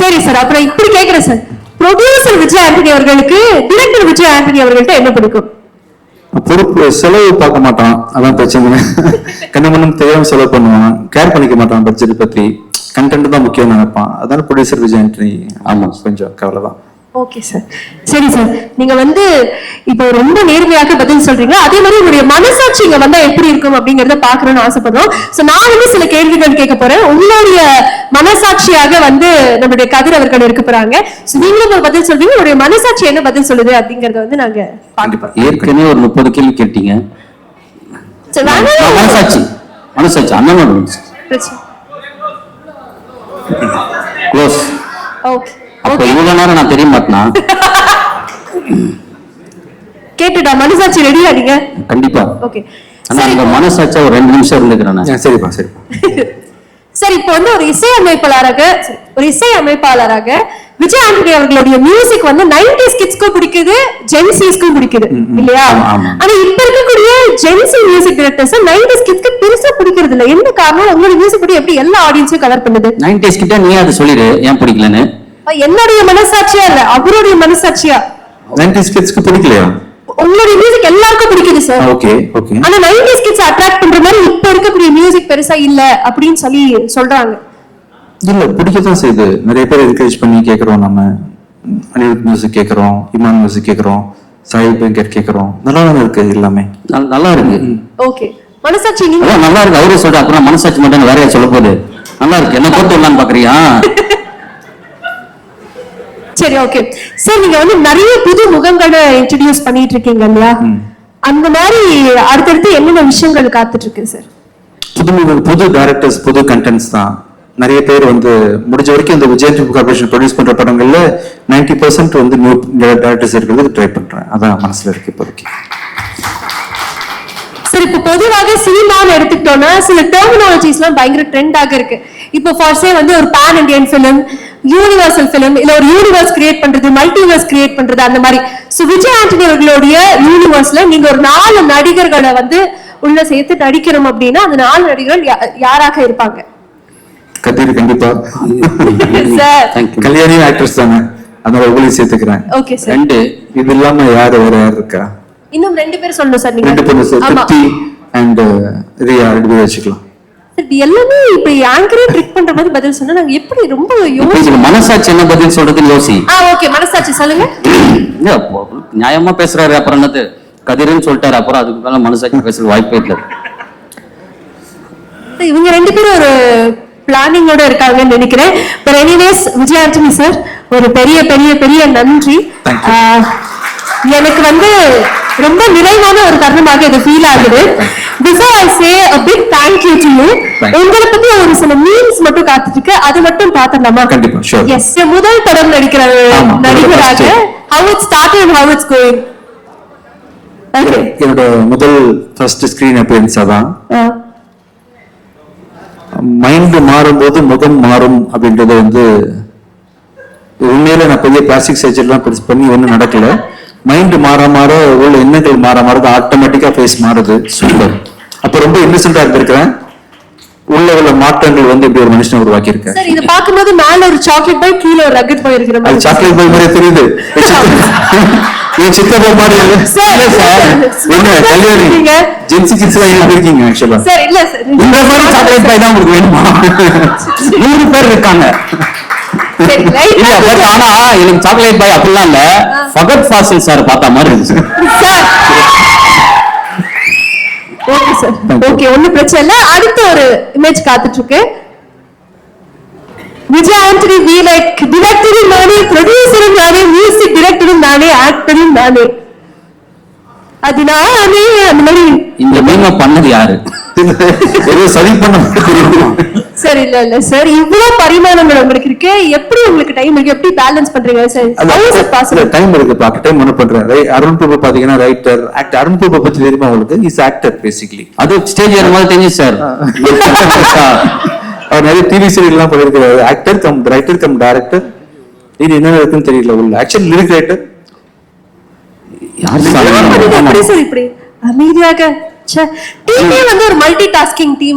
சரி சார், அப்புறம் இப்படி கேட்கிறேன் சார், ப்ரொடியூசர் விஜய் ஆண்டனி அவர்களுக்கு டைரக்டர் விஜய் ஆண்டனி அவர்கள்ட்ட என்ன பிடிக்கும்? பொறுப்பு செலவு பார்க்க மாட்டான், அதான் பிரச்சனை. கண்ணமண்ணும் தெரியாம செலவு பண்ணுவான், கேர் பண்ணிக்க மாட்டான், பட்ஜெட் பத்தி கண்டென்ட் தான் முக்கியம் நினைப்பான். அதனால ப்ரொடியூசர் விஜய் ஆண்டனி ஆமா கொஞ்சம் கவலை தான். Okay sir. சரி சார், நீங்க வந்து இப்போ ரொம்ப நேர்மையாக பதில் சொல்றீங்க. அதே மாதிரி உங்களுடைய மனசாட்சி இங்க வந்தா எப்படி இருக்கும் அப்படிங்கறத பாக்கணும்னு ஆசைப்படுறோம். சோ நான் வந்து சில கேள்விகள் கேட்க போறேன். உங்களுடைய மனசாட்சியாக வந்து நம்மளுடைய கதிர் அவர்கள் இருக்க போறாங்க. நீங்களும் ஒரு பதில் சொல்றீங்க, உங்களுடைய மனசாட்சி என்ன பதில் சொல்லுது அப்படிங்கறத வந்து நாங்க கண்டிப்பா. ஏற்கனவே ஒரு 30 கேள்வி கேட்டீங்க. மனசாட்சி அண்ணனோட க்ளோஸ். ஓகே. அப்ப இவ்வளவு நேரம் நான் தெரிய மாட்டேனா? கேட்டுடா, மனசாட்சி ரெடியா நீங்க? கண்டிப்பா. ஓகே. ஆனா அந்த மனசாட்சியா ஒரு 2 நிமிஷம் இருந்துக்கிறேன். சரிப்பா சரிப்பா. சார் இப்போ வந்து ஒரு இசையமைப்பாளராக விஜய் ஆண்டனி அவர்களுடைய மியூசிக் வந்து 90s கிட்ஸ்க்கும் பிடிக்குது, ஜென்சிஸ்க்கும் பிடிக்குது இல்லையா? ஆனா இப்ப இருக்கக்கூடிய ஜென்சி மியூசிக் டைரக்டர்ஸ் 90s கிட்ஸ்க்கு பெருசா பிடிக்கிறது இல்ல. என்ன காரணம்? உங்களுடைய மியூசிக் படி எப்படி எல்லா ஆடியன்ஸையும் கவர் பண்ணுது? 90s கிட்ட நீ அது சொல்லிடு ஏன் பிடிக்கலன்னு. என்னுடைய மனசாட்சியா இல்ல, அவருடைய மனசாட்சியா. 90s கிட்ஸ்க்கு பிடிக்கலையா? உங்களுடைய மியூசிக் எல்லாருக்கும் பிடிக்குது சார். Okay okay. ஆனா 90s கிட்ஸ் அட்ராக்ட் பண்ற மாதிரி இப்ப இருக்கக்கூடிய மியூசிக் பெருசா இல்ல அப்படின்னு சொல்லி சொல்றாங்க. இல்ல பிடிக்கதான் செய்யுது. நிறைய பேர் என்கரேஜ் பண்ணி கேட்கறோம். நம்ம அனிருத் மியூசிக் கேட்கறோம், இமான் மியூசிக் கேட்கறோம், சாய் பெங்கர் கேட்கறோம். நல்லா இருக்கு, எல்லாமே நல்லா இருக்கு. ஓகே, மனசாட்சி நீங்க நல்லா இருக்கு அவரே சொல்ற. அப்புறம் மனசாட்சி மட்டும் வேற சொல்ல போகுது. நல்லா இருக்கு, என்ன போட்டு வரலான்னு பாக்குறியா? சரி ஓகே சார், நீங்க வந்து நிறைய புது முகங்களை இன்ட்ரோடியூஸ் பண்ணிட்டு இருக்கீங்க இல்லையா? அந்த மாதிரி அடுத்தடுத்து என்னென்ன விஷயங்கள் காத்துட்டு இருக்கு சார்? புது டைரக்டர்ஸ், புது கண்டென்ட்ஸ் தான். நிறைய பேர் வந்து முடிஞ்ச வரைக்கும் இந்த விஜய் கார்பரேஷன் ப்ரொடியூஸ் பண்ற படங்கள்ல 90% வந்து நியூ டைரக்டர்ஸ் இருக்கிறதுக்கு ட்ரை பண்றேன். அதான் மனசுல இருக்கு இப்போதைக்கு. சார் இப்போ பொதுவாக சினிமான்னு எடுத்துக்கிட்டோம்னா சில டெர்மினாலஜிஸ் எல்லாம் பயங்கர ட்ரெண்டாக இருக்கு. இப்போ ஃபார்ஸே வந்து ஒரு pan Indian film, universal film, இல்ல ஒரு யூனிவர்ஸ் கிரியேட் பண்றது, மல்டிவர்ஸ் கிரியேட் பண்றது, அந்த மாதிரி. சோ விஜய் ஆண்டனி அவர்களுடைய யூனிவர்ஸ்ல நீங்க ஒரு 4 நடிகர்களை வந்து உள்ள சேர்த்து நடிக்கணும் அப்படின்னா அந்த 4 நடிகர்கள் யாராக இருப்பாங்க? கதிர் கண்டிப்பா. கல்யாணி ஆக்ட்ரஸ் தானே, அதனால உங்களையும் சேர்த்துக்கிறேன். Okay sir. 2 இது இல்லாம வேற யார் இருக்கா? இன்னும் 2 பேர் சொல்லணும் சார். நீங்க 2 பேர் திருப்தி அண்ட் ரியா 2 பேர் வச்சுக்கலாம். எல்லாமே இப்ப ஆங்கரே ட்ரிக் பண்ற மாதிரி பதில் சொன்னா நாங்க எப்படி ரொம்ப யோசிச்சு மனசாட்சி என்ன பதில் சொல்றதுன்னு யோசி. ஓகே, மனசாட்சி சொல்லுங்க. நியாயமா பேசுறாரு, அப்புறம் என்னது கதிர்னு சொல்லிட்டாரு, அப்புறம் அதுக்கு மேல மனசாட்சி பேசுற வாய்ப்பே இல்லை. இவங்க 2 பேரும் ஒரு பிளானிங்கோட இருக்காங்கன்னு நினைக்கிறேன். But anyways Vijay Antony sir, ஒரு பெரிய பெரிய பெரிய நன்றி. எனக்கு வந்து ரொம்ப நிறைவான ஒரு தருணமாக இது ஃபீல் ஆகுது. Before I say a big thank you to you, உங்களை பத்தி ஒரு சில மீம்ஸ் மட்டும் காத்துட்டு இருக்கு, அது மட்டும் பாத்துடலாமா? கண்டிப்பா, sure. Yes, முதல் படம் நடிக்கிற நடிகராக how it started and how it's going. Okay. என்னோட முதல் ஃபர்ஸ்ட் ஸ்கிரீன் அப்பியரன்ஸ் அதான். மைண்ட் மாறும்போது முகம் மாறும் அப்படின்றது வந்து உண்மையில நான் பெரிய பிளாஸ்டிக் சர்ஜரிலாம் பண்ணி ஒன்றும் நடக்கல. மைண்ட் மாற மாற உள்ள எண்ணங்கள் மாற மாறது ஆட்டோமேட்டிக்கா ஃபேஸ் மாறுது. சூப்பர். அப்ப ரொம்ப இன்னசென்ட்டா இருந்திருக்கிறேன். உள்ள மாற்றங்கள் வந்து இப்படி ஒரு மனுஷனை உருவாக்கி இருக்கேன். சார், இத பாக்கும்போது மேல ஒரு சாக்லேட் பாய், கீழ ஒரு ரக்கெட் பாய் இருக்கிற மாதிரி. அது சாக்லேட் பாய் மாதிரி தெரியுது. ஏன் சித்தப்பா மாதிரி இல்ல சார்? என்ன கல்யாணி ஜென்சி கிட்ஸ் எல்லாம் இருக்கீங்க ஆக்சுவலா. சார் இல்ல சார், இந்த மாதிரி சாக்லேட் பாய் தான் உங்களுக்கு வேணுமா? 100 பேர் இருக்காங்க. இல்ல பட் ஆனா எனக்கு சாக்லேட் பாய் அப்படிலாம் இல்ல, ஃபகத் ஃபாசில் சார் பார்த்த மாதிரி இருக்கு சார். ஓகே சார், ஓகே, ஒண்ணும் பிரச்சனை இல்ல. அடுத்த ஒரு இமேஜ் காத்துட்டு இருக்கு. விஜய் ஆண்டனி வி லைக் டிரெக்டரும் நானே, ப்ரொடியூசரும் நானே, மியூசிக் டிரெக்டரும் நானே, ஆக்டரும் நானே. அது நானே. அந்த மாதிரி இந்த மீம பண்ணது யாரு? சரி பண்ண சார். இல்ல இல்ல சார், இவ்வளவு பரிமாணங்கள் உங்களுக்கு இருக்கு, எப்படி உங்களுக்கு டைம் இருக்கு, எப்படி பேலன்ஸ் பண்றீங்க சார்? டைம் இருக்கு, பாக்க டைம் என்ன பண்றேன். அருண் பிரபு பாத்தீங்கன்னா ரைட்டர், ஆக்டர். அருண் பிரபு பத்தி தெரியுமா உங்களுக்கு? Is actor basically. அது ஸ்டேஜ் ஏறும்போது தெரிஞ்சு சார். அவர் நிறைய டிவி சீரியல் எல்லாம் பண்ணிருக்காரு. Actor come writer cum director. இது என்ன இருக்குன்னு தெரியல. உள்ள ஆக்சுவலி லிரிக் ரைட்டர். யார் சார் இப்படி அமைதியாக? டீமே வந்து ஒரு மல்டி டாஸ்கிங் டீம்.